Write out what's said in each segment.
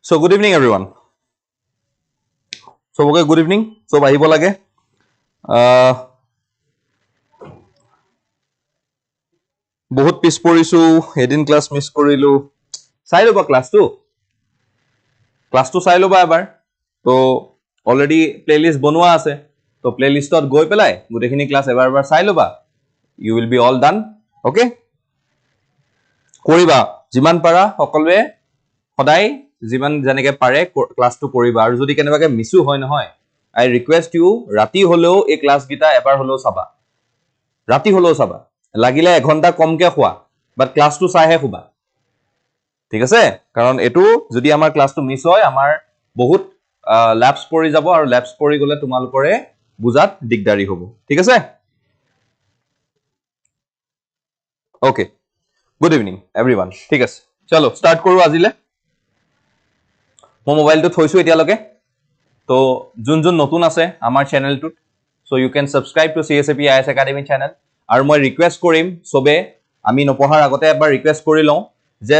So good evening everyone. So okay, good evening. So ahibo lage. Bahut piece porisu, edin class miss korilu. Sai loba class 2. Class 2 sai loba ebar. To already playlist bonua ase. To playlist ot goi pelai gotekhini class ebar sai loba. You will be all done. Okay? Koriba jiman para sokolwe সদায় যিমান জানেকে পাৰে ক্লাসটো কৰিবা আৰু যদি কেনেবাকে মিছু হয় নহয় I request you ৰাতি হলেও এই ক্লাস গিটা এবাৰ হলেও চাবা ৰাতি হলেও চাবা লাগিলে 1 ঘন্টা কমকে খোৱা বাট ক্লাসটো চাইহে খুবা ঠিক আছে কাৰণ এটো যদি আমাৰ ক্লাসটো মিছ হয় আমাৰ বহুত ল্যাপস পৰি যাব আৰু ল্যাপস পৰি গলে তোমালকৰে বুজাত দিগদাৰি হ'ব ঠিক আছে ওকে গুড ইভিনিং एवरीवन ঠিক আছে চলো স্টার্ট কৰো আজিলে মই মোবাইলটো থৈছো এতিয়ালৈকে তো যোন যোন নতুন আছে আমাৰ চেনেলটোত so you can subscribe to CSAP IAS academy channel আৰু মই ৰিকুৱেষ্ট কৰিম সবে আমি নপঢ়াৰ আগতে এবাৰ ৰিকুৱেষ্ট কৰি লওঁ যে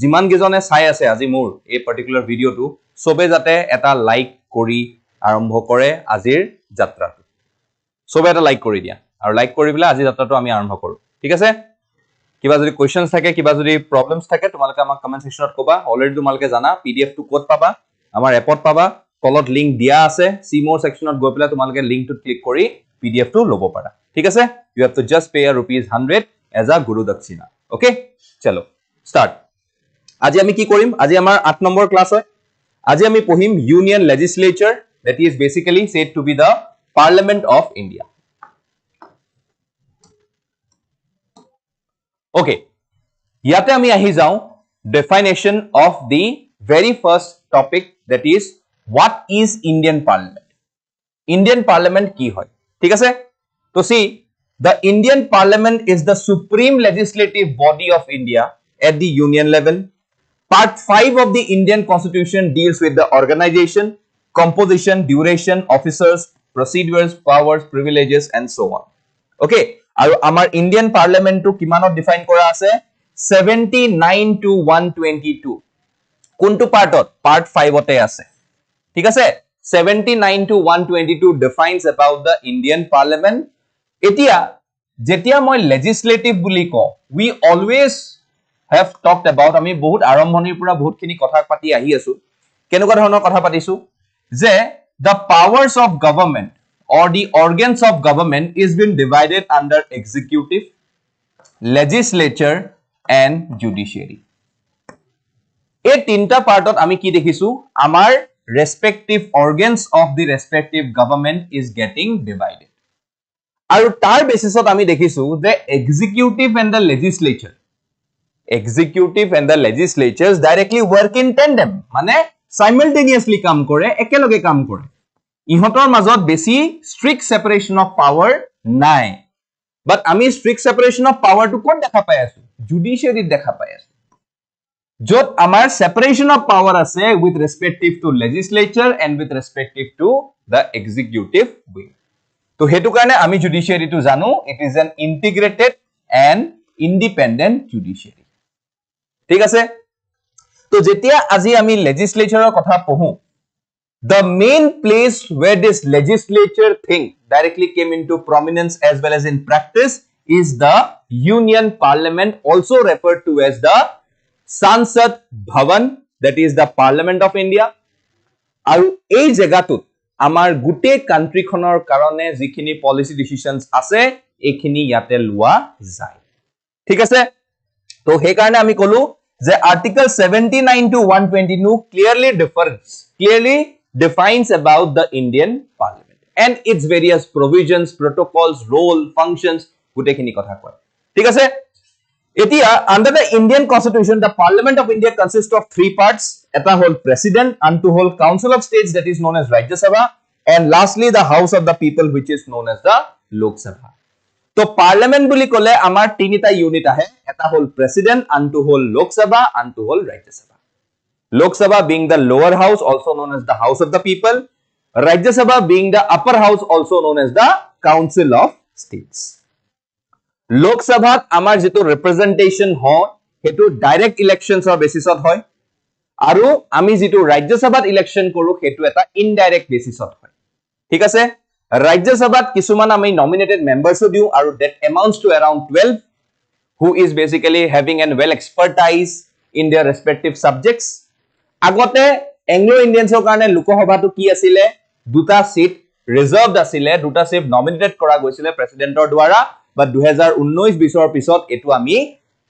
যিমান গিজনে চাই আছে আজি মোৰ এই পাৰ্টিকুলাৰ ভিডিওটো সবে যাতে এটা লাইক কৰি আৰম্ভ কৰে আজিৰ যাত্ৰাটো সবে এটা লাইক কৰি দিয়া আৰু লাইক কৰি বিলা আজি যাত্ৰাটো আমি আৰম্ভ কৰো ঠিক আছে কিবা যদি কোৱেশ্চনস থাকে কিবা যদি প্ৰবলেমস থাকে তোমালোকে আমাক কমেন্ট সেকশনত কবা অলৰেডি তোমালোকে জানা পিডিএফ টু কোড পাবা আমাৰ এপত পাবা তলত লিংক দিয়া আছে সি মোৰ সেকশনত গৈ পেলা তোমালোকে লিংকটো ক্লিক কৰি পিডিএফ টো লব পাৰা ঠিক আছে you have to just pay a ₹100 as a guru dakshina okay চলো start আজি আমি কি কৰিম আজি আমাৰ 8 নম্বৰ ক্লাস হয় আজি আমি পঢ়িম union লেজিসলেচাৰ that is basically said to be the parliament of India okay ইয়াতে আমি আহি যাও definition of the very first topic that is what is Indian parliament কি হয় ঠিক আছে তো see the Indian parliament is the supreme legislative body of India at the union level part 5 of the Indian constitution deals with the organization composition duration officers procedures powers privileges and so on okay আৰু আমাৰ Indian পাৰ্লিয়ামেন্টটো কিমানত define কৰা আছে 79 to 122 কোনটো পাৰ্টত part 5 তে আছে ঠিক আছে 79 to 122 defines about the Indian parliament এতিয়া যেতিয়া মই legislative বুলি কও we always have talked about আমি বহুত আৰম্ভণিৰ পৰা বহুতখিনি কথা পাতি আহি আছো কেনেকুৱা ধৰণৰ কথা পাতিছো যে the powers of government or the organs of government is been divided under executive legislature and judiciary এই তিনটা পাৰ্টত আমি কি দেখিছো আমাৰ respective organs of the respective government is getting divided আৰু তাৰ বেসিছত আমি দেখিছো যে executive and the legislatures directly work in tandem মানে simultaneously কাম কৰে একেলগে কাম কৰে ইহতৰ মাজত বেছি strict separation of power নাই but আমি strict separation of power to কোন দেখা পাই আছো judiciary দেখা পাই আছো যত আমাৰ separation of power আছে with respective to legislature and with respective to the executive wing তো হেতু কাৰণে আমি judiciary to জানো it is an integrated and independent judiciary ঠিক আছে তো যেতিয়া আজি আমি legislatureৰ কথা পঢ়ো the main place where this legislature thing directly came into prominence as well as in practice is the union parliament also referred to as the Sansad Bhavan that is the Parliament of India আৰু এই জায়গাটোত আমাৰ গুটে country খনৰ কাৰণে যিখিনি policy decisions আছে এইখিনি ইয়াতে লোৱা যায় ঠিক আছে তো হে কাৰণে আমি কলো যে article 79 to 122 clearly defines about the Indian Parliament and its various provisions protocols role functions গুটেখিনি কথা কয় ঠিক আছে এতিয়া under the Indian constitution the Parliament of India consists of three parts eta hol president unto hol council of states that is known as Rajya Sabha and lastly the house of the people which is known as the Lok Sabha to parliament buli kole amar tinita unit ahe eta hol president unto hol Lok Sabha unto hol Rajya Sabha Lok Sabha being the lower house also known as the house of the people Rajya Sabha being the upper house also known as the council of states Lok Sabha amar jitu representation hoy hetu direct elections or basis of hoy আৰু আমি যেটো ৰাজ্য সভাত election কৰো হেতু এটা indirect বেসিছত হয় ঠিক আছে ৰাজ্য সভাত কিছুমান আমি নমিনেটেড মেম্বাৰসও দিও আৰু that amounts to around 12 who is basically having an well expertise in their respective subjects আগতে এংলো ইন্ডিয়ানছৰ কাৰণে লোকসভাটো কি আছিল দুটা সিট ৰিজাৰ্ভড আছিল দুটা সিট নমিনেটেড কৰা গৈছিল প্ৰেসিডেন্টৰ দ্বাৰা বাট 2019-20 ৰ পিছত এটো আমি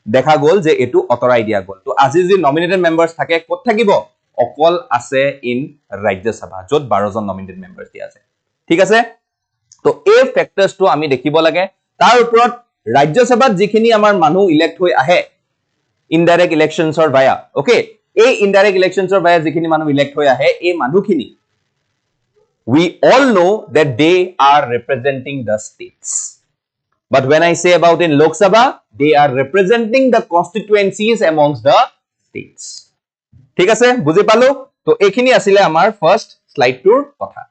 দেখা গল যে এটো অতৰাই দিয়া গল তো আজি যে নমিনেটেড মেম্বাৰস থাকে কত থাকিব অকল আছে ইন ৰাজ্য সভা যত 12 জন নমিনেটেড মেম্বাৰস দিয়া আছে ঠিক আছে তো এই ফ্যাক্টৰস তো আমি দেখিব লাগে তাৰ ওপৰত ৰাজ্য সভাত যিখিনি আমাৰ মানুহ ইলেক্ট হৈ আহে ইনডাইৰেক্ট ইলেকশনছৰ ভায়া ওকে এই ইনডাইৰেক্ট ইলেকশনছৰ ভায়া যিখিনি মানুহ ইলেক্ট হৈ আহে এই মানুহখিনি we all know that they are representing the states but when I say about in Lok Sabha they are representing the constituencies amongst the states ঠিক আছে বুজি পালো তো এখিনি আছিল আমাৰ ফাৰ্স্ট স্লাইড টুৰ কথা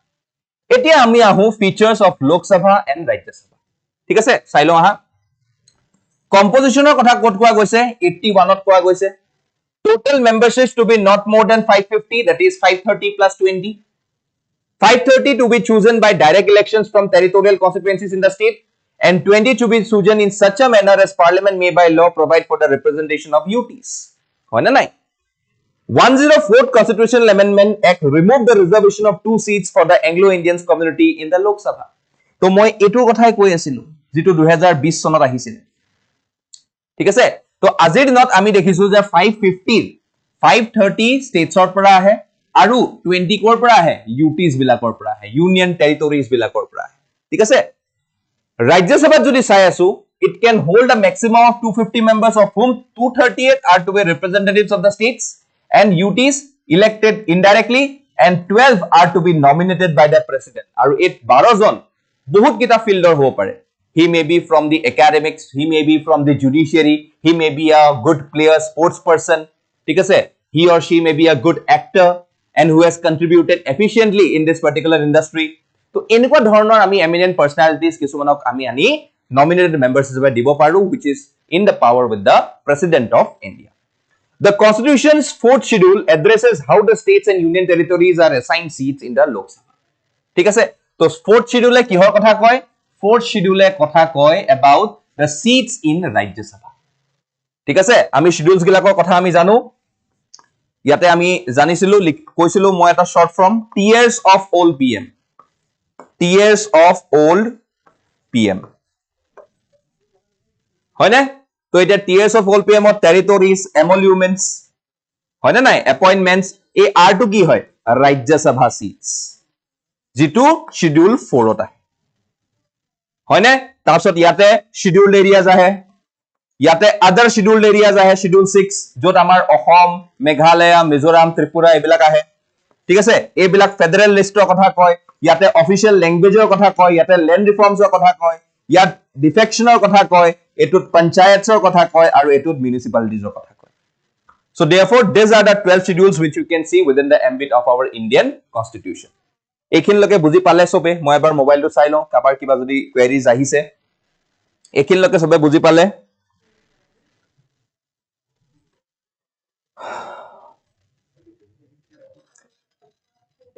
এতিয়া আমি আহো features of Lok Sabha and Rajya Sabha ঠিক আছে চাইলো আহা কম্পোজিশনৰ কথা কত কোৱা গৈছে 81 ত কোৱা গৈছে total memberships to be not more than 550 that is 530 plus 20 530 to be chosen by direct elections from territorial constituencies in the state and 20 to be chosen in such a manner as parliament may by law provide for the representation of UTs hoy na nai 104th constitutional amendment act removed the reservation of 2 seats for the Anglo Indians community in the Lok Sabha to moi etu kothai koi asilu jitu 2020 sonot ahisil ঠিক আছে তো আজিৰ দিনত আমি দেখিছো যে 550 530 স্টেটছৰ পৰা আহে আৰু 20 কৰ পৰা আহে UTs বিলাকৰ পৰা আহে ইউনিয়ন টেৰিটৰিজ বিলাকৰ পৰা আহে ঠিক আছে ৰাজ্য সভাত যদি চাই আছো it can hold a maximum of 250 members of whom 238 are to be representatives of the states and UTs elected indirectly and 12 are to be nominated by the president আৰু এই 12 জন বহুত কিটা ফিল্ডৰ হ'ব পাৰে he may be from the academics he may be from the judiciary he may be a good player sports person ঠিক আছে he or she may be a good actor and who has contributed efficiently in this particular industry to এনেকুৱা ধৰণৰ আমি eminent personalities কিছুমানক আমি আনি nominated members হিচাপে দিব পাৰো which is in the power with the president of India the constitution's fourth schedule addresses how the states and union territories are assigned seats in the Lok Sabha ঠিক আছে তো fourth schedule কিহৰ কথা কয় fourth schedule কথা কয় about the seats in Rajya Sabha ঠিক আছে আমি schedules গিলাকৰ কথা আমি জানো ইয়াতে আমি জানিছিলো কৈছিলো মই এটা short form tiers of old PM tiers of old PM হয় না তো এটা tiers of old PM of territories emoluments হয় না নাই appointments এই আর টু কি হয় Rajya Sabha seats যেটো schedule 4 ত হয় না তাৰছত ইয়াতে scheduled areas আহে ইয়াতে other scheduled areas আহে schedule 6 যত আমাৰ অসম মেঘালয় মিজোৰাম ত্ৰিপুৰা এবিলাক আহে ঠিক আছে এবিলাক ফেডাৰেল লিষ্টৰ কথা কয় ইয়াতে অফিশিয়াল ল্যাঙ্গুৱেজৰ কথা কয় ইয়াতে ল্যান্ড ৰিফৰ্মছৰ কথা কয় ইয়াত ডিফেকশনৰ কথা কয় এটুত পঞ্চায়তৰ কথা কয় আৰু এটুত মিউনিসিপালিটিজৰ কথা কয় so therefore these are the 12 schedules which you can see within the ambit of our Indian constitution এইখিনলৈকে বুজি পালে সবে মই এবাৰ মোবাইলটো চাই লওঁ কাবাৰ কিবা যদি কোৱেৰিজ আহিছে এইখিনলৈকে সবে বুজি পালে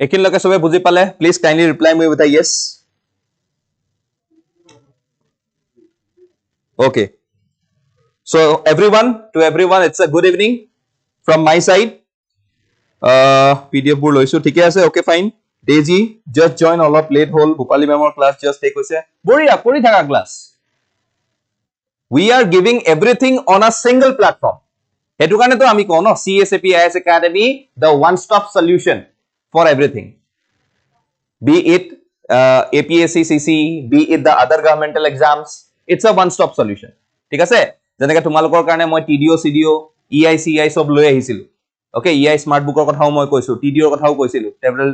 এইখিনলৈকে সবে বুজি পালে please kindly reply me with a yes okay so everyone it's a good evening from my side pdf bur loisu thike ase okay fine Daisy just join all up late hole Bhupali memor class just take hoise boria kori thaka class we are giving everything on a single platform hetu kane to ami kono CSAP IS Academy the one stop solution for everything be it APSC CC be it the other governmental exams it's a one stop solution ঠিক আছে যেনেকে তোমালোকৰ কাৰণে মই TDO CDO EICI সব লৈ আহিছিলো okay EI smart book কথাও মই কৈছো TDO কথাও কৈছিলো several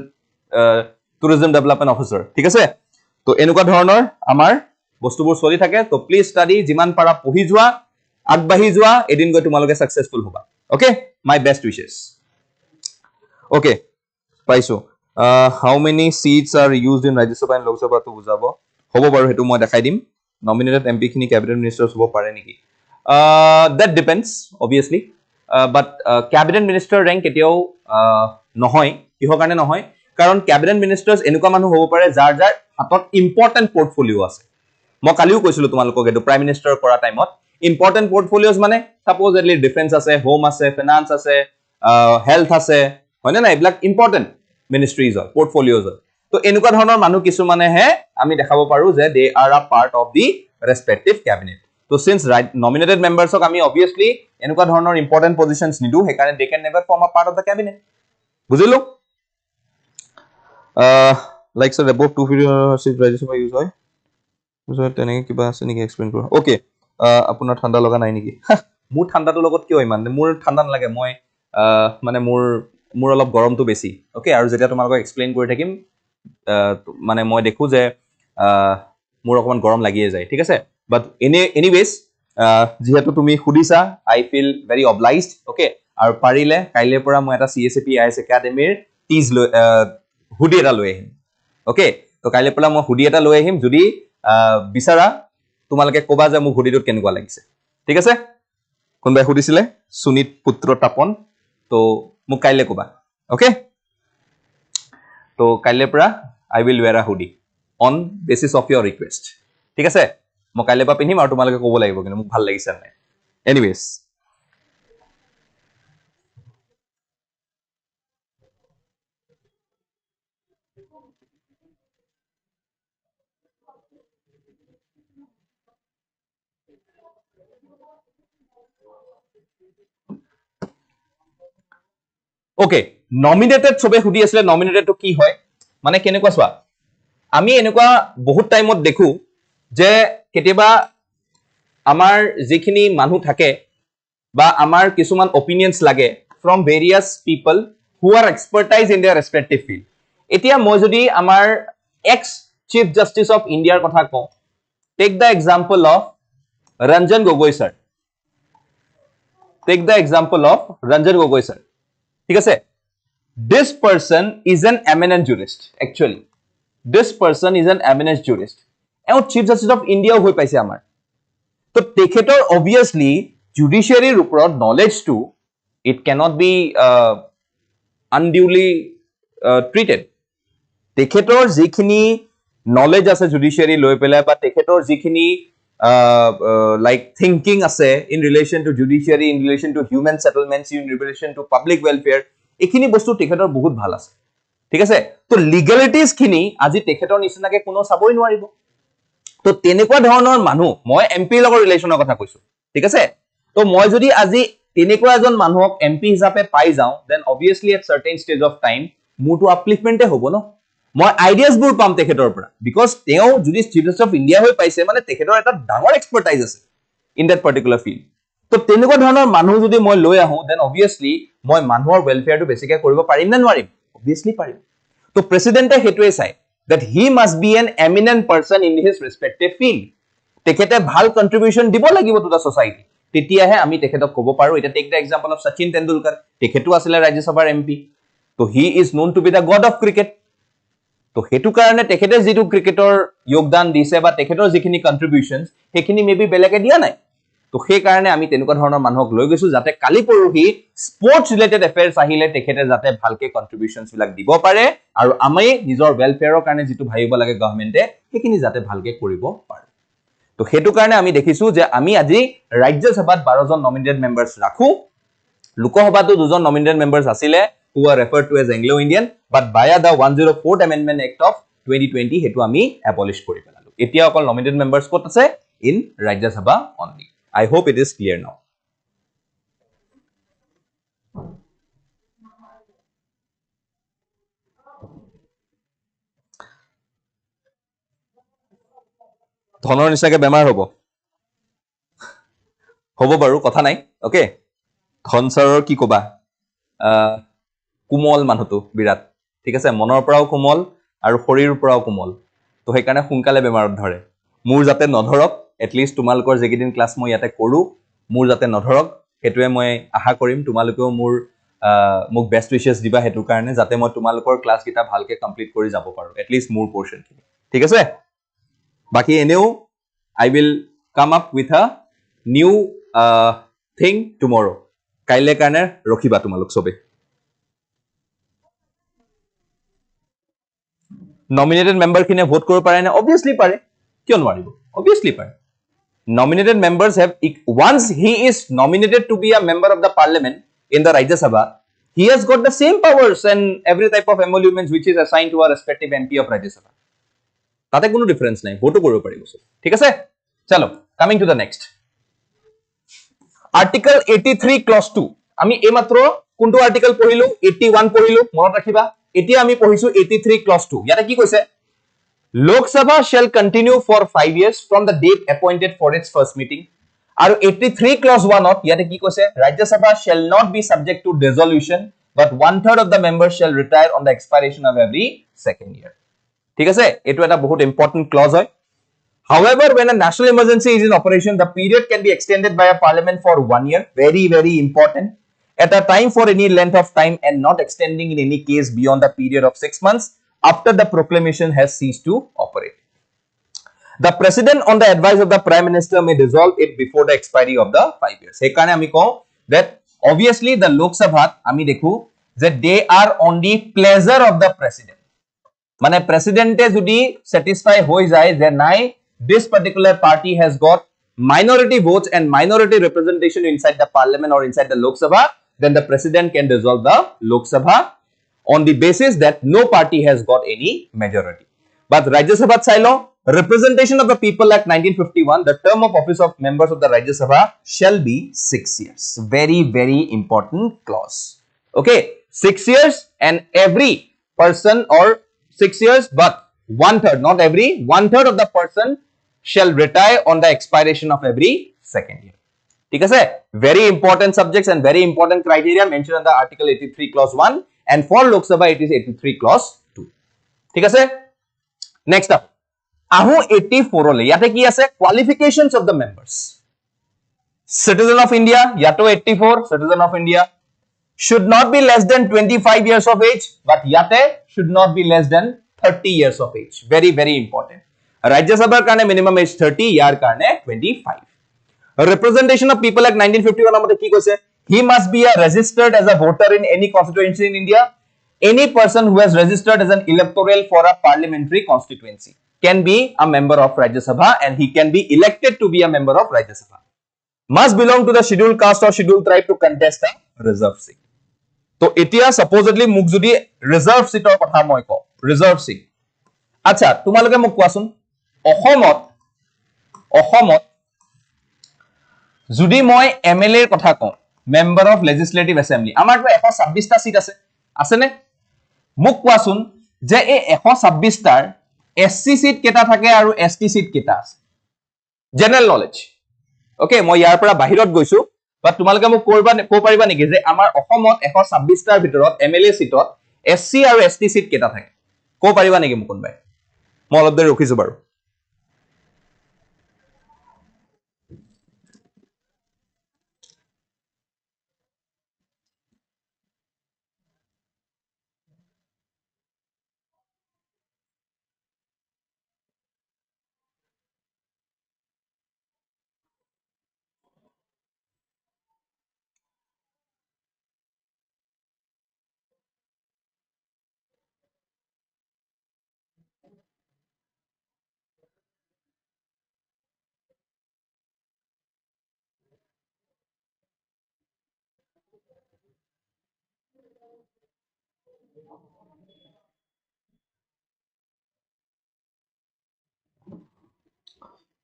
tourism development officer ঠিক আছে তো এনেকুৱা ধৰণৰ আমাৰ বস্তুবোৰ চলি থাকে তো প্লিজ ষ্টাডি যিমান পাৰা পঢ়ি যোৱা আগবাঢ়ি যোৱা এদিন গৈ তোমালোকে সাকসেসফুল হ'বা okay my best wishes okay পাইছো how many seats are used in Rajya Sabha and Lok Sabha to বুজাব হ'ব বাৰু হেতু মই দেখাই দিম nominated MP খিনি cabinet ministers হ'ব পাৰে নেকি that depends obviously but cabinet minister rank কেতিয়াও নহয় কিহৰ কাৰণে নহয় কাৰণ ক্যাবিনেট মিনিষ্টাৰ্ছ এনেকুৱা মানুহ হ'ব পাৰে যাৰ যাৰ হাতত ইম্পৰ্টেণ্ট পৰ্টফলিঅ আছে মই কালিও কৈছিলো তোমালোকক এইটো প্ৰাইম মিনিষ্টাৰ কৰা টাইমত ইম্পৰ্টেণ্ট পৰ্টফলিঅ'জ মানে সাপোজলি ডিফেন্স আছে হোম আছে ফাইনান্স আছে হেল্থ আছে হয়নে না এইবিলাক ইম্পৰ্টেণ্ট মিনিষ্ট্ৰিজ হয় পৰ্টফলিঅ'জ হয় তো এনেকুৱা ধৰণৰ মানুহ কিছুমানেহে আমি দেখাব পাৰো যে they are a part of the respective cabinet তো সিন্স নমিনেটেড মেম্বাৰ্ছক আমি অবভিয়াছলি এনেকুৱা ধৰণৰ ইম্পৰ্টেণ্ট পজিশনছ নিদু সেইকাৰণে they can never form a part of the cabinet বুজিলো like so above 250 seat Rajya Sabha use হয় তেনেকৈ কিবা আছে নেকি এক্সপ্লেইন কৰা ওকে আপোনাৰ ঠাণ্ডা লগা নাই নেকি মোৰ ঠাণ্ডাটো লগত কিয় ইমান মোৰ ঠাণ্ডা নালাগে মই মানে মোৰ অলপ গৰমটো বেছি ওকে আৰু যেতিয়া তোমালোকক এক্সপ্লেইন কৰি থাকিম মানে মই দেখো যে মোৰ অকমান গৰম লাগিয়ে যায় ঠিক আছে বাট এনিৱেজ যেহেতু তুমি খুদিছা আই ফিল ভেৰি অবলাইজড ওকে আৰু পাৰিলে কাইলৈৰ পৰা মই এটা CSAP IS একাডেমীৰ টিজ হুডি এটা লৈ আহিম ওকে তো কাইলৈৰ পৰা মই হুডি এটা লৈ আহিম যদি বিচাৰা তোমালোকে ক'বা যে মোক হুডিটোত কেনেকুৱা লাগিছে ঠিক আছে কোনবাই সুধিছিলে সুনীত পুত্ৰ তাপন তো মোক কাইলৈ ক'বা ওকে তো কাইলৈৰ পৰা আই will wear a hoodie on basis of your request ঠিক আছে মই কাইলৈৰ পৰা পিন্ধিম আৰু তোমালোকে ক'ব লাগিব কিন্তু মোক ভাল লাগিছে নাই এনিৱেজ ওকে নমিনেটেড সবে সুধি আছিলে নমিনেটেডটো কি হয় মানে কেনেকুৱা চোৱা আমি এনেকুৱা বহুত টাইমত দেখো যে কেতিয়াবা আমাৰ যিখিনি মানুহ থাকে বা আমাৰ কিছুমান অপিনিয়নছ লাগে from various people who are expertise in their respective field এতিয়া মই যদি আমাৰ এক্স চিফ জাষ্টিস অফ ইণ্ডিয়াৰ কথা কওঁ take the example of Ranjan Gogoi sir take the example of Ranjan Gogoi sir ঠিক আছে this person is an eminent jurist actually this person is an eminent jurist and chief justice of india hoi paise amar to tekhetor obviously judiciary oporot knowledge to it cannot be unduly treated tekhetor jikhini knowledge ase judiciary loi pela ba tekhetor jikhini like thinking ase in relation to judiciary in relation to human settlements in relation to public welfare এখিনি বস্তু তেখেতৰ বহুত ভাল আছে ঠিক আছে তো লিগ্যালিটিজ খিনি আজি তেখেতৰ নিচিনাকে কোনো চাবই নোৱাৰিব তো তেনেকুৱা ধৰণৰ মানুহ মই এমপি লগৰ ৰিলেচনৰ কথা কৈছো ঠিক আছে তো মই যদি আজি তেনেকুৱা এজন মানুহক এমপি হিচাপে পাই যাও then obviously at certain stage of time মোৰটো আপলিফমেন্টে হ'ব ন মই আইডিয়াজ বোৰ পাম তেখেতৰ পৰা বিকজ তেওঁ যদি চিফ জাষ্টিস অফ ইণ্ডিয়া হৈ পাইছে মানে তেখেতৰ এটা ডাঙৰ এক্সপাৰ্টাইজ আছে ইন দ্যাট পাৰ্টিকুলাৰ ফিল্ড তো তেনেকুৱা ধৰণৰ মানুহ যদি মই লৈ আহো দেন অবভিয়াছলি মই মানুহৰ ওয়েলফেয়াৰটো বেছিকৈ কৰিব পাৰিম নে নোৱাৰিম অবভিয়াছলি পাৰিম তো প্ৰেসিডেন্টে হেতুৱে চাই that he must be an eminent person in his respective field তেখেতে ভাল কন্ট্ৰিবিউশন দিব লাগিব টু দা সোসাইটি তেতিয়াহে আমি তেখেতক ক'ব পাৰো এটা take the example of Sachin Tendulkar তেখেতো আছিল ৰাজ্যসভাৰ এমপি তো he is known to be the god of cricket তো হেতু কাৰণে তেখেতে যেটো ক্ৰিকেটৰ যোগদান দিছে বা তেখেতৰ যিখিনি কন্ট্ৰিবিউশনছ হেখিনি মেবি বেলেগে দিয়া নাই তো সেই কাৰণে আমি তেনেকুৱা ধৰণৰ মানুহক লৈ গৈছো যাতে কালি পৰহি স্পৰ্টছ ৰিলেটেড এফেয়াৰ্স আহিলে তেখেতে যাতে ভালকে কন্ট্ৰিবিউশনছ বিলাক দিব পাৰে আৰু আমি নিজৰ ওয়েলফেয়াৰৰ কাৰণে যেটো ভাবিব লাগে গভৰ্ণমেণ্টে হেখিনি যাতে ভালকে কৰিব পাৰে তো হেতু কাৰণে আমি দেখিছো যে আমি আজি ৰাজ্যসভাত 12 জন নমিনেটেড মেম্বাৰ্স ৰাখো লোকসভাতো দুজন নমিনেটেড মেম্বাৰ্স আছিলে who are referred to as Anglo-Indian but via the 104th Amendment Act of 2020 হেতু আমি abolish কৰি পেলালো এতিয়া অকল নমিনেটেড মেম্বাৰ্স কত আছে in Rajya Sabha only I hope it is clear now ধনৰ নিচাকে বেমাৰ হ'ব বাৰু কথা নাই ওকে ধন ছাৰৰ কি কবা কোমল মানুহটো বিৰাট ঠিক আছে মনৰ পৰাও কোমল আৰু শৰীৰৰ পৰাও কোমল তো সেইকাৰণে সোনকালে বেমাৰত ধৰে মোৰ যাতে নধৰক এটলিষ্ট তোমালোকৰ যেগিদিন ক্লাছ মই ইয়াতে কৰো মোৰ যাতে নধৰক হেতুৱে মই আশা কৰিম তোমালোকেও মোৰ মোক বেষ্ট উইশেছ দিবা হেতু কাৰণে যাতে মই তোমালোকৰ ক্লাছ কিটা ভালকে কমপ্লিট কৰি যাব পাৰো এটলিষ্ট মোৰ পোৰশন ঠিক আছে বাকি এনেও I will come up with a new thing tomorrow কাইলে কাৰণে ৰখিবা তোমালোক সবে nominated member খিনে ভোট কৰিব পাৰে না obviously পাৰে কিয় নোৱাৰিব obviously পাৰে nominated members have once he is nominated to be a member of the parliament in the Rajya Sabha he has got the same powers and every type of emoluments which is assigned to a respective MP of Rajya Sabha তাতে কোনো difference নাই ভোটো কৰিব পাৰিব ঠিক আছে চলো coming to the next article 83 clause 2 আমি এইমাত্ৰ কোনটো আৰ্টিকল পঢ়িলো 81 পঢ়িলো মনত ৰাখিবা এতিয়া আমি পঢ়িছো 83 ক্লজ 2 ইয়াতে কি কৈছে Lok Sabha shall continue for 5 years from the date appointed for its first meeting আৰু 83 clause 1 ত ইয়াতে কি কৈছে Rajya Sabha shall not be subject to dissolution but 1/3 of the members shall retire on the expiration of every second year ঠিক আছে এটো এটা বহুত important close হয় However, when a national emergency is in operation, the period can be extended by a parliament for 1 year. Very, very important. At a time for any length of time and not extending in any case beyond the period of 6 months after the proclamation has ceased to operate. The president, on the advice of the prime minister, may dissolve it before the expiry of the 5 years. Hekane ami ko that obviously the Lok Sabha ami dekhu that they are on the pleasure of the president. Mane president jodi satisfy hoi jay je nai this particular party has got minority votes and minority representation inside the parliament or inside the Lok Sabha, then the president can dissolve the Lok Sabha on the basis that no party has got any majority. But Rajya Sabha Sailo, representation of the people Act 1951, the term of office of members of the Rajya Sabha shall be 6 years. Very, very important clause. Okay, 6 years and every person or 6 years, but 1/3, not every, 1/3 of the person shall retire on the expiration of every second year. ठीक है very important subjects and very important criteria mentioned in the article 83 clause 1 and for Lok Sabha it is 83 clause 2 ठीक है next up ahu 84 le yate ki ase qualifications of the members citizen of India yato 84 citizen of India should not be less than 25 years of age but yate should not be less than 30 years of age very very important Rajya Sabha karne minimum age 30 yar karne 25 representation of people Act 1951 amate ki koise he must be a registered as a voter in any constituency in India any person who has registered as an electoral for a parliamentary constituency can be a member of Rajya Sabha and he can be elected to be a member of Rajya Sabha must belong to the scheduled caste or scheduled tribe to contest a reserve seat to etia supposedly muk jodi reserve seat or kotha moi ko reserve seat acha tumaloke muk koasun অসমত যদি মই MLA এর কথা কও member of legislative assembly আমার তো 126 টা seat আছে আছে নে মুক কোৱাচোন যে এই 126 টাৰ এসসি সিট কেটা থাকে আৰু এসটি সিট কেটা আছে জেনাৰেল নলেজ ওকে মই ইয়াৰ পৰা বাহিৰত গৈছো বাট তোমালোকে মোক কো পাৰিবা নেকি যে আমাৰ অসমত 126 টাৰ ভিতৰত এমএলএ সিটত এসসি আৰু এসটি সিট কেটা থাকে কো পাৰিবা নেকি মোক কোনবাই মই অলপ দেৰি ৰখিছো বাৰু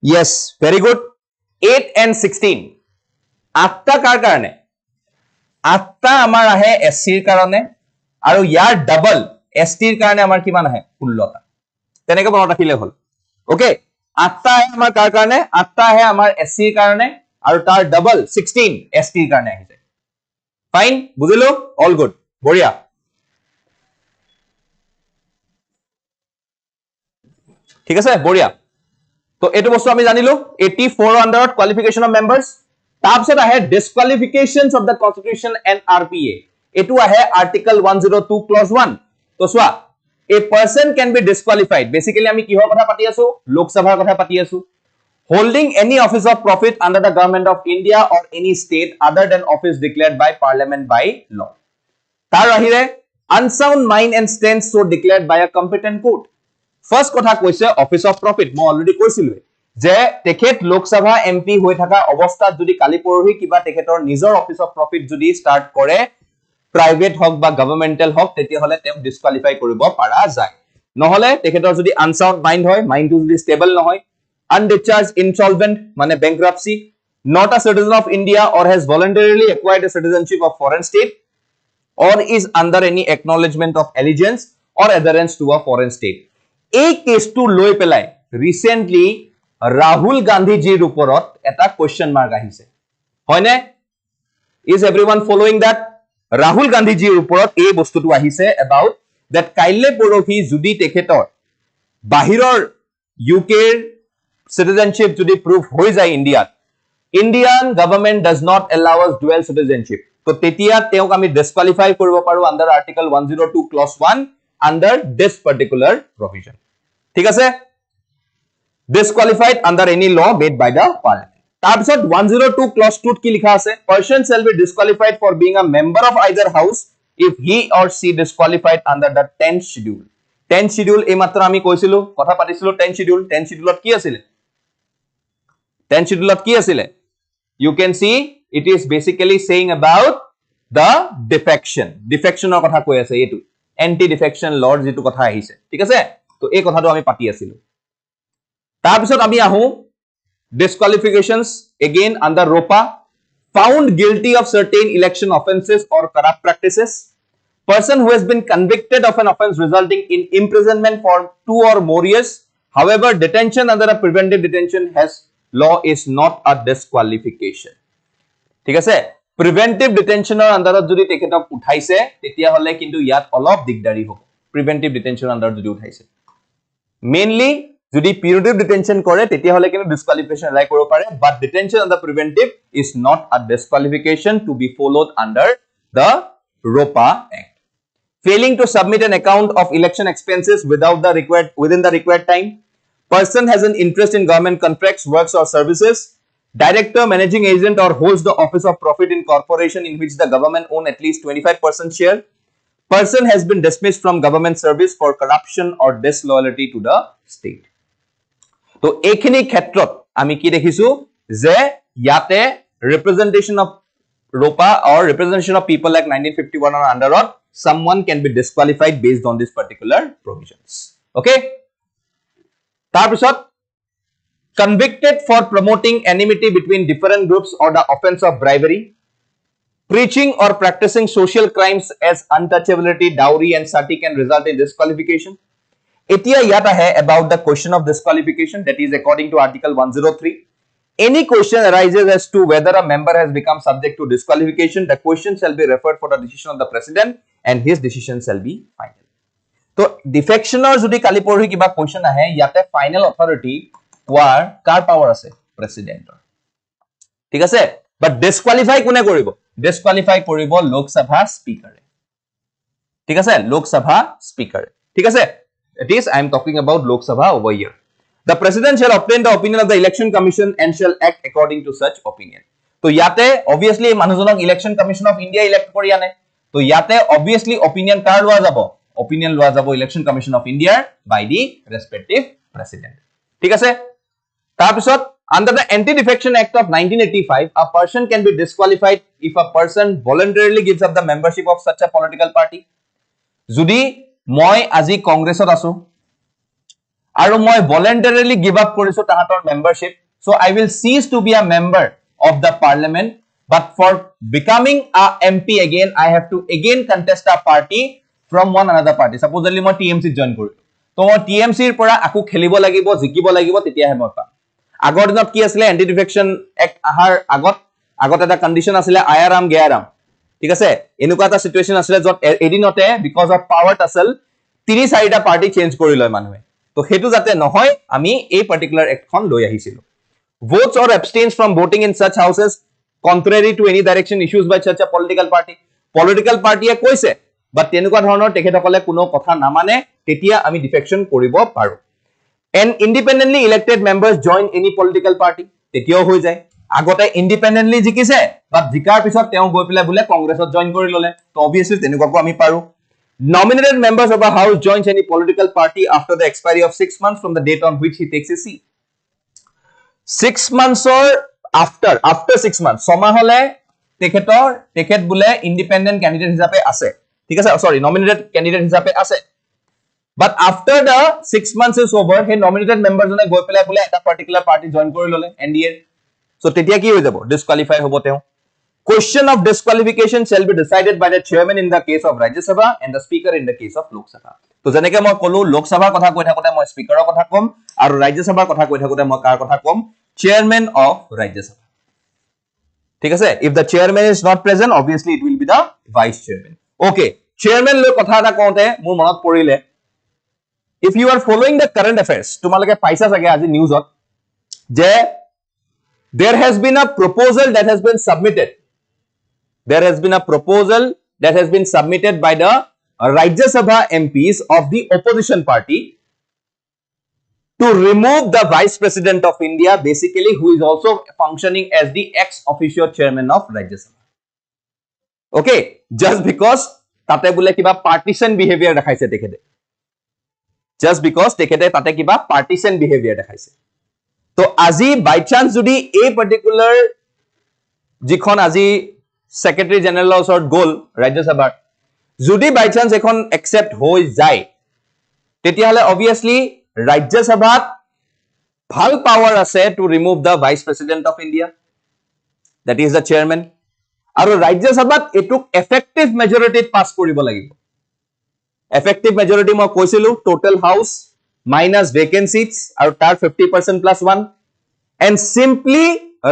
Yes, very good. 8 and 16. আঠটা কাৰ কাৰণে আঠটা আমাৰ আহে এসসি ৰ কাৰণে আৰু ইয়াৰ ডাবল এসটি ৰ কাৰণে আমাৰ কিমান আহে 16 টা তেনেকৈ মনত ৰাখিলে হল ওকে আঠটা আহে আমাৰ কাৰ কাৰণে আঠটা আহে আমাৰ এসসি ৰ কাৰণে আৰু তাৰ ডাবল 16 এসটি ৰ কাৰণে আহি যায় ফাইন বুজিলো অল গুড বঢ়িয়া ঠিক আছে বঢ়িয়া তো এটো বস্তু আমি জানিলো 84 আন্ডাৰত কোয়ালিফিকেশন অফ মেম্বাৰ্স তাৰপিছত আহে ডিসকুয়ালিফিকেশনস অফ দা কনস্টিটিউশন এন্ড আৰপিএ এটো আহে আৰ্টিকল 102 ক্লজ 1 তো সোয়া a person can be disqualified basically আমি কিহৰ কথা পাতি আছো লোক সভাৰ কথা পাতি আছো holding any office of profit under the government of India or any state other than office declared by parliament by law. Tar ahire unsound mind and stance so declared by a competent court. First kotha koise office of profit mo already koisilu je tekhet lok sabha MP hoi thaka obostha jodi kali porohi kiba tekhetor nijor office of profit jodi start kore private hok ba governmental hok tetia hole te disqualify koribo para jay নহলে tekhetor jodi unsound mind hoy mind to jodi stable nohoy undischarged insolvent mane bankruptcy not a citizen of India or has voluntarily acquired a citizenship of foreign state or is under any acknowledgement of allegiance or adherence to a foreign state. A case to loi pelai recently Rahul Gandhi jir uporot eta question mark ahise. Hoine? Is everyone following that? Rahul Gandhi jir uporot ei bostu tu ahise about that kaile porohi judi tekhetor bahiror UK citizenship judi proof hoi jay India. Indian government does not allow us dual citizenship. So tetia teok ami disqualify koribo paru under article 102 clause 1 under this particular provision. Thik ase? Disqualified under any law made by the parliament. Tar pisot 102 clause 2 ki likha ase person shall be disqualified for being a member of either house if he or she disqualified under the 10th schedule. 10th schedule ei matra ami koisilu kotha patisilu 10th schedule ki asile 10th schedule ki asile you can see it is basically saying about the defection or kotha koi ase etu anti defection law jitu kotha ahise thik ase to ei kotha to ami pati asilu tar pisot ami ahu disqualifications again under ROPA found guilty of certain election offenses or corrupt practices person who has been convicted of an offense resulting in imprisonment for 2 or more years however detention under a preventive detention has law is not a disqualification. ঠিক আছে preventive ডিটেনশনৰ আন্ডাৰত যদি তেখেতক উঠাইছে তেতিয়া হলে কিন্তু ইয়াত অলপ দিগদাৰি হ'ব প্ৰিভেন্টিভ ডিটেনশনৰ আন্ডাৰত যদি উঠাইছে মেইনলি যদি পিউনিটিভ ডিটেনশন কৰে তেতিয়া হলে কিন্তু ডিসকুয়ালিফিকেশন এলাই কৰিব পাৰে but detention on the preventive is not a disqualification to be followed under the ROPA Act. Failing to submit an account of election expenses within the required time. Person has an interest in government contracts, works or services. Director, managing agent or holds the office of profit in corporation in which the government own at least 25% share. Person has been dismissed from government service for corruption or disloyalty to the state. So, ekhini khetrot ami ki dekhisu je yate representation of ROPA or representation of people like 1951 or under someone can be disqualified based on this particular provisions. Okay? Tar pisot convicted for promoting enmity between different groups or the offense of bribery, preaching or practicing social crimes as untouchability, dowry and sati can result in disqualification. Etia yata hai about the question of disqualification that is according to article 103. Any question arises as to whether a member has become subject to disqualification, the question shall be referred for the decision of the president and his decision shall be final. So defection or jodi kali porhi kiba question ahe yate final authority war car power ase president ঠিক আছে but disqualify কোনে কৰিব disqualify কৰিব lok sabha speaker ঠিক আছে lok sabha speaker ঠিক আছে it is I am talking about lok sabha over here the president shall obtain the opinion of the election commission and shall act according to such opinion to yate obviously manujonok election commission of India elect kori ane to yate obviously opinion car loa jabo election commission of India by the respective president ঠিক আছে তাৰপিছত under the Anti-Defection Act of 1985 a person can be disqualified if a person voluntarily gives up the membership of such a political party যদি মই আজি কংগ্ৰেছত আছো আৰু মই voluntarily give up কৰিছো তাহাতৰ membership so I will cease to be a member of the parliament but for becoming a MP again I have to again contest a party from one another party supposedly মই TMC join কৰিলো তো মই TMC ৰ পৰা আকু খেলিব লাগিব জিকিব লাগিব তেতিয়াহে মই পাম আগৰ দিনত কি আছিল এন্টি ডিফেকশন এক্ট আহাৰ আগত এটা কন্ডিশন আছিল আয়াৰাম গেয়াৰাম ঠিক আছে এনেকুৱা এটা সিচুৱেশন আছিল যত এদিনতে বিকজ অফ পাৱাৰ টাসল 3-4টা পাৰ্টি চেঞ্জ কৰি লয় মানুহে তো হেতু যাতে নহয় আমি এই পাৰ্টিকুলাৰ এক্টখন লৈ আহিছিল votes or abstains from voting in such houses contrary to any direction issues by such a political party এ কৈছে বাট তেনেকুৱা ধৰণৰ তেখেতসকলে কোনো কথা না মানে তেতিয়া আমি ডিফেকশন কৰিব পাৰো and independently elected members join any political party তেতিয়াও হৈ যায় আগতে independently জিকিছে বাট জিকাৰ পিছত তেওঁ গৈ পেলাই বুলে কংগ্ৰেছত জয়েন কৰি ললে তো obviously তেনেকুৱাকো আমি পাৰো nominated members of a house joins any political party after the expiry of 6 months from the date on which he takes a seat 6 months or after 6 months সময় হলে তেখেত বুলে independent candidate হিচাপে আছে ঠিক আছে sorry nominated candidate হিচাপে আছে but after the 6 months is over he nominated members jone goi pelai bole eta particular party join kori lole NDA so tetia ki hoi jabo disqualify hobo teo question of disqualification shall be decided by the chairman in the case of Rajya Sabha and the speaker in the case of Lok Sabha to janeke moi kolu Lok Sabha kotha koi thakote moi speaker or kotha kom aru Rajya Sabha kotha koi thakote moi kar kotha kom chairman of Rajya Sabha ঠিক আছে if the chairman is not present obviously it will be the vice chairman okay chairman lo kotha eta kote mur monot porile if you are following the current affairs tumalage paisa sage aji news ot je there has been a proposal that has been submitted by the Rajya Sabha MPs of the opposition party to remove the vice president of India basically who is also functioning as the ex officio chairman of Rajya Sabha okay just because tate bule kiba partisan behavior dekhaise dekhede just because tekhete tate kiba partisan behavior dekhaise to aji by chance jodi a particular jikhon aji secretary general osor gol Rajya Sabha jodi by chance ekhon accept hoi jai tetia hale obviously Rajya Sabha bhal power ase to remove the vice president of India that is the chairman aru Rajya Sabha etuk effective majority pass koribo lagibo effective majority mo koisilu total house minus vacant seats aru tar 50% plus 1 and simply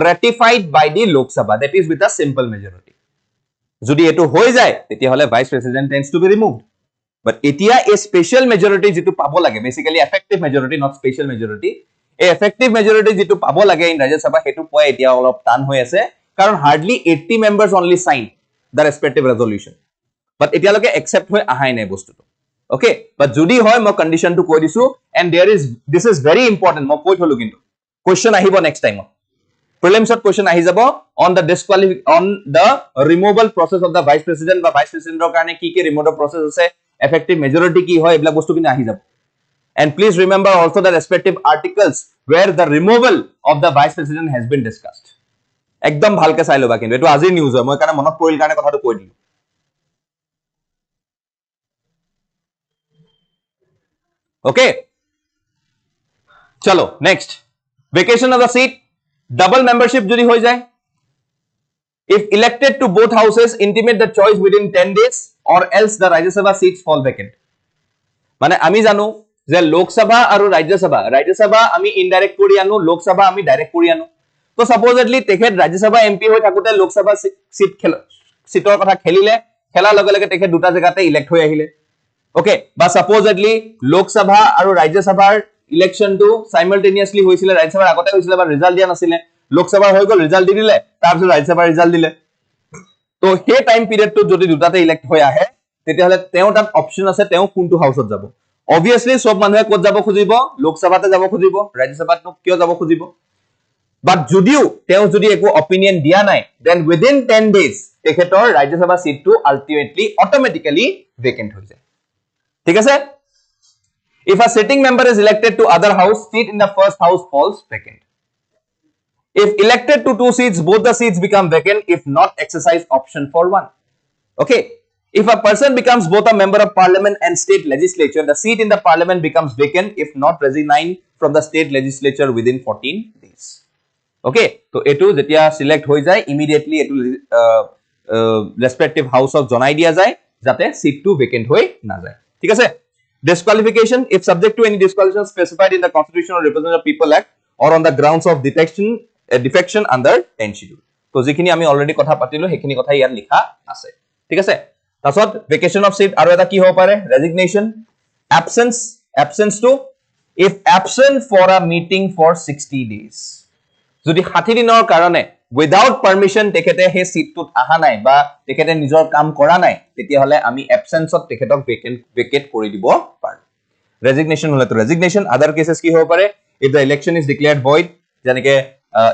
ratified by the Lok Sabha that is with a simple majority jodi etu hoi jay tetia hole vice president tends to be removed but etia a special majority jitu pabo lage basically effective majority not special majority a effective majority jitu pabo lage in Rajya Sabha hetu poa etia olop tan hoi ase karon hardly 80 members only signed the respective resolution but etia loke accept hoi ahai nai bostu to okay but jodi hoy mo condition to koi disu and this is very important mo koi tholu kintu question ahibo next time prelims question ahi jabo on the removal process of the vice president ba vice president ro karone ki removal process ase effective majority ki hoy ebla bostu kini ahi jabo and please remember also the respective articles where the removal of the vice president has been discussed ekdom bhalke sai loba kintu etu aji news hoy moi kana monot poril karone kotha to koi dilu okay chalo next vacation of the seat double membership jodi hoy jay if elected to both houses intimate the choice within 10 days or else the Rajya Sabha seats fall vacant mane ami janu je Lok Sabha aru Rajya Sabha ami indirect kori anu Lok Sabha ami direct kori anu to supposedly tekhet Rajya Sabha MP hoi thakute Lok Sabha seator kotha khelile khela loge loge tekhet duta jagate elect hoi ahile okay but supposedly Lok Sabha aru Rajya Sabhar election to simultaneously hoisile Rajya Sabhar agote hoisile but result dia nasile Lok Sabhar hoi gol result di dile tar pichot Rajya Sabhar result dile to he time period to jodi dutate elect hoy ahe tetia hole teo tat option ase teo kuntu house ot jabo obviously sob manhe kot jabo khujibo Lok Sabha te jabo khujibo Rajya Sabha no kyo jabo khujibo but jodiu teo jodi eku opinion dia nai then within 10 days tekhetor Rajya Sabha seat to ultimately automatically vacant hoy jay ঠিক আছে if a sitting member is elected to other house seat in the first house falls vacant if elected to two seats both the seats become vacant if not exercise option for one okay if a person becomes both a member of parliament and state legislature the seat in the parliament becomes vacant if not resigned from the state legislature within 14 days okay so etu jetia select hoi jay immediately etu respective house of jonai dia jay jate seat to vacant hoi na jay ঠিক আছে disqualification if subject to any disqualification specified in the constitution or representative people act or on the grounds of defection under 10 schedule to jikhini ami already kotha patilo hekhini kotha iyan likha ase ঠিক আছে tasot vacation of seat aru eta ki hobo pare resignation absence to if absent for a meeting for 60 days jodi 60 dinor karone without permission tekhete he seat tut aha nai ba tekhete nijor kaam kora nai tetia hole ami absence ot tekhetok vacate kori dibo par Resignation hole to resignation. Other cases ki ho pare if the election is declared void, janike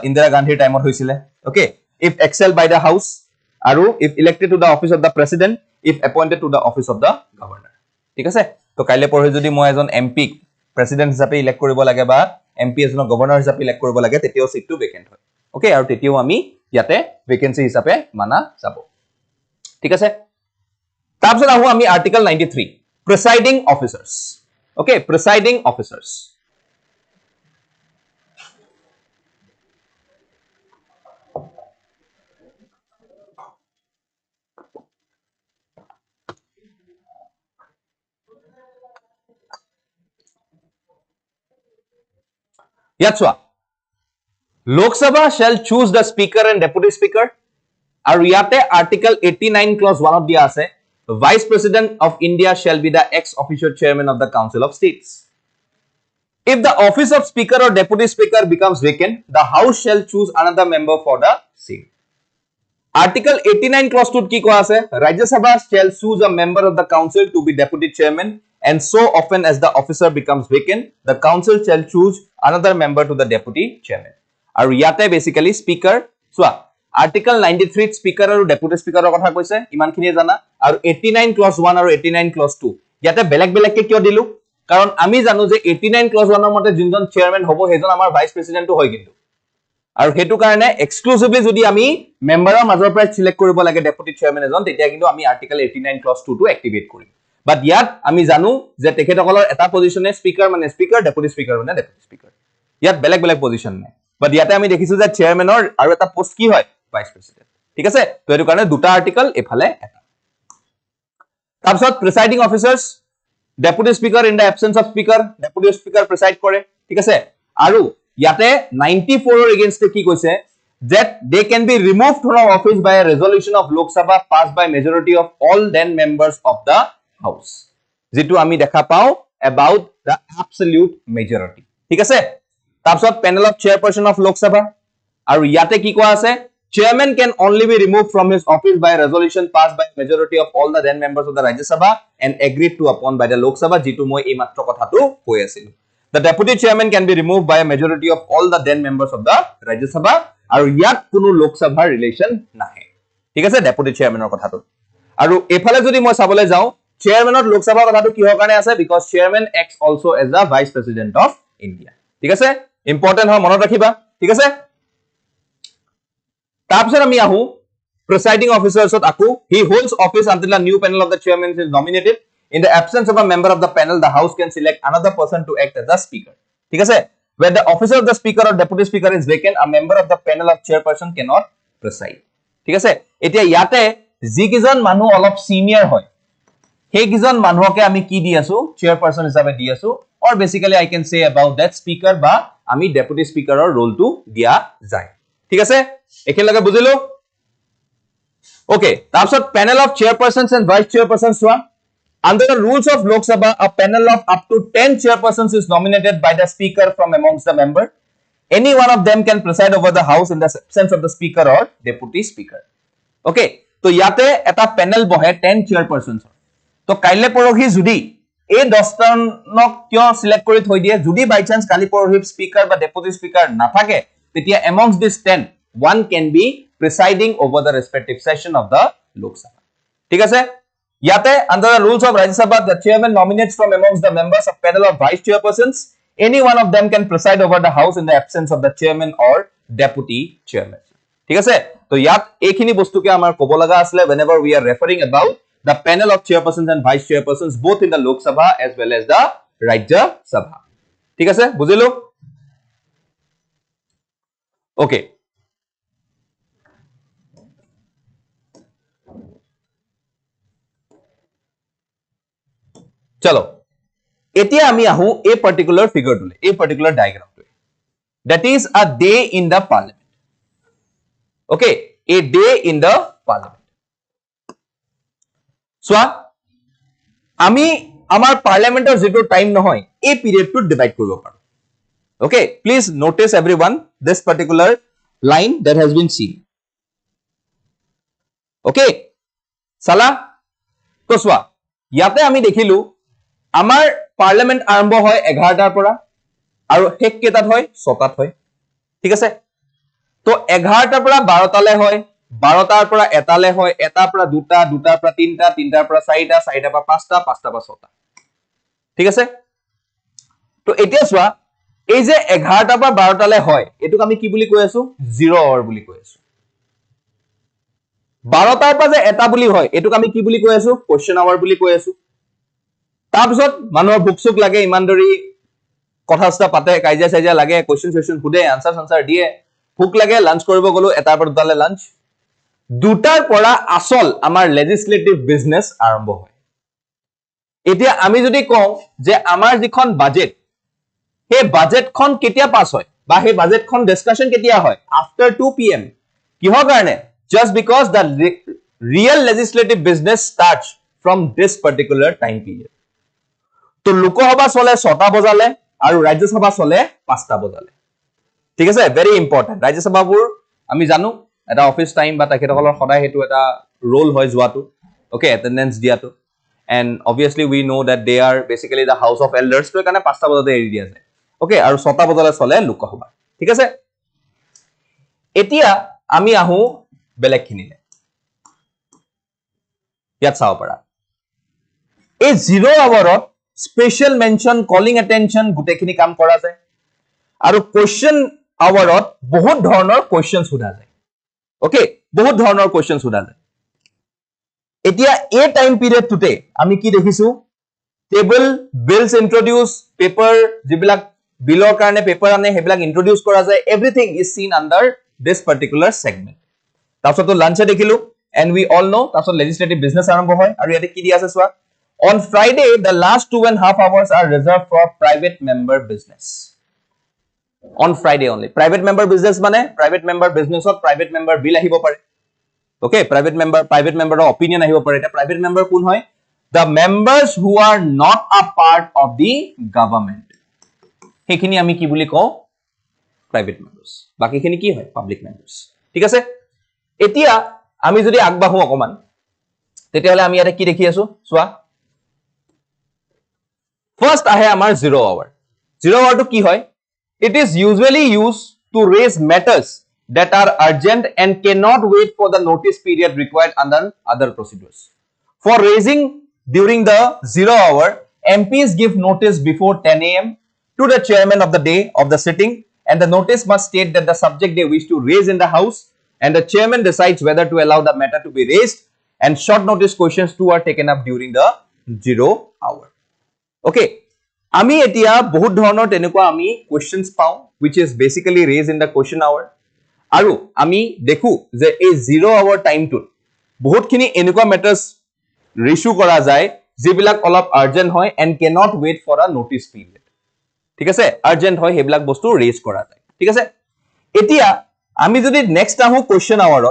Indira Gandhi time or hoisile. Okay, if excelled by the House, aru if elected to the office of the President, if appointed to the office of the Governor. ঠিক আছে তো কাইলে পঢ়ি যদি মই এজন MP president হিচাপে elect কৰিব লাগে বা এমপি এজন গভৰ্ণৰ হিচাপে ইলেক্ট কৰিব লাগে তেতিয়াও সিটটো ভেকেন্ট হয় ওকে আৰু তেতিয়াও আমি ইয়াতে ভেকেন্সি হিচাপে মানা যাব ঠিক আছে তাৰপিছত আহো আমি article 93 presiding officers okay presiding officers Yatswa. Lok Sabha shall choose the speaker and deputy speaker. Aru yate article 89 clause 1 of the ase. Vice President of India shall be the ex-officio chairman of the Council of States. If the office of speaker or deputy speaker becomes vacant, the House shall choose another member for the same. Article 89 clause 2 ki koa ase. Rajya Sabha shall choose a member of the council to be deputy chairman. And so often as the officer becomes vacant, the council shall choose another member to the deputy chairman. Aru yate basically speaker, so article 93 speaker aru deputy speaker or kotha koise iman khini jana aru 89 clause 1 aru 89 clause 2 yate belek belek ke kyo dilu karon ami janu je 89 clause 1 mote jinjon chairman hobo hejon amar vice president to hoy kintu aru hetu karone exclusively jodi ami member or major pra select koribo lage deputy chairman ejon tetia kintu ami article 89 clause 2 to activate korim but yat ami janu je tekhetokor eta position e speaker mane speaker deputy speaker mane deputy speaker yat belek belek position ne but yate ami dekhisu je chairman or aru eta post ki hoy vice president ঠিক আছে তো এটো কারণে দুটা article এফালে এটা তারপর presiding officers deputy speaker in the absence of speaker deputy speaker preside করে ঠিক আছে আৰু ইয়াতে 94 এর এগেইনস্ট কি কইছে that they can be removed from office by a resolution of Lok Sabha passed by majority of all then members of the house যেটো আমি দেখা পাও about the absolute majority ঠিক আছে তারপর panel of chairperson of Lok Sabha আৰু ইয়াতে কি কোৱা আছে chairman can only be removed from his office by a resolution passed by majority of all the then members of the Rajya Sabha and agreed to upon by the Lok Sabha jitu moi ei matro kotha tu koi asilu the deputy chairman can be removed by a majority of all the then members of the Rajya Sabha aru yat kuno Lok Sabha relation nahe ঠিক আছে deputy chairman or kotha tu aru efale jodi moi sabole jao chairman of Lok Sabha kotha tu ki hor karone ase because chairman acts also as the vice president of India ঠিক আছে important হয় মনত ৰাখিবা ঠিক আছে তাৰপিছত আমি আহো presiding officers of aku he holds office until a new panel of the chairman is nominated in the absence of a member of the panel the house can select another person to act as the speaker ঠিক আছে when the office of the speaker or deputy speaker is vacant a member of the panel of chairperson cannot preside ঠিক আছে এতিয়া ইয়াতে যি কিজন মানুহ অলপ senior হয় সেই কিজন মানুহকে আমি কি দি আছো chairperson হিচাপে দি আছো or basically I can say about that speaker বা আমি deputy speaker or role to দিয়া যায় ঠিক আছে একেলগে বুজিলো okay তাৰপিছত panel of chairpersons and vice chairpersons চোৱা under the rules of Lok Sabha a panel of up to 10 chairpersons is nominated by the speaker from amongst the member any one of them can preside over the house in the absence of the speaker or deputy speaker okay তো ইয়াতে এটা panel বহে 10 chairpersons তো কাইলে পৰহি যদি এই 10 জনক কিয় সিলেক্ট কৰি থৈ দিয়ে যদি বাই চান্স কালি পৰহি স্পিকাৰ বা ডেপুটি স্পিকাৰ নাথাকে তেতিয়া amongst this 10 one can be presiding over the respective session of the Lok Sabha ঠিক আছে ইয়াতে under the rules of Rajya Sabha the chairman nominates from amongst the members of panel of vice chairpersons any one of them can preside over the house in the absence of the chairman or deputy chairman ঠিক আছে তো ইয়াত এইখিনি বস্তুকে আমাৰ ক'ব লগা আছে whenever we are referring about the panel of chairpersons and vice chairpersons both in the Lok Sabha as well as the Rajya Sabha ঠিক আছে বুজিলো okay চলো এতিয়া আমি আহো এই পার্টিকুলার ফিগার টুলে এই পার্টিকুলার ডায়াগ্রাম টুলে that is a day in the parliament okay a day in the parliament সোয়া আমি আমার পার্লামেন্টের যেটো টাইম নহয় এই পিরিয়ড টু ডিভাইড কৰিব পাৰো okay please notice everyone this particular line that has been seen okay সালা তো সোয়া ইয়াতে আমি দেখিলো আমার পাৰ্লিয়ামেন্ট আৰম্ভ হয় 11টাৰ পৰা আৰু শেষ কেইটাত হয় 6টাত হয় ঠিক আছে তো 11টাৰ পৰা 12টালে হয় 12টাৰ পৰা 1টালে হয় 1টাৰ পৰা 2টা 2টাৰ পৰা 3টা 3টাৰ পৰা 4টা 4টাৰ পৰা 5টা 5টাৰ পৰা 6টা ঠিক আছে তো এতিয়া চোৱা এই যে 11টাৰ পৰা 12টালে হয় এটোক আমি কি বুলি কৈ আছো 0 আৱাৰ বুলি কৈ আছো 12টাৰ পৰা যে 1টা বুলি হয় এটোক আমি কি বুলি কৈ আছো কোৱেশ্চন আৱাৰ বুলি কৈ আছো তাৰপিছত মানুহৰ ভুকচুক লাগে ইমানদৰি কথাস্তা পাতে কাইজা সাইজা লাগে কোৱেশ্চন সেশন খুদে আনসাৰ দিয়ে ভুক লাগে লাঞ্চ কৰিব গলো 1টাৰ পৰা 2টালে লাঞ্চ 2টাৰ পৰা আসল আমাৰ লেজিসলেটিভ বিজনেস আৰম্ভ হয় এতিয়া আমি যদি কওঁ যে আমাৰ যিখন বাজেট হে বাজেটখন কেতিয়া পাস হয় বা হে বাজেটখন ডিসকাশন কেতিয়া হয় আফটাৰ 2 pm কিহৰ কাৰণে just because the real legislative business starts from this particular time period তো লোকসভা চলে 6টা বজালে আৰু ৰাজ্যসভা চলে 5টা বজালে ঠিক আছে very important ৰাজ্যসভাবোৰ আমি জানো এটা অফিস টাইম বা তেখেতসকলৰ সদায় হেতু এটা ৰোল হয় যোৱাটো okay attendance দিয়াটো and obviously we know that they are basically the house of elders তো কাৰণে 5টা বজাতে এৰি দিয়া যায় okay আৰু 6টা বজালে চলে লোকসভা ঠিক আছে এতিয়া আমি আহো বেলেগ খিনিলে ইয়াত চাও পাৰা এই 0 আৱাৰত স্পেশাল মেনশন কলিং অ্যাটেনশন গুটেখিনি কাম কৰা যায় আৰু কোৱেশ্চন আৱাৰত বহুত ধৰণৰ কোৱেশ্চন সোধা যায় ওকে বহুত ধৰণৰ কোৱেশ্চন সোধা যায় এতিয়া এই টাইম পিৰিয়ডটোতে আমি কি দেখিছো টেবল বিলস ইন্ট্ৰোডিউস পেপাৰ যিবিলাক বিলৰ কাৰণে পেপাৰ আনে হেবিলাক ইন্ট্ৰোডিউস কৰা যায় everything is seen under this particular segment তাৰপিছত লাঞ্চে দেখিলো and we all know তাৰপিছত legislative business আৰম্ভ হয় আৰু ইয়াতে কি দিয়া আছে চোৱা on Friday the last 2.5 hours are reserved for private member business on Friday only private member business মানে private member business ত private member bill আহিব পাৰে okay private member opinion আহিব পাৰে এটা private member কোন হয় the members who are not a part of the government হেখিনি আমি কি বুলি কও private members বাকিখিনি কি হয় public members ঠিক আছে এতিয়া আমি যদি আগবাহু অকমান তেতিয়ালে আমি ইয়াতে কি দেখি আছো চোৱা ফাৰ্স্ট আহে আমাৰ 0 hour to কি হয় it is usually used to raise matters that are urgent and cannot wait for the notice period required under other procedures for raising during the 0 hour MPs give notice before 10 am to the chairman of the day of the sitting and the notice must state that the subject they wish to raise in the house and the chairman decides whether to allow the matter to be raised and short notice questions too are taken up during the 0 hour okay আমি এতিয়া বহুত ধৰণৰ তেনেকুৱা আমি questions পাও which is basically raised in the question hour আৰু আমি দেখো যে এই 0 hour time to বহুতখিনি এনেকুৱা matters issue কৰা যায় যিবিলাক অলপ urgent হয় and cannot wait for a notice period ঠিক আছে urgent হয় হেবিলাক বস্তু raise কৰা যায় ঠিক আছে এতিয়া আমি যদি next আহো question hour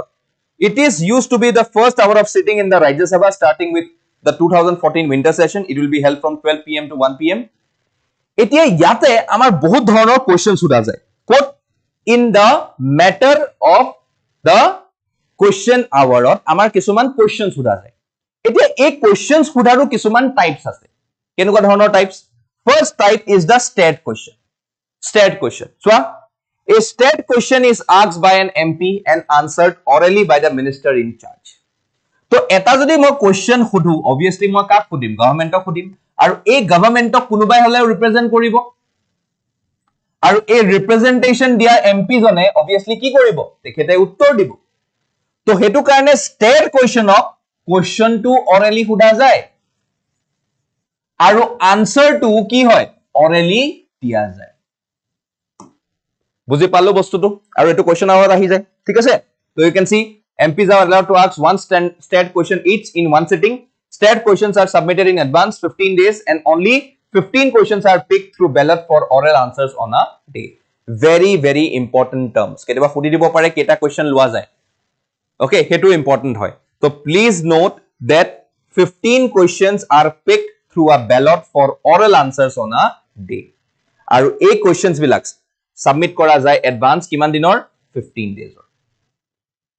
it is used to be the first hour of sitting in the Rajya Sabha starting with the 2014 winter session it will be held from 12 pm to 1 pm এতিয়া ইয়াতে আমাৰ বহুত ধৰণৰ কোৱেশ্চন সোধা যায় coat in the ম্যাটাৰ of the question আৱাৰত আমাৰ কিছুমান question সোধা যায় এতিয়া এই কোৱেশ্চন সোধাৰো কিছুমান টাইপস আছে কেনেকুৱা ধৰণৰ types first type is the state question চোৱা a state question is asked by an MP and answered orally by the minister in charge তো এটা যদি মই কোৱেশ্চন খুদু obviously মই কাক খুদিম গভৰ্ণমেণ্টক খুদিম আৰু এই গভৰ্ণমেণ্টক কোনোবাই হলে ৰিপ্ৰেজেন্ট কৰিব আৰু এই ৰিপ্ৰেজেন্টেশন দিয়া এমপি জনে obviously কি কৰিব তেখেতে উত্তৰ দিব তো হেতু কাৰণে স্টেট কোৱেশ্চনক কোৱেশ্চনটো অৰেলি খুদা যায় আৰু আনসাৰটো কি হয় অৰেলি দিয়া যায় বুজি পালো বস্তুটো আৰু এটো কোৱেশ্চন আৱাৰত আহি যায় ঠিক আছে তো you can see MPs are allowed to ask one state question each in one sitting state questions are submitted in advance 15 days and only 15 questions are picked through ballot for oral answers on a day very important terms কেতিয়াবা খুদি দিব পাৰে কেটা question লোৱা যায় okay হেতু important হয় so please note that 15 questions are picked through a ballot for oral answers on a day আৰু এই questions বিলাক submit কৰা যায় advance কিমান দিনৰ 15 days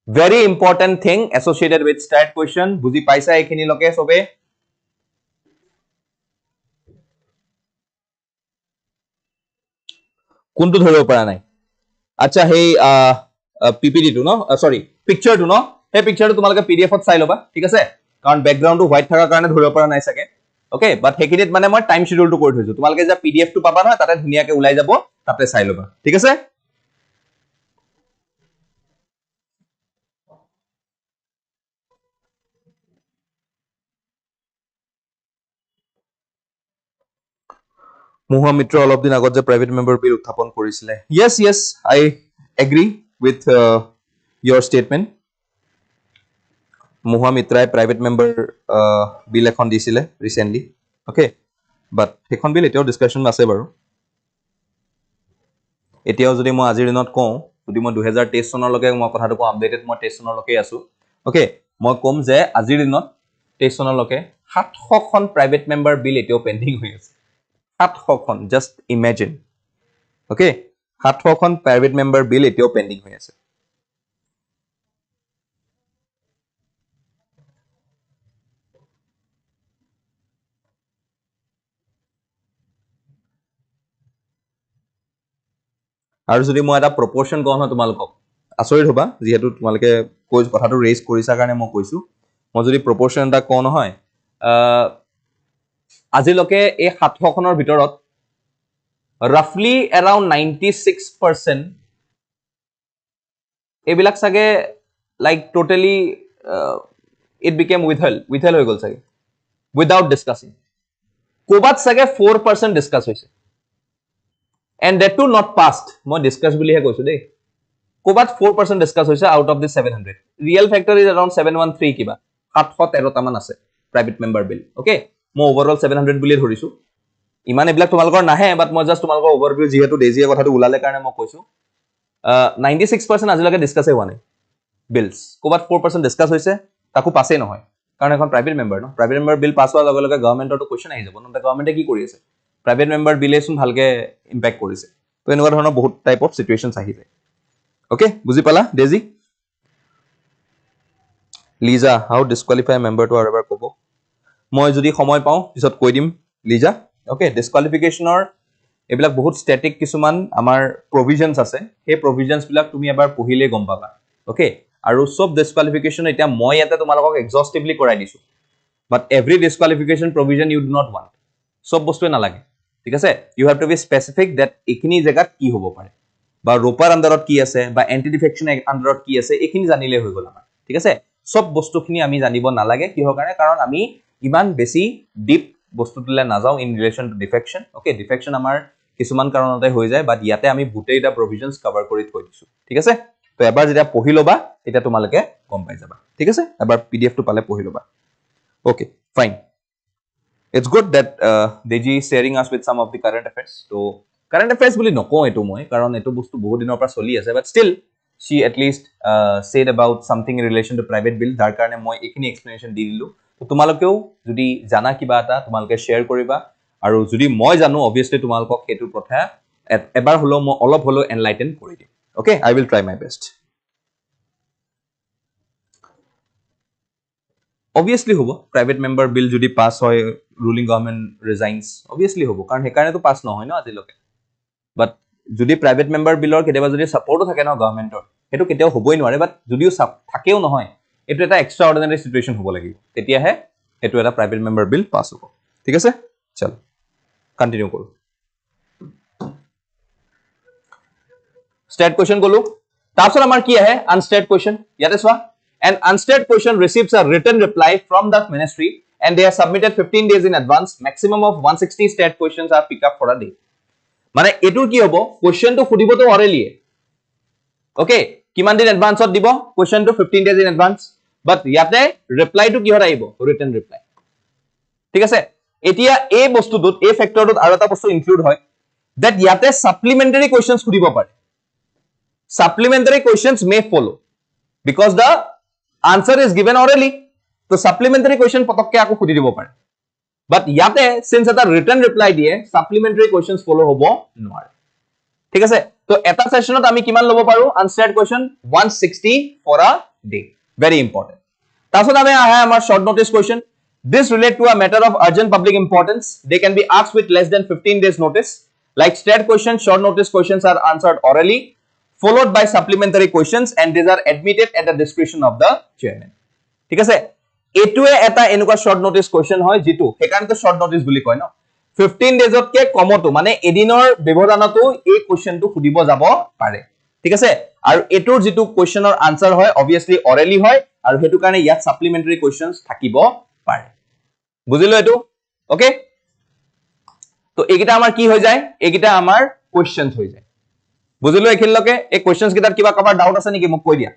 very important thing associated with stat question বুজি পাইছা এখিনি লকে সবে কোনটো ধৰিব পৰা নাই আচ্ছা হেই পিপিটি টু ন সৰি পিকচাৰ টু ন সেই পিকচাৰটো তোমালোকে পিডিএফত চাই ল'বা ঠিক আছে কাৰণ বেকগ্ৰাউণ্ডটো হোৱাইট থকাৰ কাৰণে ধৰিব পৰা নাই চাগে ওকে বাট সেইখিনিত মানে মই টাইম শিডিউলটো কৰি থৈছো তোমালোকে যে পিডিএফটো পাবা নহয় তাতে ধুনীয়াকৈ ওলাই যাব তাতে চাই ল'বা ঠিক আছে Moha Mitra all of the Nagot private member bill uthapon korisile. Yes, I agree with your statement. Moha Mitra private member bill ekhon disile recently. Okay, but ekhon bill etio discussion ase baru. Etio jodi moi azir dinot kওঁ jodi moi 2023 sonor loke moi kotha ko updated moi 23 sonor loke asu. Okay, moi kom je azir dinot 23 sonor loke 700 khon private member bill etio pending hoi ase. 700 just imagine okay 700 private member bill etio pending হৈ আছে আৰু যদি মই এটা প্ৰপোৰ্শন কওঁ ন তোমালোকক আচৰিত হবা যেহেতু তোমালোকে কৈ কথাটো ৰেজ কৰিছা কাৰণে মই কৈছো মই যদি প্ৰপোৰ্শন এটা কওঁ নহয় আজিলৈকে এই 700 খনৰ ভিতৰত roughly around 96% এবিলাক সাগে like totally it became withheld হৈ গল সাগে without discussing কোবাত সাগে 4% discuss হৈছে and that too not passed মই discuss বুলি হে কৈছো দেই কোবাত 4% discuss হৈছে out of the 700 real factor is around 713 কিবা 713 টা মান আছে private member bill okay মই overall 700 বুলি ধৰিছো ইমান এবিলাক তোমালোকৰ নাহে বাট মই জাস্ট তোমালোকৰ ওভাৰভিউ যেহেতু ডেজিয়ে কথাটো উলালে কাৰণে মই কৈছো 96% আজিলৈকে ডিসকাস হোৱা নাই বিলস কোবাত 4% ডিসকাস হৈছে তাকো পাসে নহয় কাৰণ এখন প্ৰাইভেট মেম্বাৰ ন প্ৰাইভেট মেম্বাৰ বিল পাস হোৱাৰ লগে লগে গভৰ্ণমেণ্টৰ তো কোৱেশ্চন আহি যাব ন গভৰ্ণমেণ্টে কি কৰি আছে প্ৰাইভেট মেম্বাৰ বিলেচোন ভালকে ইম্প্যাক্ট কৰিছে তো এনেকুৱা ধৰণৰ বহুত টাইপ অফ সিচুৱেচনছ আহি যায় ওকে বুজি পালা ডেজি লিজা হাউ ডিসকুৱালিফাই মেম্বাৰ টু আৰু এবাৰ ক'ব মই যদি সময় পাওঁ পিছত কৈ দিম লিজা ওকে ডিসকুৱালিফিকেশনৰ এবিলাক বহুত স্ট্যাটিক কিছুমান আমাৰ প্ৰভিজনছ আছে সেই প্ৰভিজনছ বিলাক তুমি এবাৰ পঢ়িলে গম পাবা ওকে আৰু সব ডিসকুৱালিফিকেশন এটা মই এটা তোমালোকক এক্সহস্টিভলি কৰাই দিছো but every disqualification provision you do not want সব বস্তুৱে নালাগে ঠিক আছে you have to be specific that এখিনি জায়গাত কি হ'ব পাৰে বা ৰোপাৰ আন্ডাৰত কি আছে বা এন্টি ডিফেকশন আন্ডাৰত কি আছে এখিনি জানিলে হৈ গল আমাৰ ঠিক আছে সব বস্তুখিনি আমি জানিব নালাগে কিহৰ কাৰণে কাৰণ আমি ইমান বেছি ডিপ বস্তুটোলে নাযাও in relation to defection okay defection আমাৰ কিছুমান কাৰণতে হৈ যায় বাট ইয়াতে আমি গোটেইটা প্ৰভিজনছ কভাৰ কৰি থৈ দিছো ঠিক আছে তো এবাৰ যেতিয়া পঢ়ি লবা এটা তোমালকে গম পাই যাবা ঠিক আছে এবাৰ পিডিএফ টো পালে পঢ়ি লবা okay fine it's good that Deji is sharing us with some of the current affairs so current affairs বুলি নকওঁ এটো মই কাৰণ এটো বস্তু বহুত দিনৰ পৰা চলি আছে but still she at least said about something in relation to private bill যাৰ কাৰণে মই এখিনি এক্সপ্লেনেশন দি দিলো তো তোমালোকেও যদি জানা কিবা এটা তোমালোকে শেয়াৰ কৰিবা আৰু যদি মই জানো obviously তোমালোকক হেতু কথা এবাৰ হলো মই অলপ হলো এনলাইটেন কৰি দিম okay I will try my best obviously hobo private member bill jodi pass hoy ruling government resigns obviously hobo karon hekane to pass no hoy no ajiloke but jodi private member bill or keteba jodi support thake no government or hetu keteo hoboi nware but jodiu thakeo no hoy etu eta extraordinary situation hobo lagi tetia he etu eta private member bill pass hobo thik ase chalo continue koru stat question golu tarpor amar ki ahe unstat question yate swa an unstated question receives a written reply from the ministry and they are submitted 15 days in advance maximum of 160 stat questions are picked up for a day মানে এটুৰ কি হ'ব question to খুদিব তো orally okay কিমান দিন advance ত দিব question to 15 days in advance but ইয়াতে reply to কি হৰ আহিব written reply ঠিক আছে এতিয়া এই বস্তুটোত এই ফেক্টৰটোত আৰু এটা বস্তু ইনক্লুড হয় that ইয়াতে supplementary questions খুদিব পাৰে supplementary questions may follow because the answer is given orally to supplementary question পতককে আকো খুদি দিব পাৰে but ইয়াতে since এটা written reply দিয়ে supplementary questions follow হ'ব নোৱাৰে ঠিক আছে তো এটা সেশনত আমি কিমান লব পাৰো unstat question 160 for a day very important তাছত আমি আহা আমাৰ short notice question this relate to a matter of urgent public importance they can be asked with less than 15 days notice Like stat questions, short notice questions are answered orally, followed by supplementary questions, and these are admitted at the discretion of the chairman. ঠিক আছে এটুৱে এটা এনেকুৱা short notice question হয় যেটো হেকানটো short notice বুলি কয় ন 15 days কে কমটো মানে এদিনৰ ব্যৱধানতো এই কোৱেশ্চনটো খুদিব যাব পাৰে ঠিক আছে আৰু এটোৰ যেটো কোৱেশ্চনৰ আনসাৰ হয় obviously orally হয় আৰু হেতু কাৰণে ইয়াত supplementary questions থাকিব পাৰে বুজিলো এটো ওকে তো এইকিটা আমাৰ কি হৈ যায় এইকিটা আমাৰ কোৱেশ্চনস হৈ যায় বুজিলো এখিলকে এই কোৱেশ্চনস কিটাত কিবা কভাৰ ডাউট আছে নেকি মোক কৈ দিয়া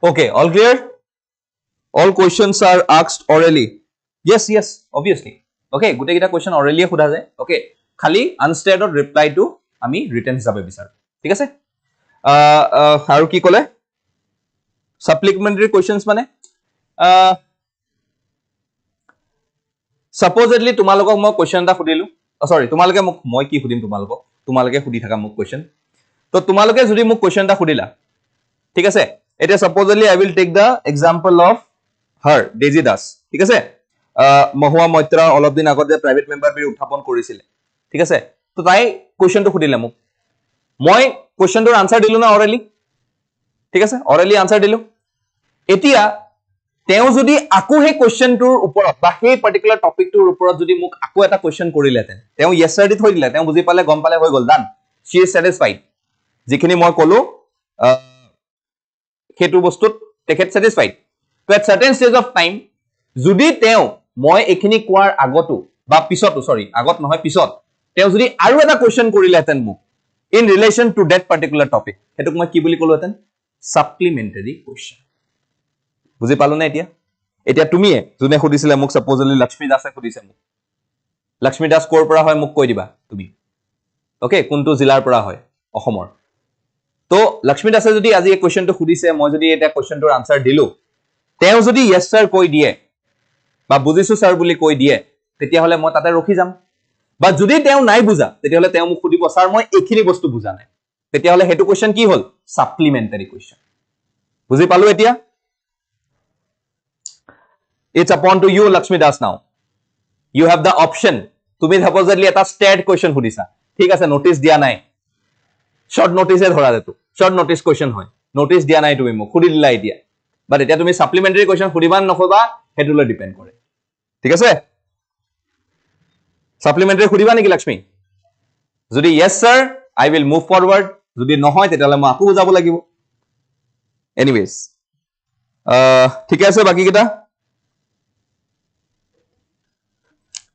Okay, all clear? All questions are asked orally. Yes, yes, obviously. Okay, গোটেই কিটা question orally খুদা যায়. Okay, খালি unstated reply to আমি written হিচাপে বিচাৰো. ঠিক আছে? আৰু কি কলে? Supplementary questions মানে supposedly তোমালোকক মই question এটা খুদিলো. Sorry, তোমালোকে মোক মই কি খুদিম তোমালোকক? তোমালোকে খুদি থাকা মোক question. তো তোমালোকে যদি মোক question এটা খুদিলা. ঠিক আছে? It is supposedly I will take the example of her Daisy Das ঠিক আছে মহুয়া মৈত্ৰা অলপ দিন আগতে প্ৰাইভেট মেম্বাৰ বিল উত্থাপন কৰিছিল ঠিক আছে তো তাই কোৱেশ্চনটো খুদিলে মোক মই কোৱেশ্চনটোৰ আনসাৰ দিলো না অৰেলি ঠিক আছে অৰেলি আনসাৰ দিলো এতিয়া তেও যদি আকো হে কোৱেশ্চনটোৰ ওপৰত বা হে পাৰ্টিকুলাৰ টপিকটোৰ ওপৰত যদি মোক আকো এটা কোৱেশ্চন কৰিলেতেন তেও ইয়েছাৰ দি থৈ দিলে তেও বুজি পালে গম পালে হৈ গল ডান she is satisfied যিখিনি মই কলো হেতু বস্তুত তেখেত satisfied তো at certain stage of time যদি তেও মই এখিনি কোৱাৰ আগতো বা পিছতো সৰি আগত নহয় পিছত তেও যদি আৰু এটা কোৱেশ্চন কৰিলেতেন মোক in relation to that particular topic Hetuk মই কি বুলি কলোতেন supplementary question বুজি পালো না এতিয়া তুমিয়ে যোনে খুদিছিলে মোক সাপোজলি লক্ষ্মী দাসে খুদিছে মোক লক্ষ্মী দাস কৰ পৰা হয় মোক কৈ দিবা তুমি ওকে কোনটো জিলাৰ পৰা হয় অসমৰ তো লক্ষ্মী দাসে যদি আজি এই কোৱেশ্চনটো খুদিছে মই যদি এটা কোৱেশ্চনটোৰ আনসাৰ দিলো তেও যদি yes sir কৈ দিয়ে বা বুজিছো স্যাৰ বুলি কৈ দিয়ে তেতিয়া হলে মই তাতে ৰখি যাম বা যদি তেও নাই বুজা তেতিয়া হলে তেও মোক খুদিব স্যাৰ মই এখিনি বস্তু বুজা নাই তেতিয়া হলে হেতু কোৱেশ্চন কি হল সাপ্লিমেন্টাৰি কোৱেশ্চন বুজি পালো এতিয়া it's upon to you Lakshmi Das now you have the option তুমি supposedly এটা stat question খুদিছা ঠিক আছে নোটিস দিয়া নাই short notice এ ধৰা দেটো short notice question হয় notice দিয়া নাই তুমি মোক খুদি দিলা এতিয়া বাট এটা তুমি supplementary question খুদিবা নখবা হেতুলৈ ডিপেন্ড কৰে ঠিক আছে supplementary খুদিবা নেকি লক্ষ্মী যদি yes sir I will move forward যদি নহয় তেতিয়ালে মই আকো বুজাব লাগিব anyways ঠিক আছে বাকি কিটা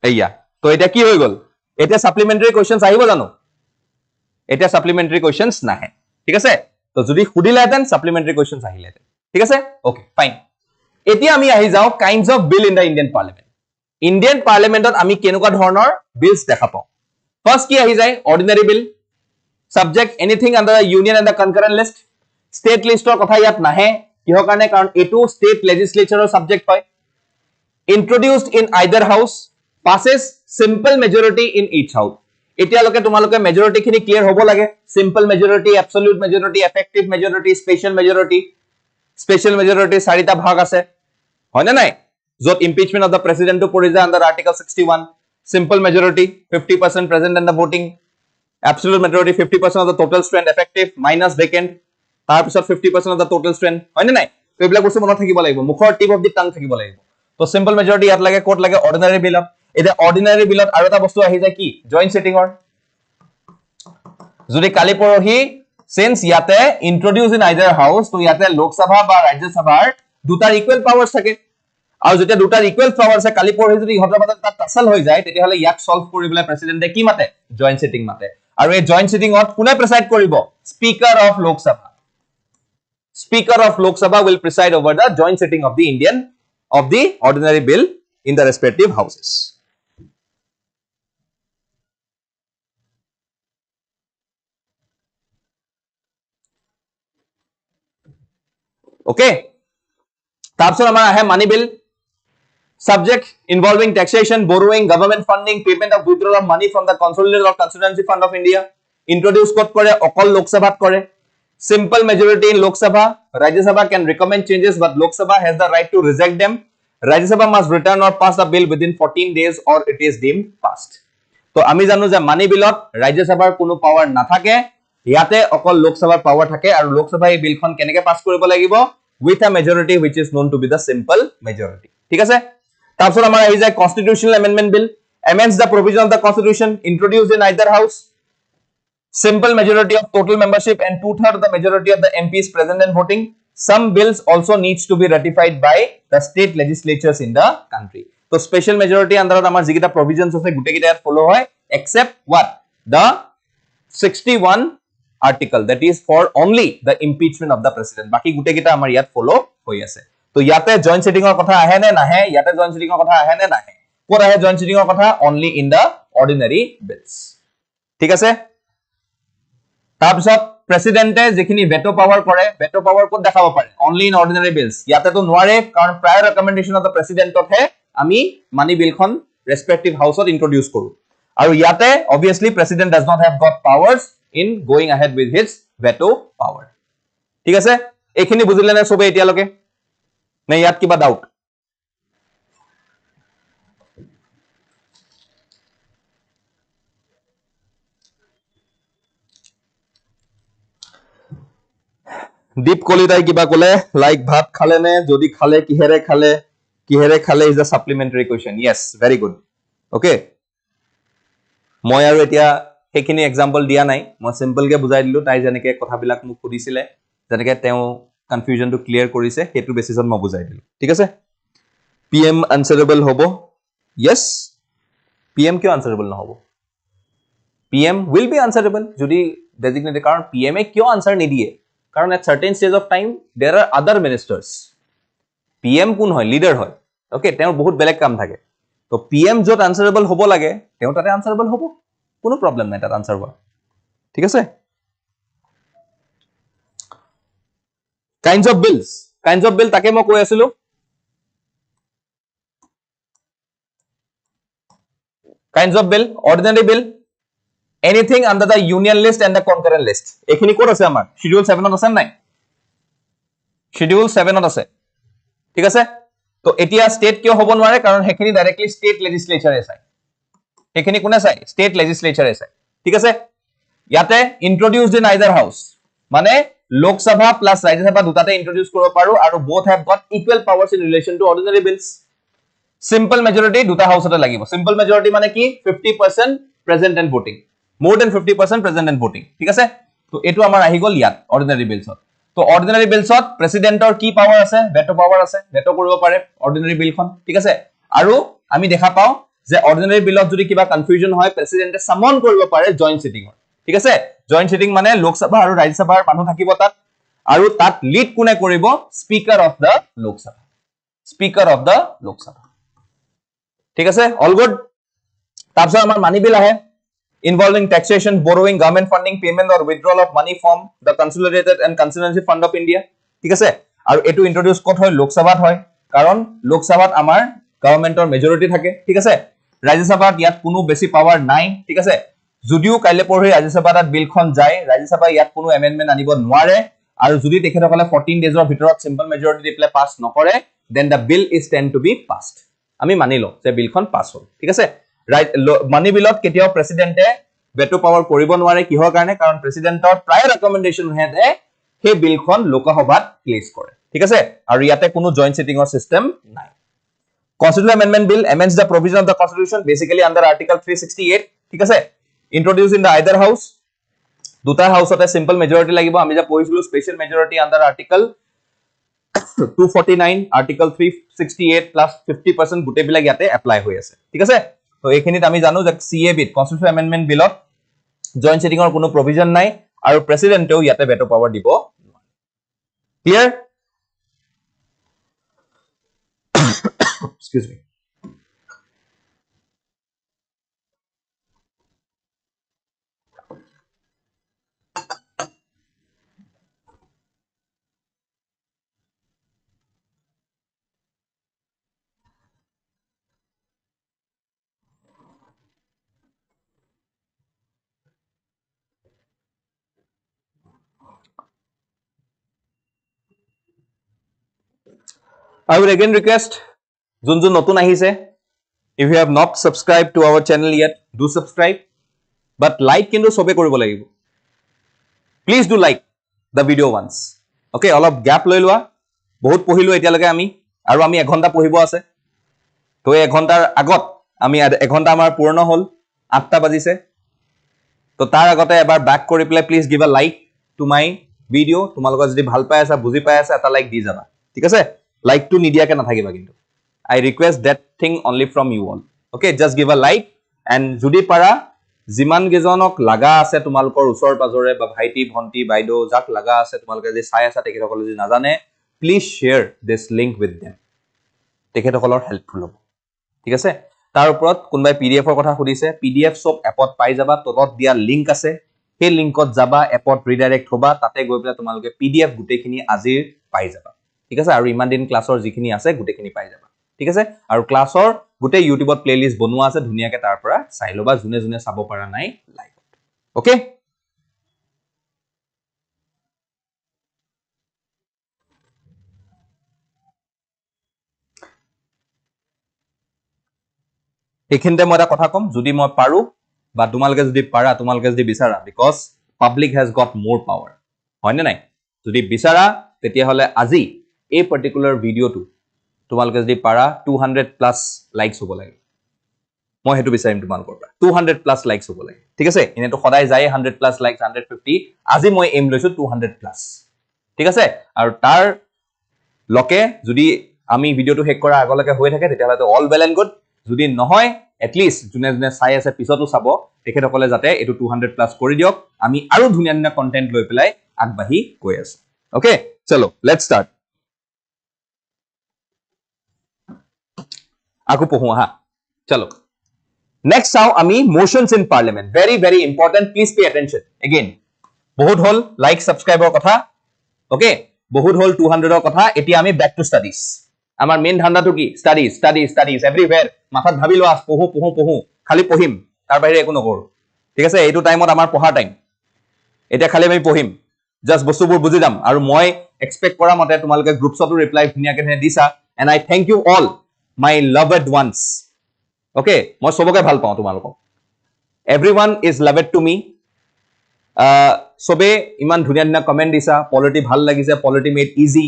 এইয়া তো এটা কি হৈ গল এটা supplementary questions আহিব জানো এটা supplementary questions নাহে ঠিক আছে তো যদি খুদিলাতেন supplementary questions আহিলেতেন ঠিক আছে ওকে ফাইন এতিয়া আমি আহি যাও kinds of bill in the Indian Parliament Indian Parliamentত আমি কেনেকুৱা ধৰণৰ bills দেখা পাও ফাৰ্স্ট কি আহি যায় ordinary bill subject anything under the union and the concurrent list state listৰ কথা ইয়াত নাহে কিহৰ কাৰণে কাৰণ এটো state legislatureৰ subject হয় introduced in either house passes simple majority in each house এতিয়ালৈকে তোমালোকে মেজৰিটি খিনি ক্লিয়াৰ হ'ব লাগে simple majority absolute majority effective majority special majority চাৰিটা ভাগ আছে হয় না নাই যত impeachment of the president to পৰি যায় under article 61 simple majority 50% present in the voting absolute majority 50% of the total strength effective minus vacant তাৰ পিছত 50% of the total strength হয় না নাই তো এইবিলাক বস্তু মনত থাকিব লাগিব মুখৰ টিপ অফ দি টাং থাকিব লাগিব তো simple majority ইয়াত লাগে কোট লাগে ordinary bill এটা ordinary bill আৰু এটা বস্তু আহি যায় কি joint sitting যদি কালি পৰহি since ইয়াতে introduce in either house তো ইয়াতে লোক সভা বা ৰাজ্য সভাৰ দুটা equal powers থাকে আৰু যেতিয়া দুটাৰ ইকুৱেল পাৱাৰ আছে কালি পৰহি যদি ইহঁতৰ মাজত তাত টাসল হৈ যায় তেতিয়াহলে ইয়াক সলভ কৰিবলৈ প্ৰেসিডেন্টে কি মাতে জয়েন্ট সিটিং মাতে আৰু এই জয়েন্ট সিটিংত কোনে প্ৰেসাইড কৰিব speaker of Lok Sabha Speaker of Lok Sabha will preside over the joint sitting of the ordinary bill in the respective houses. Okay. তাৰপিছত আমাৰ আহে money bill. Subject involving taxation, borrowing, government funding, payment of withdrawal of money from the consolidated or constituency fund of India. Introduce ক'ত কৰে অকল Lok Sabha কৰে. Simple majority in Lok Sabha. Rajya Sabha can recommend changes, but Lok Sabha has the right to reject them. Rajya Sabha must return or pass the bill within 14 days or it is deemed passed. So, আমি জানো যে money billot Rajya Sabhar কোনো power নাথাকে, ইয়াতে অকল Lok Sabhar power থাকে আৰু Lok Sabha এই বিলখন কেনেকে পাস কৰিব লাগিব with a majority which is known to be the simple majority. ঠিক আছে? তাৰপিছত আমাৰ আহি যায় constitutional amendment bill, amends the provision of the constitution introduced in either house. Simple majority of total membership and 2/3 of the majority of the MPs present and voting. Some bills also needs to be ratified by the state legislatures in the country. So special majority under amar jikita provisions ase gute kita follow hoy except what the 61 article that is for only the impeachment of the president. Baki gute kita amar yat follow hoy ase. To yate joint sitting or kotha ahe ne nahe yate joint sitting or kotha ahe ne nahe. Kor ahe joint sitting or kotha only in the ordinary bills. Thik ase? তাৰপিছত প্ৰেসিডেন্টে যেখিনি veto power কৰে veto power code দেখাব পাৰে only in অৰ্ডিনাৰি বিলস ইয়াতে তো নোৱাৰে কাৰণ প্ৰায়ৰ ৰেকমেন্ডেশন of the প্ৰেসিডেন্টতহে আমি মানি বিলখন ৰেসপেক্টিভ হাউসত ইন্ট্ৰোডিউস কৰো আৰু ইয়াতে obviously president does not have got powers in going ahead with his veto power ঠিক আছে এইখিনি বুজিলে না সবে এতিয়ালৈকে নে ইয়াত কিবা doubt Deep Kolitai kiba kole like bhat khale ne jodi khale kihere khale is a supplementary question. Yes, very good. Okay. Moi aru etia hekhini example dia nai. Moi simple ke bujai dilu tai janeke kotha bilak mu khudisile janeke teo confusion to clear korise hetu basis on moi bujai dilu. Thik ase? PM answerable hobo? Yes. PM kyo answerable na hobo? PM will be answerable jodi designated karon PM e kyo answer nidiye? Karon at certain stage of time there are other ministers PM কোন হয় leader হয় okay তেও বহুত বেলেগ কাম থাকে তো PM যত answerable হবো লাগে তেও তাতে answerable হবো কোনো problem নাই তাত answer হোৱা ঠিক আছে kinds of bill তাকে মই কৈ আছিলো kinds of bill ordinary bill anything under the union list and the concurrent list ekhini kod ase amar schedule 7 ot ase nai schedule 7 ot ase thik ase to etia state kyo hobo nware karon hekhini directly state legislature e sai ekhini kone sai state legislature e sai thik ase yate introduced in either house mane lok sabha plus rajya sabha dutate introduce koribo paru aru both have got equal powers in relation to ordinary bills simple majority duta house ote lagibo simple majority mane ki 50% present and voting more than 50% present and voting ঠিক আছে তো এটো আমাৰ আহি গল ইয়াত অৰ্ডিনাৰি বিলছত তো অৰ্ডিনাৰি বিলছত প্ৰেসিডেন্টৰ কি power আছে ভেটো পাৱাৰ আছে ভেটো কৰিব পাৰে অৰ্ডিনাৰি বিলখন ঠিক আছে আৰু আমি দেখা পাও যে অৰ্ডিনাৰি বিলত যদি কিবা কনফিউজন হয় প্ৰেসিডেন্টে সামন কৰিব পাৰে জয়েন্ট সিটিংত ঠিক আছে জয়েন্ট সিটিং মানে লোকসভা আৰু ৰাজ্যসভাৰ মানুহ থাকিব তাত আৰু তাত লিড কোনে কৰিব স্পিকাৰ অফ দা লোকসভা ঠিক আছে অল গুড তাৰপিছত আমাৰ মানি বিল আহে involving taxation, borrowing, government funding, payment or withdrawal of money from the consolidated and constituency fund of India. ঠিক আছে আৰু এটো ইন্ট্ৰোডিউস কত হয় লোকসভাত হয় কাৰণ লোকসভাত আমাৰ গভৰ্নমেন্টৰ মেজৰিটি থাকে ঠিক আছে ৰাজ্যসভাত ইয়াত কোনো বেছি পাৱাৰ নাই ঠিক আছে যদিও কাইলে পৰহি ৰাজ্যসভাত বিলখন যায় ৰাজ্যসভা ইয়াত কোনো এমেন্ডমেন্ট আনিব নোৱাৰে আৰু যদি তেখেতসকলে 14 ডেজৰ ভিতৰত সিম্পল মেজৰিটি দি প্লে পাস নকৰে then the bill is tend to be passed আমি মানিলো যে বিলখন পাস হ'ল ঠিক আছে right money bill কেতিয়াও প্ৰেসিডেন্টে veto power কৰিব নোৱাৰে কিহৰ কাৰণে কাৰণ প্ৰেসিডেন্টৰ প্ৰায় ৰেকমেন্ডেশন হেতে হে বিলখন লোকসভাত প্লেস কৰে ঠিক আছে আৰু ইয়াতে কোনো জয়েন্ট সিটিংৰ সিস্টেম নাই constitutional amendment bill amends the provision of the constitution basically under article 368 ঠিক আছে introduced in the either house দুটা হাউসতে simple majority লাগিব আমি যা পঢ়িছিলো special majority under article 249 article 368 plus 50% গুটে বিলাক ইয়াতে এপ্লাই হৈ আছে ঠিক আছে তো এইখিনিত আমি জানো যে CA বিট কনস্টিটিউশন এমেন্ডমেন্ট বিলত জয়েন্ট সেটিংৰ কোনো প্ৰভিজন নাই আৰু প্ৰেসিডেন্টেও ইয়াতে ভেটো পাৱাৰ দিব clear excuse me I would again request Jun notun ahise if you have not subscribed to our channel yet do subscribe but like kintu sobe koribo lagibo please do like the video once okay all of gap loi lua bahut pohilo etia lage ami aru ami 1 ঘন্টা পঢ়িব আছে তো 1 ঘন্টাৰ আগত আমি 1 ঘন্টা আমাৰ পূৰ্ণ হল 8টা বাজিছে তো তাৰ আগতে এবাৰ ব্যাক কৰি play please give a like to my video তোমালোক যদি ভাল পাই আছা বুজি পাই আছা এটা লাইক দি যাবা ঠিক আছে লাইক টু নিদিয়াকে নাথাকিবা কিন্তু I request that thing only from you all okay just give a like and যদি পাৰা জিমান গেজনক লাগা আছে তোমালোকৰ উছৰ পাজৰে বা ভাইটি ভন্টি বাইদো যাক লাগা আছে তোমালোকে যে চাই আছা তেখেতসকলে যদি নাজানে please share this link with them তেখেতসকলৰ হেল্পফুল হ'ব ঠিক আছে তাৰ ওপৰত কোনবাই PDF ৰ কথা খুদিছে PDF সব এপত পাই যাবা তলত দিয়া লিংক আছে সেই লিংকত যাবা এপত ৰিডাইৰেক্ট হ'বা তাতে গৈ পেলাই তোমালোকে PDF গুটেখিনি আজিৰ পাই যাবা ঠিক আছে আৰু ইমান দিন ক্লাছৰ যিখিনি আছে গুটেখিনি পাই যাবা ঠিক আছে আৰু ক্লাছৰ গুটে ইউটিউবত প্লেলিস্ট বনোৱা আছে ধুনিয়াকে তাৰ পৰা চাই লবা জুনে জুনে চাব পাৰা নাই লাইভত ওকে এখিনতে মই এটা কথা কম যদি মই পাৰো বা তোমালোকে যদি পাৰা তোমালোকে যদি বিচাৰা বিকজ পাবলিক হ্যাজ গট মোৰ পাৱাৰ হয় না নাই যদি বিচাৰা তেতিয়া হলে আজি এই পাৰ্টিকুলাৰ ভিডিওটো তোমালোকে যদি পাৰা 200 প্লাস লাইকস হ'ব লাগে মই হেতু বিচাৰিম তোমালোকৰ পৰা 200 প্লাস লাইকস হ'ব লাগে ঠিক আছে এনেটো সদায় যায় 100 প্লাস লাইকস 150 আজি মই এম লৈছো 200 প্লাস ঠিক আছে আৰু তাৰ লকে যদি আমি ভিডিওটো হেক কৰা আগলৈকে হৈ থাকে তেতিয়া হলে অল ওয়েল এন্ড গুড যদি নহয় at least জুনে জুনে চাই আছে পিছতো চাব তেখেতসকলে যাতে এটো 200 প্লাস কৰি দিওক আমি আৰু ধুনিয়া ধুনিয়া কন্টেন্ট লৈ পেলাই আগবাঢ়ি গৈ আছো ওকে চলো লেটস স্টার্ট আকু পঢ়ো হা চলো নেক্সট চাও আমি motions in parliament very very important please pay attention again বহুত হল লাইক সাবস্ক্ৰাইবৰ কথা ওকে বহুত হল 200 ৰ কথা এতিয়া আমি ব্যাক টু স্টাডিজ আমাৰ মেইন ধান্দাটো কি স্টাডিজ স্টাডিজ স্টাডিজ এভৰিওয়্যাৰ মাথাত ভাবি লোৱা পঢ়ো পঢ়ো পঢ়ো খালি পঢ়িম তাৰ বাহিৰে একো নকৰো ঠিক আছে এইটো টাইমত আমাৰ পঢ়া টাইম এটা খালি আমি পঢ়িম জাস্ট বস্তুবোৰ বুজি যাম আৰু মই এক্সপেক্ট কৰা মতে তোমালোকে গ্ৰুপছতো ৰিপ্লাই ধুনিয়াকে দিছা and I thank you all my loved ones okay মই সবকে ভাল পাওঁ তোমালোকক everyone is loved to me সবে ইমান ধুনিয়া ধুনিয়া কমেন্ট দিছা পলিটি ভাল লাগিছে পলিটি মেড ইজি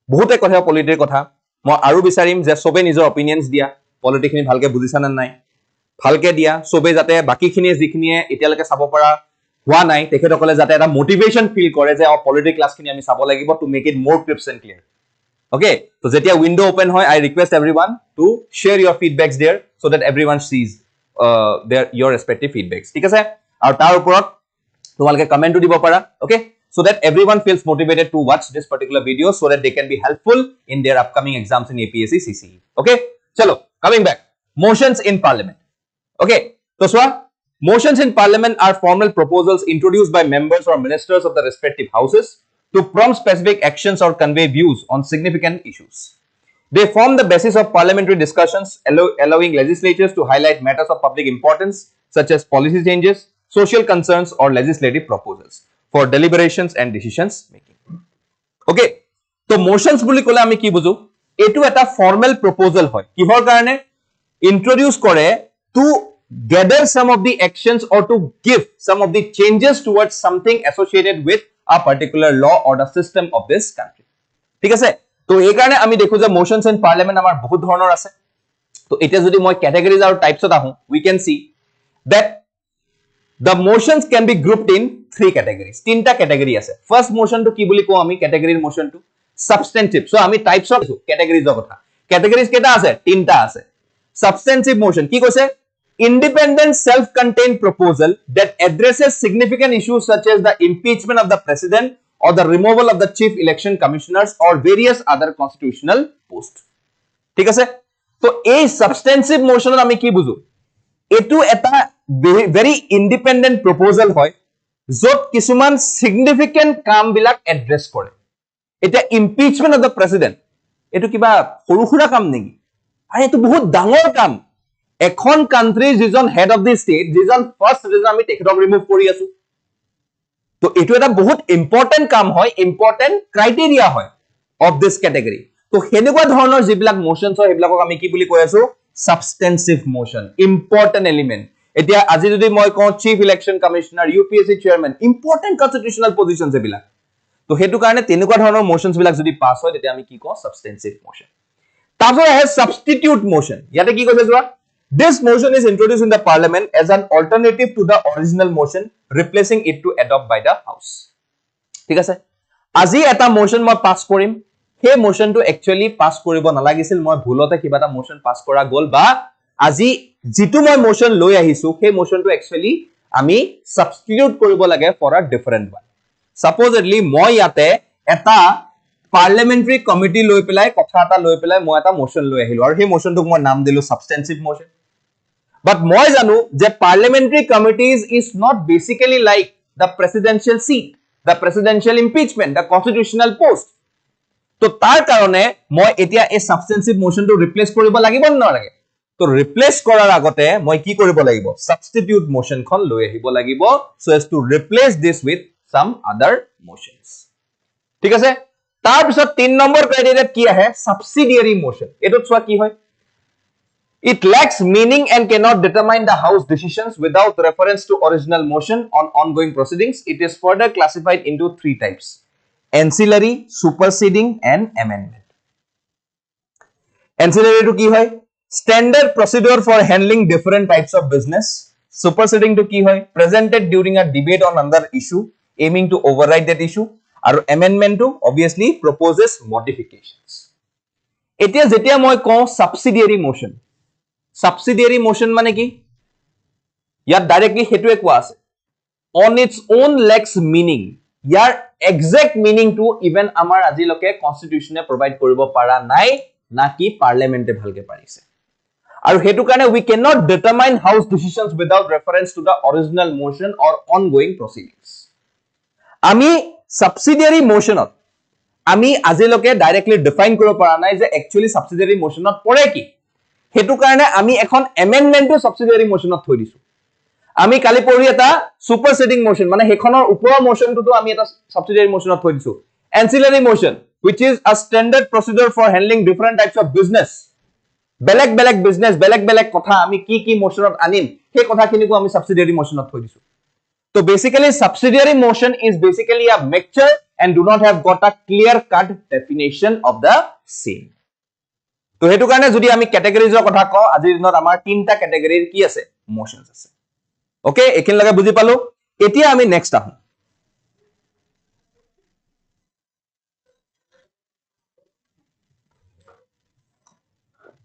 বহুতে কথা পলিটিৰ কথা মই আৰু বিচাৰিম যে সবে নিজৰ অপিনিয়নস দিয়া পলিটিখিনি ভালকে বুজিছা না নাই ভালকে দিয়া সবে যাতে বাকিখিনিয়ে যিখিনিয়ে এতিয়ালৈকে চাব পৰা হোৱা নাই তেখেতসকলে যাতে এটা মোটিভেশন ফিল কৰে যে পলিটি ক্লাছখিনি আমি চাব লাগিব to make it more crisp and clear okay so যেতিয়া উইন্ডো ওপেন হয় I request everyone to share your feedbacks there so that everyone sees your respective feedbacks ঠিক আছে আৰু তাৰ ওপৰত তোমালোকে কমেন্টও দিব পাৰা okay so that everyone feels motivated to watch this particular video so that they can be helpful in their upcoming exams in APSC CCE okay chalo coming back motions in parliament okay so swa motions in parliament are formal proposals introduced by members or ministers of the respective houses to prompt specific actions or convey views on significant issues. They form the basis of parliamentary discussions, allowing legislatures to highlight matters of public importance such as policy changes, social concerns or legislative proposals for deliberations and decisions making. Okay, so motions buli kole ami ki buju etu eta formal proposal hoy kihor karone introduce kore to gather some of the actions or to give some of the changes towards something associated with a particular law or the system of this country ঠিক আছে তো এই কাৰণে আমি দেখো যে motions in parliament আমাৰ বহুত ধৰণৰ আছে তো এটা যদি মই ক্যাটাগৰিজ আৰু টাইপছত আহো we can see that the motions can be grouped in three categories তিনটা ক্যাটাগৰি আছে first motion to কি বুলি কও আমি ক্যাটাগৰিৰ motion to substantive. So আমি types of categories of কথা. Categories কেটা আছে? তিনটা আছে. Substantive motion কি কৈছে? Independent self-contained proposal that addresses significant issues such as the impeachment of the president or the removal of the chief election commissioners or various other constitutional posts. ঠিক আছে? তো এই substantive motion আমি কি বুঝো? এটো এটা very independent proposal হয় যত কিছুমান significant কাম বিলাক address কৰে. এটা impeachment of the president এটো কিবা সৰুখুৰা কাম নেকি? আৰু এটো বহুত ডাঙৰ কাম. এখন কান্ট্ৰি যিজন হেড অফ দি ষ্টেট যিজন ফাৰ্স্ট যিজন আমি তেখেতক ৰিমুভ কৰি আছো তো এটো এটা বহুত ইম্পৰ্টেন্ট কাম হয় ইম্পৰ্টেন্ট ক্ৰাইটেৰিয়া হয় অফ দিস ক্যাটেগৰি তো হেনেকুৱা ধৰণৰ যিবিলাক মোশনছ হয় হেবিলাকক আমি কি বুলি কৈ আছো সাবস্টেন্সিভ মোশন ইম্পৰ্টেন্ট এলিমেন্ট এতিয়া আজি যদি মই কওঁ chief election commissioner UPSC chairman important constitutional positions এবিলাক তো হেতু কাৰণে তেনেকুৱা ধৰণৰ মোশনছ বিলাক যদি পাস হয় তেতিয়া আমি কি কওঁ সাবস্টেন্সিভ মোশন তাৰপিছত আহে সাবস্টিটিউট মোশন ইয়াতে কি কৈছে যোৱা This motion is introduced in the parliament as an alternative to the original motion, replacing it to adopt by the house. ঠিক আছে আজি এটা motion মই পাস কৰিম হে motion to actually পাস কৰিব নালাগিছিল মই ভুলতে কিবা এটা motion পাস কৰা গল বা আজি জিতু মই motion লৈ আহিছো হে motion to actually আমি substitute কৰিব লাগে for a different one. Supposedly মই ইয়াতে এটা parliamentary committee লৈ পেলাই কথা এটা লৈ পেলাই মই এটা motion লৈ আহিলো আৰু হে motion টোক মই নাম দিলো substantive motion. But moi janu je parliamentary committees is not basically like the presidential seat, the presidential impeachment, the constitutional post. So tar karone moi etia a substantive motion to replace koribo lagibo na lage. To replace korar agote moi ki koribo lagibo substitute motion khon loi ahibo lagibo so as to replace this with some other motions. ঠিক আছে তার পিছত 3 number criteria কি আহে subsidiary motion এটো ছোৱা কি হয় It lacks meaning and cannot determine the House decisions without reference to original motion on ongoing proceedings. It is further classified into 3 types. Ancillary, superseding and amendment. Ancillary to ki hoy? Standard procedure for handling different types of business. Superseding to ki hoy? Presented during a debate on another issue, aiming to override that issue. Or amendment to obviously proposes modifications. It is jetia moi ko subsidiary motion. Subsidiary motion mane ki yar directly hetu ekwa ase on its own lacks meaning yar exact meaning to even amar ajiloke constitution e provide koribo para nai na ki parliament e bhalke parise aru hetu karone we cannot determine house decisions without reference to the original motion or ongoing proceedings ami subsidiary motion ot ami ajiloke directly define koribo para nai je actually subsidiary motion ot pore ki হেতু কাৰণে আমি এখন amendment সাবসিডিয়াৰি মোশনত থৈ দিছো আমি কালি পঢ়ি এটা সুপাৰসিডিং motion মানে হেখনৰ ওপৰৰ মোশনটো তো আমি এটা সাবসিডিয়ারি মোশনত থৈ দিছো ancillary motion which is a standard procedure for handling different types of business বেলেগ বেলেগ বিজনেস বেলেগ বেলেগ কথা আমি কি কি মোশনত আনিম হে কথাখিনিকো আমি সাবসিডিয়ারি মোশনত থৈ দিছো তো basically subsidiary motion is basically a mixture and do not have got a clear cut definition of the same তো হেতু কাৰণে যদি আমি ক্যাটেগৰিজৰ কথা কওঁ আজিৰ দিনত আমাৰ তিনটা ক্যাটেগৰিৰ কি আছে মোশনস আছে ওকে একিন লাগে বুজি পালো এতিয়া আমি নেক্সট আহো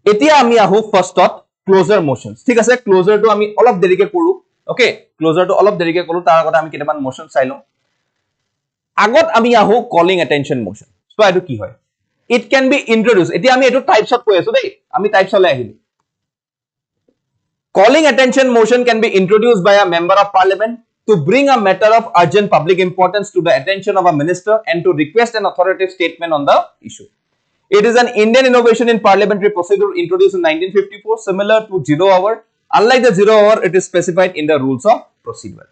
এতিয়া আমি আহো ফাৰ্স্টত ক্লোজাৰ মোশনস ঠিক আছে ক্লোজাৰ টু আমি অলপ দেৰিকে কৰো ওকে ক্লোজাৰ টু অলপ দেৰিকে কৰো তাৰ আগতে আমি কেটামান মোশন চাই লওঁ আগত আমি আহো কলিং অ্যাটেনশন মোশন সো এটো কি হয় It can be introduced. Eti ami etu types of koi asu dei. Ami types ole ahili. Calling attention motion can be introduced by a member of parliament to bring a matter of urgent public importance to the attention of a minister and to request an authoritative statement on the issue. It is an Indian innovation in parliamentary procedure introduced in 1954, similar to zero hour. Unlike the zero hour, it is specified in the rules of procedure.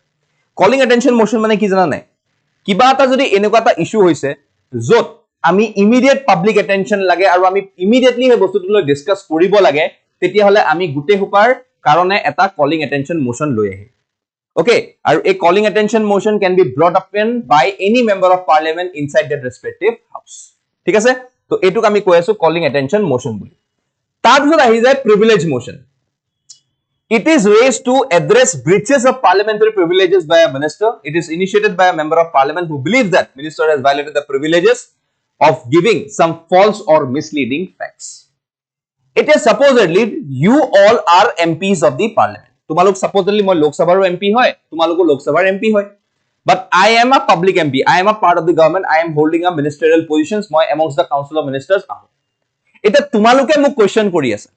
Calling attention motion mane ki jana nai. Kiba eta jodi enekwa eta issue hoise jot আমি immediate public attention লাগে আৰু আমি immediately হে বস্তুটো লৈ discuss কৰিব লাগে তেতিয়া হলে আমি গুটে হুপাৰ কাৰণে এটা কলিং অ্যাটেনশন মোশন লৈ আহে ওকে আৰু এই calling attention motion can be brought up in by any member of parliament inside that respective house ঠিক আছে তো এটুক আমি কৈ আছো কলিং অ্যাটেনশন মোশন বুলি তাৰ পিছত আহি যায় privilege motion It is raised to address breaches of parliamentary privileges by a minister. It is initiated by a member of parliament who believes that minister has violated the privileges of giving some false or misleading facts. It is supposedly you all are MPs of the parliament. Tumalok supposedly moi Lok Sabhar MP hoy, tumaloko Lok Sabhar MP hoy. But I am a public MP. I am a part of the government. I am holding a ministerial positions. Moi amongst the council of ministers ahu. Eta tumaloke muk question kori ase.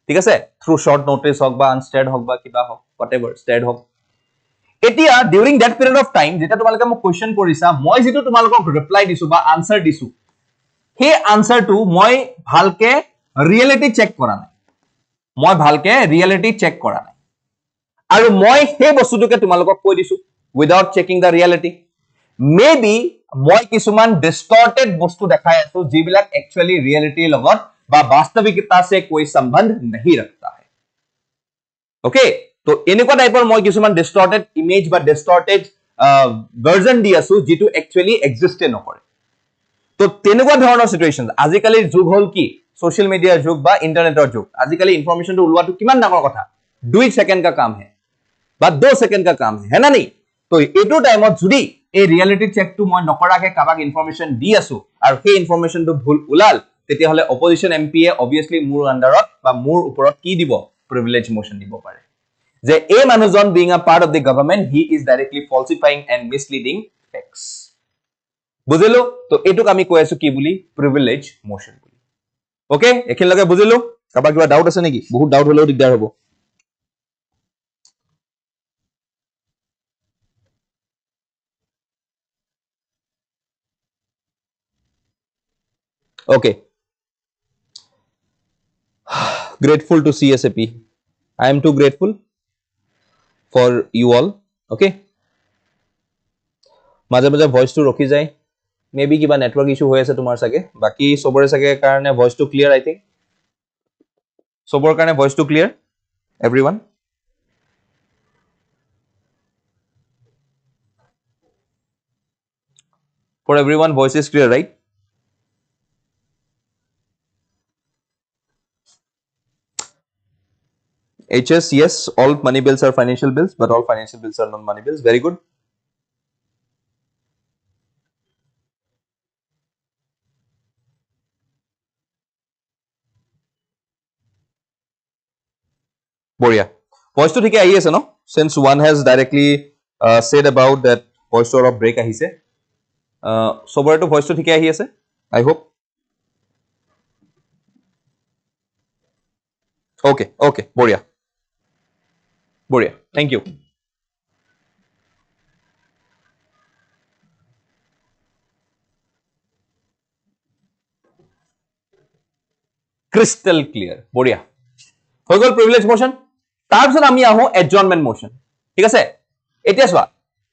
Thik ase? Through short notice hok ba unstead hok ba kiba hok whatever stead hok. Etia during that period of time jeta tumaloke muk question korisa moi jitu tumalokok reply disu ba answer disu. He answer to moi bhalke reality check kora nai. Moi bhalke reality check kora nai. Aru moi he bostutoke tumalokok koi disu without checking the reality. Maybe moi kisuman distorted bostu dekhai asu jibilak actually reality logot ba bastavikita se koi sambandh nahi rakhta hai. Okay, to enekwa type moi kisuman distorted image ba distorted version di asu jitu actually exist nokore. To tenekwa dhoroner situations azikali jug hol ki social media jug ba internet or jug azikali information to ulwa to kiman dangor kotha 2 second ka kaam hai ba 2 second ka kaam hai na nahi. To etu time ot judi a reality check to moi nokora ke kabak information di asu aru he information to bhul ulal tetia hole opposition MP obviously mur underot ba mur uporot ki dibo privilege motion dibo pare je a manujon being a part of the government he is directly falsifying and misleading facts. বুজিলো তো এটুক আমি কৈ আছো কি বুলি privilege motion বুলি okay এখিন লগে বুজিলো কাবা কিবা ডাউট আছে নেকি বহুত ডাউট হলেও দিগদাৰ হ'ব okay grateful to CSAP I am too grateful for you all okay মাঝে মাঝে ভয়েস টু ৰখি যায় maybe kiba network issue hoye ase tumar sage baki sobore sage karone voice to clear I think sobor karone voice to clear everyone for everyone voice is clear right HS yes all money bills are financial bills but all financial bills are non money bills very good Boria. Voice to thike ahi ase no since one has directly said about that voice to of break ahise sobore to voice to thike ahi ase I hope okay okay Boria Boria thank you crystal clear Boria হৈ গল privilege motion তাৰপিছত আমি আহো এডজৰ্নমেন্ট motion ঠিক আছে এতিয়া চোৱা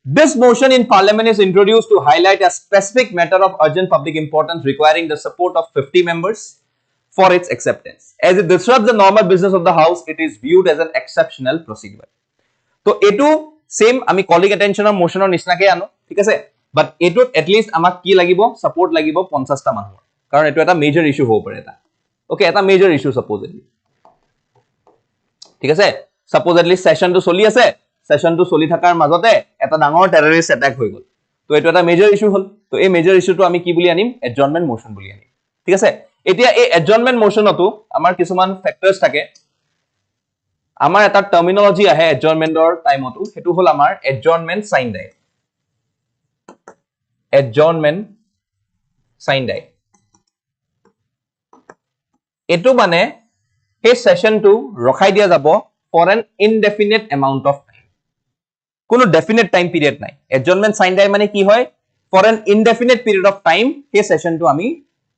this motion in parliament is introduced to highlight a specific matter of urgent public importance requiring the support of 50 members for its acceptance as it disrupts the normal business of the house it is viewed as an exceptional procedure to etu same ami colleague attention of motion or nisnake ano ঠিক আছে but etu at least amak ki lagibo support lagibo 50 ta manhor karon etu eta major issue ho pare eta okay eta major issue supposedly ঠিক আছে supposedly session two চলি আছে session two চলি থাকাৰ মাজতে এটা ডাঙৰ টেৰৰিষ্ট অ্যাটাক হৈ গল তো এটো এটা মেজৰ ইস্যু হল তো এই মেজৰ ইস্যুটো আমি কি বুলি আনিম এডজৰ্নমেন্ট মোশন বুলি আনিম ঠিক আছে এতিয়া এই এডজৰ্নমেন্ট মোশনটো আমাৰ কিছুমান ফ্যাক্টৰস থাকে আমাৰ এটা টাৰ্মিনোলজি আহে এডজৰ্নমেন্টৰ টাইমটো হেতু হল আমাৰ এডজৰ্নমেন্ট সাইন ডাই এডজৰ্নমেন্ট সাইন ডাই এটো মানে এই সেশন টু ৰখাই দিয়া যাব for an indefinite amount of time কোনো ডেফিনিট টাইম পিৰিয়ড নাই এডজৰ্নমেন্ট সাইন ডাই মানে কি হয় for an indefinite period of time এই সেশন টু আমি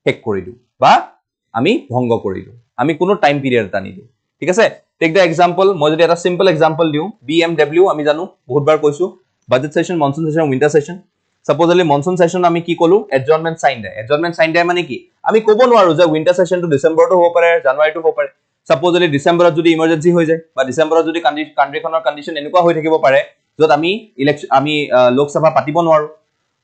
হেক কৰি দিও বা আমি ভংগ কৰি দিও আমি কোনো টাইম পিৰিয়ড টানি দিও ঠিক আছে টেক দা এক্সাম্পল মই যদি এটা সিম্পল এক্সাম্পল দিও BMW আমি জানো বহুতবাৰ কৈছো budget session monsoon session winter session supposedly monsoon session আমি কি কলো এডজৰ্নমেন্ট সাইন ডাই মানে কি আমি কব নোৱাৰো যে উইন্টাৰ সেশন টু ডিসেম্বৰটো হ'ব পাৰে জানুৱাৰীটো হ'ব পাৰে সাপোজলি ডিসেম্বৰত যদি ইমাৰ্জেন্সি হৈ যায় বা ডিসেম্বৰত যদি কান্ট্ৰিখনৰ কন্ডিশন এনেকুৱা হৈ থাকিব পাৰে যত আমি ইলেকশন আমি লোকসভা পাতিব নোৱাৰো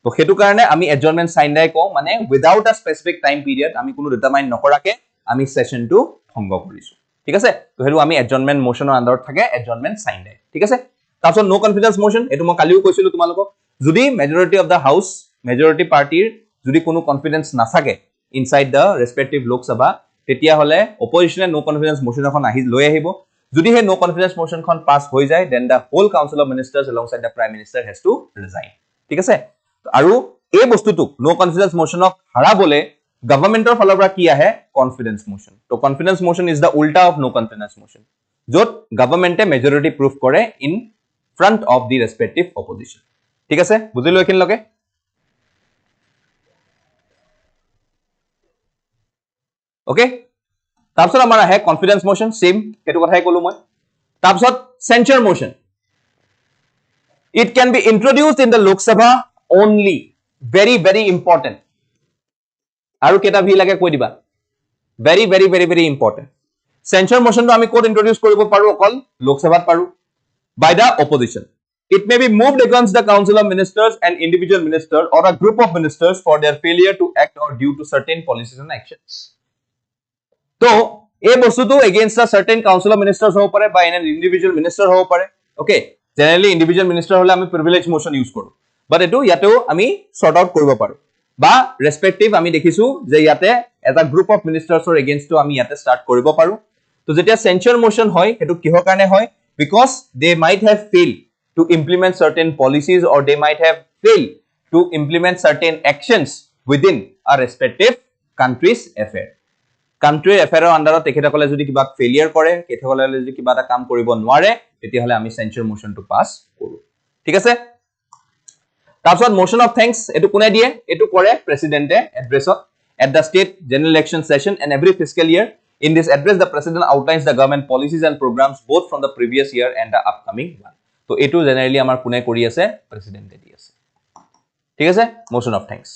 তো হেতু কাৰণে আমি এডজৰ্নমেন্ট সাইন ডাই কও মানে without a specific time period আমি কোনো ডিটাৰমাইন নকৰাকে আমি সেশনটো ভংগ কৰিছো ঠিক আছে তো হেতু আমি এডজৰ্নমেন্ট মোশনৰ আন্ডাৰত থাকে এডজৰ্নমেন্ট সাইন ডাই ঠিক আছে তাৰছত নো কনফিডেন্স মোশন এটো মই কালিও কৈছিলো তোমালোকক যদি majority of the house majority পাৰ্টিৰ যদি কোনো কনফিডেন্স নাথাকে ইনসাইড দ্য ৰেসপেক্টিভ লোকসভা তেতিয়া হলে অপজিশনে নো কনফিডেন্স মোশন এখন লৈ আহিব যদি হে নো কনফিডেন্স মোশন খন পাস হৈ যায় then the whole council of ministers alongside the prime minister has to resign ঠিক আছে আৰু এই বস্তুটো নো কনফিডেন্স মোশনক হাৰাবলে গভৰ্ণমেন্টৰ ফালৰ পৰা কি আহে কনফিডেন্স মোশন তো কনফিডেন্স মোশন ইজ দ্য উল্টা অফ নো কনফিডেন্স মোশন যত গভৰ্ণমেন্টে মেজৰিটি প্ৰুফ কৰে in front of the respective opposition ঠিক আছে বুজিলো এখিন লগে ওকে তাৰপিছত আমাৰ আহে কনফিডেন্স মোশন সেম হেতু কথাই কলো মই তাৰপিছত সেন্সাৰ motion it can be introduced in the Lok Sabha only very important aru keta bhi lage koi diba very important censure motion to ami code introduce koribo paru okol Lok Sabha paru by the opposition it may be moved against the council of ministers and individual ministers or a group of ministers for their failure to act or due to certain policies and actions to ei bostu to against a certain council of ministers ho pare by an individual minister ho pare okay generally individual minister hole ami privilege motion use koru but etu yateo ami sort out koribo paru ba respective ami dekhisu je yate as a group of ministers or against to ami yate start koribo paru to jetia censure motion hoy etu kihor karone hoy because they might have failed to implement certain policies or they might have failed to implement certain actions within a respective country's affair country affair under তেখেতসকলে যদি কিবা ফেলিয়াৰ কৰে তেখেতসকলে যদি কিবা এটা কাম কৰিব নোৱাৰে তেতিয়া হলে আমি সেন্সাৰ মোশন টু পাস কৰো ঠিক আছে তাৰপিছত মোশন অফ থ্যাঙ্কস এটো কোনে দিয়ে এটো কৰে প্ৰেসিডেন্টে এড্ৰেছত at the state general election session and every fiscal year in this address the president outlines the government policies and programs both from the previous year and the upcoming one তো এটো generally আমাৰ কোনে কৰি আছে প্ৰেসিডেন্টে দি আছে ঠিক আছে motion of thanks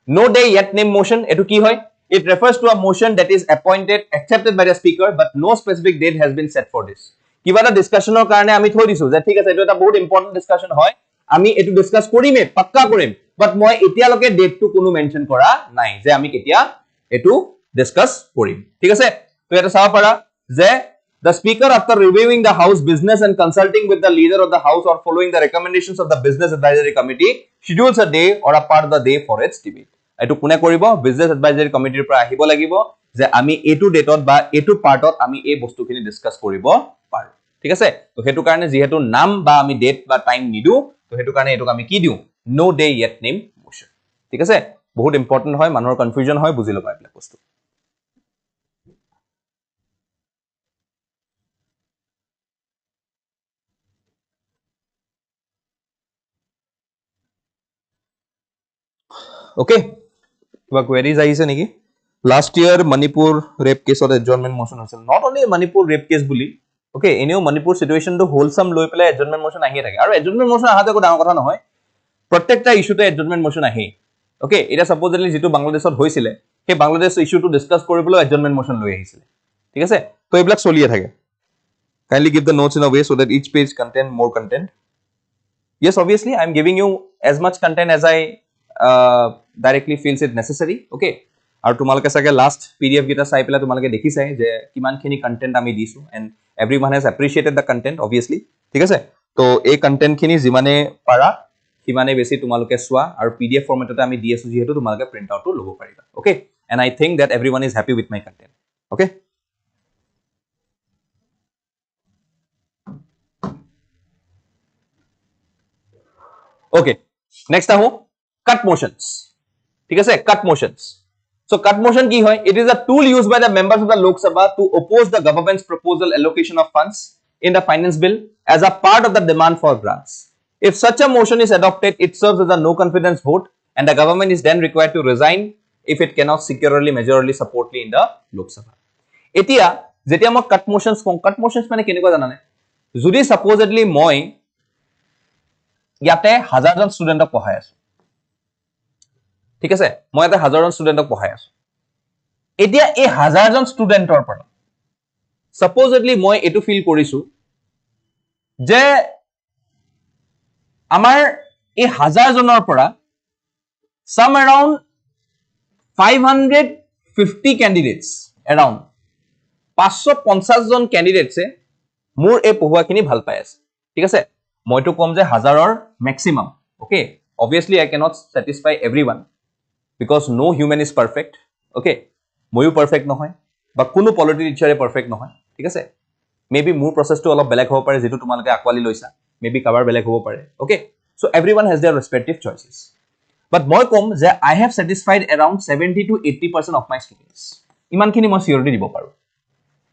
no day yet name motion এটো কি হয় it refers to a motion that is appointed accepted by the speaker but no specific date has been set for this কিবা এটা ডিসকাশনৰ কাৰণে আমি থৈ দিছো যে ঠিক আছে এটো এটা বহুত ইম্পৰ্টেন্ট ডিসকাশন হয় আমি এটো ডিসকাস কৰিমে পাক্কা কৰিম বাট মই এতিয়ালৈকে ডেটটো কোনো মেনশন কৰা নাই যে আমি কেতিয়া এটো ডিসকাস কৰিম ঠিক আছে তো এটা চাব পাৰা যে the speaker after reviewing the house business and consulting with the leader of the house or following the recommendations of the business advisory committee schedules a day or a part of the day for its debate এটো কোনে কৰিব business advisory কমিটিৰ পৰা আহিব লাগিব যে আমি এটো ডেটত বা এটো পাৰ্টত আমি এই বস্তুখিনি ডিসকাস কৰিব পাৰো ঠিক আছে তো হেতু কাৰণে যেহেতু নাম বা আমি ডেট বা টাইম নিদু তো হেতু কাৰণে এটোক আমি কি দিউ নো ডে yet name motion ঠিক আছে বহুত ইম্পৰ্টেন্ট হয় মানুহৰ কনফিউজন হয় বুজি লবা এইবিলাক বস্তু okay কিবা queries আহিছে নেকি last year manipur rape case of adjournment motion আছিল not only manipur rape case বুলি okay এনেও manipur situation to wholesome লৈ পেলাই adjournment motion আহিয়ে থাকে আৰু adjournment motion আহাতে কো ডাঙৰ কথা নহয় প্ৰত্যেকটা ইস্যুতে adjournment motion আহে okay এটা সাপোজলি যেটো বাংলাদেশত হৈছিলে হে বাংলাদেশ ইস্যুটো ডিসকাস কৰিবলৈ adjournment motion লৈ আহিছিলে ঠিক আছে তো এইবিলাক চলিয়ে থাকে kindly give the notes in a way so that each page contain more content yes obviously I am giving you as much content as I directly feels it necessary okay আৰু তোমালকে সাকে লাস্ট pdf গিটা চাই পেলা তোমালকে দেখি চাই যে কিমানখিনি কন্টেন্ট আমি দিছো and everyone has appreciated the content obviously ঠিক আছে তো এই কন্টেন্ট খিনি জিমানে পাৰা সিমানে বেছি তোমালকে সোৱা আৰু pdf ফৰমেটতে আমি দি আছো যেহেতু তোমালকে প্ৰিন্ট আউটটো লব পাৰিবা okay and I think that everyone is happy with my content okay okay next aho cut motions ঠিক আছে cut motions so cut motion কি হয় it is a tool used by the members of the Lok Sabha to oppose the government's proposal allocation of funds in the finance bill as a part of the demand for grants if such a motion is adopted it serves as a no confidence vote and the government is then required to resign if it cannot securely majorly supportly in the Lok Sabha etia jetia mo cut motions মানে কেনেকুৱা জানানে যদি supposedly মই ইয়াতে হাজাৰজন ষ্টুডেন্টক পঢ়াই আছো ঠিক আছে মই এটা হাজাৰজন ষ্টুডেন্টক পঢ়াই আছো এতিয়া এই হাজাৰজন ষ্টুডেন্টৰ পৰা সাপোজলি মই এটো ফিল কৰিছো যে আমাৰ এই হাজাৰজনৰ পৰা some around 550 candidates around 550 জন ক্যান্ডিডেটসে মোৰ এই পঢ়ুৱাখিনি ভাল পাই আছে ঠিক আছে মইতো কম যে হাজাৰৰ maximum okay obviously I cannot satisfy everyone because no human is perfect. Okay, ময়ো perfect নহয় বা কোনো polity teacher perfect নহয়, ঠিক আছে? Maybe মোৰ processটো অলপ বেলেগ হ'ব পাৰে যেটো তোমালোকে আকোৱালি লৈছা, maybe কাবাৰ বেলেগ হ'ব পাৰে. Okay, so everyone has their respective choices. But মই কম যে I have satisfied around 70 to 80% of my students. ইমানখিনি মই সিউৰিটি দিব পাৰো,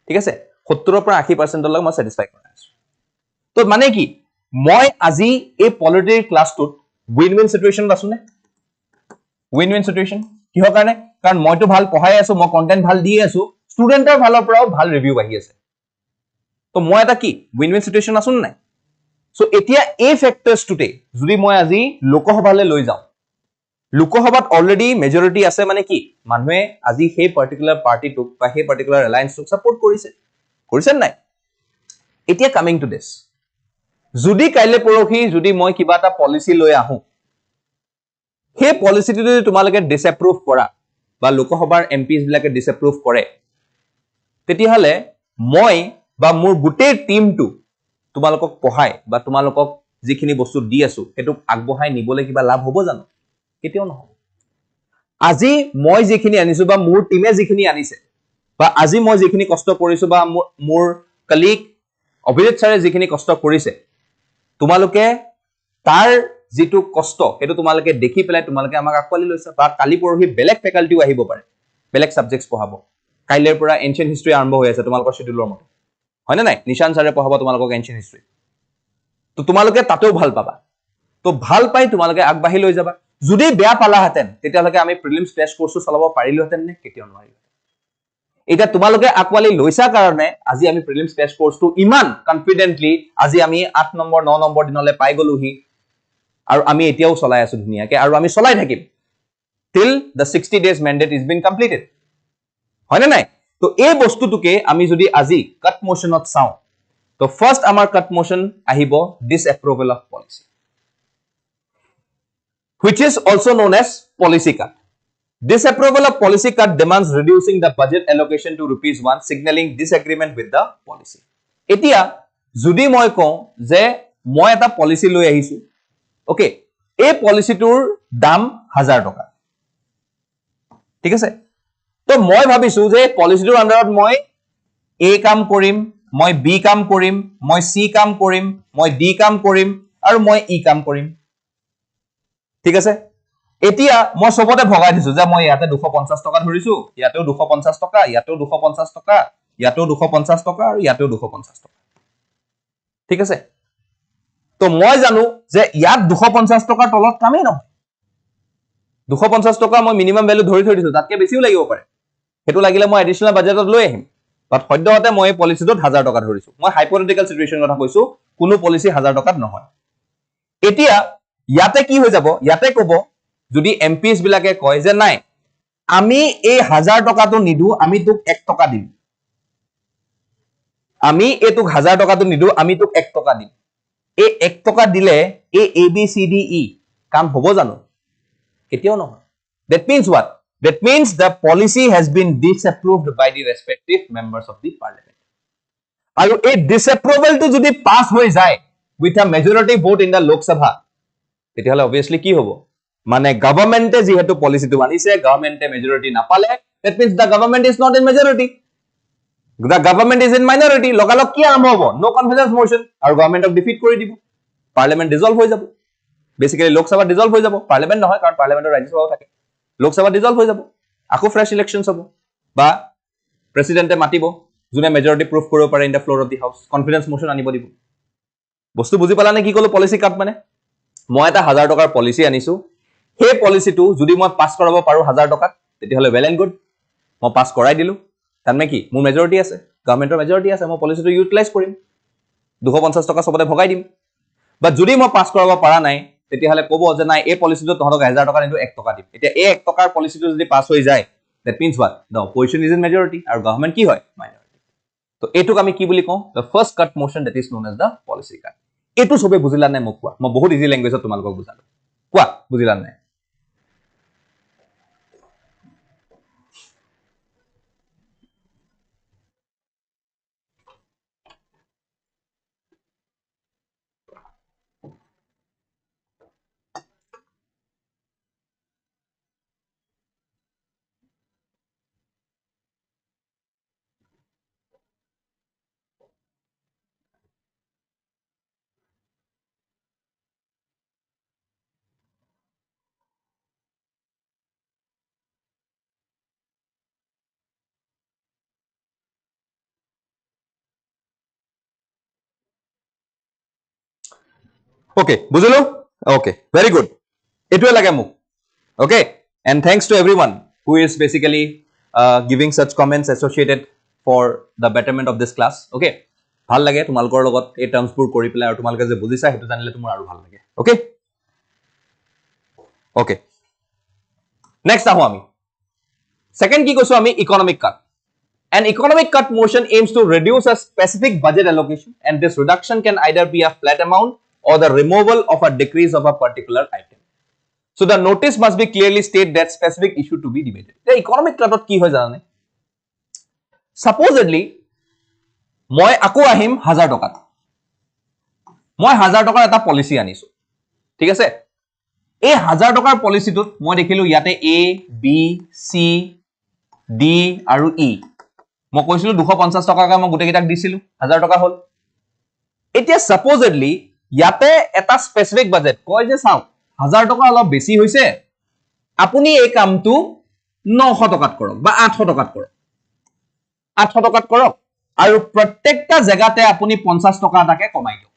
ঠিক আছে? 70 পৰা 80% লৈ মই satisfy কৰা আছো. তো মানে কি মই আজি এই পলিটিৰ ক্লাছটোত win-win situation আছো নে? Win-win situation কিহৰ কাৰণে? কাৰণ মইতো ভাল পঢ়াই আছো, মই কন্টেন্ট ভাল দি আছো, ষ্টুডেন্টৰ ফালৰ পৰাও ভাল ৰিভিউ আহি আছে। তো মই এটা কি win-win situation আছো নাই? সো এতিয়া এই ফ্যাক্টৰছটোতে যদি মই আজি লোকসভালৈ লৈ যাওঁ, লোকসভাত অলৰেডি মেজৰিটি আছে মানে কি মানুহে আজি সেই পাৰ্টিকুলাৰ পাৰ্টিটোক বা সেই পাৰ্টিকুলাৰ এলায়েন্সটোক সাপোৰ্ট কৰিছে, কৰিছে নাই? এতিয়া কামিং টু দিস, যদি কাইলে পৰহি যদি মই কিবা এটা পলিসি লৈ আহো, সেই পলিসিটো যদি তোমালোকে ডিসএপ্ৰুভ কৰা বা লোকসভাৰ এমপিস বিলাকে ডিসএপ্ৰুভ কৰে, তেতিয়াহলে মই বা মোৰ গোটেই টিমটো তোমালোকক পঢ়াই বা তোমালোকক যিখিনি বস্তু দি আছো হেতুক আগবঢ়াই নিবলৈ কিবা লাভ হ'ব জানো? কেতিয়াও নহব। আজি মই যিখিনি আনিছো বা মোৰ টিমে যিখিনি আনিছে বা আজি মই যিখিনি কষ্ট কৰিছো বা মোৰ কলিগ অভিজিত ছাৰে যিখিনি কষ্ট কৰিছে, তোমালোকে তাৰ যিটো কষ্ট হেতু তোমালোকে দেখি পেলাই তোমালোকে আমাক আকোৱালি লৈছা বা কালি পৰহি বেলেগ ফেকাল্টিও আহিব পাৰে, বেলেগ সাবজেক্টস পঢ়াব। কাইলেৰ পৰা এনশিয়েন্ট হিষ্ট্ৰী আৰম্ভ হৈ আছে তোমালোকৰ শিডিউলৰ মতে, হয় না নাই? নিশান ছাৰে পঢ়াব তোমালোকক এনশিয়েন্ট হিষ্ট্ৰী, তো তোমালোকে তাতেও ভাল পাবা। তো ভাল পাই তোমালোকে আগবাঢ়ি লৈ যাবা। যদি বেয়া পালাহেঁতেন তেতিয়ালৈকে আমি প্ৰিলিমছ ক্ৰেশ কোৰ্সটো চলাব পাৰিলোহেঁতেন নে? কেতিয়াও নোৱাৰিলো। এটা তোমালোকে আকোৱালি লৈছা কাৰণে আজি আমি প্ৰিলিমছ ক্ৰেশ কোৰ্সটো ইমান কনফিডেন্টলি আজি আমি 8 নম্বৰ 9 নম্বৰ দিনলৈ পাই গলোহি আৰু আমি এতিয়াও চলাই আছো ধুনিয়াকে আৰু আমি চলাই থাকিম till the 60 days mandate is been completed, হয় না নাই? তো এই বস্তুটোকে আমি যদি আজি কাট মোশনত চাও, তো ফার্স্ট আমাৰ কাট মোশন আহিব disapproval of policy, which is also known as policy cut. Disapproval of policy cut demands reducing the budget allocation to ₹1, signaling disagreement with the policy. এতিয়া যদি মই কওঁ যে মই এটা পলিসি লৈ আহিছো, ওকে, এই পলিসিটোৰ দাম 1000 টকা, ঠিক আছে? তো মই ভাবিছো যে পলিসিটোৰ আন্ডাৰত মই এ কাম কৰিম, মই বি কাম কৰিম, মই সি কাম কৰিম, মই ডি কাম কৰিম আৰু মই ই কাম কৰিম, ঠিক আছে? এতিয়া মই সবতে ভগাই দিছো যে মই ইয়াতে 250 টকা ধৰিছো, ইয়াতেও 250 টকা, ইয়াতেও 250 টকা, ইয়াতেও 250 টকা আৰু ইয়াতেও 250 টকা, ঠিক আছে? তো মই জানো যে ইয়াত 250 টকাৰ তলত কামেই নহয়। 250 টকা মই মিনিমাম ভ্যালু ধৰি থৈ দিছো, তাতকে বেছিও লাগিব পাৰে, হেতু লাগিলে মই এডিশনাল বাজেটত লৈ আহিম। বাট সদ্যহতে মই পলিসিটোত 1000 টকা ধৰিছো। মই হাইপোথেটিক্যাল সিচুৱেচনৰ কথা কৈছো, কোনো পলিসি 1000 টকাত নহয়। এতিয়া ইয়াতে কি হৈ যাব? ইয়াতে কব যদি এমপিএস বিলাকে কয় যে নাই আমি এই 1000 টকাটো নিদু, আমি তোক 1 টকা দিম, আমি এই তোক 1000 টকাটো নিদু, আমি তোক 1 টকা দিম, এই 1 টকা দিলে এই A B C D E কাম হ'ব জানো? কেতিয়াও নহয়। That means what? That means the policy has been disapproved by the respective members of the parliament. আৰু এই disapproval to যদি pass হৈ যায় with a majority vote in the Lok Sabha, তেতিয়াহলে obviously কি হ'ব? মানে গভর্নমেন্টে যেহেতু পলিসিটো আনিছে, গভর্নমেন্টে মেজরিটি নাপালে, that means the government is not in majority, the government is in minority. লগালগ কি আৰম্ভ হ'ব? No confidence motion আৰু গভৰ্নমেন্টক ডিফিট কৰি দিব, পার্লামেন্ট ডিসলভ হৈ যাব। বেসিক্যালি লোকসভা ডিসলভ হৈ যাব, পার্লামেন্ট নহয় কাৰণ পাৰ্লামেন্টৰ ৰাজ্যসভাও থাকে। লোকসভা ডিসলভ হৈ যাব, আকৌ ফ্ৰেশ ইলেকশনস হ'ব বা প্ৰেসিডেন্টে মাতিব যোনে মেজৰিটি প্ৰুফ কৰিব পাৰে in the floor of the house, confidence motion আনিব দিব। বস্তু বুজি পালা নে কি কলো পলিসি কাট মানে? মই এটা 1000 টকাৰ পলিসি আনিছো, সেই পলিসিটো যদি মই পাস কৰাব পাৰো 1000 টকাত, তেতিয়াহলে ওয়েল এন্ড গুড, মই পাস কৰাই দিলো। তাৰমানে কি মোৰ মেজৰিটি আছে, গভৰ্নমেন্টৰ মেজৰিটি আছে, মই পলিসিটো ইউটিলাইজ কৰিম, 250 টকা সবতে ভগাই দিম। বা যদি মই পাস কৰাব পাৰা নাই, তেতিয়াহলে কব যে নাই এই পলিসিটো তহঁতক 1000 টকা নিদু, 1 টকা দিম। এতিয়া এই 1 টকাৰ পলিসিটো যদি পাস হৈ যায়, that means what? The opposition is in majority আৰু গভৰ্নমেন্ট কি হয়? Minority. তো এটোক আমি কি বুলি কওঁ? The first cut motion, that is known as the policy cut. এটো সবে বুজিলা নাই মোক কোৱা? মই বহুত ইজি ল্যাঙ্গুৱেজত তোমালোকক বুজালো, কোৱা বুজিলা নাই? Okay, বুজিলো? Okay, very good. Etuwe lage muk. Okay, and thanks to everyone who is basically giving such comments associated for the betterment of this class. Okay, ভাল লাগে তোমালোকৰ লগত এই টাৰ্মছবোৰ কৰি পেলাই আৰু তোমালোকে যে বুজিছা হেতু জানিলে তোমাৰ আৰু ভাল লাগে. Okay, okay. Next আহো আমি. Second কি কৈছো আমি economic cut. An economic cut motion aims to reduce a specific budget allocation, and this reduction can either be a flat amount or the removal of a decrease of a particular item. So the notice must be clearly state that specific issue to be debated. The economic cut কি হয় জানানে? Supposedly মই আকো আহিম 1000 টকাত. মই 1000 টকাৰ এটা পলিসি আনিছো. ঠিক আছে? এই 1000 টকাৰ পলিসিটোত মই দেখিলো ইয়াতে A, B, C, D আৰু E. মই কৈছিলো 250 টকাকৈ মই গুটেকিটাক দিছিলো 1000 টকা হল. এতিয়া সাপোজলি ইয়াতে এটা স্পেসিফিক বাজেট কয় যে চাও 1000 টকা অলপ বেছি হৈছে আপুনি এই কামটো 900 টকাত কৰক বা 800 টকাত কৰক 800 টকাত কৰক আৰু প্ৰত্যেকটা জায়গাতে আপুনি 50 টকা এটাকে কমাই দিয়ক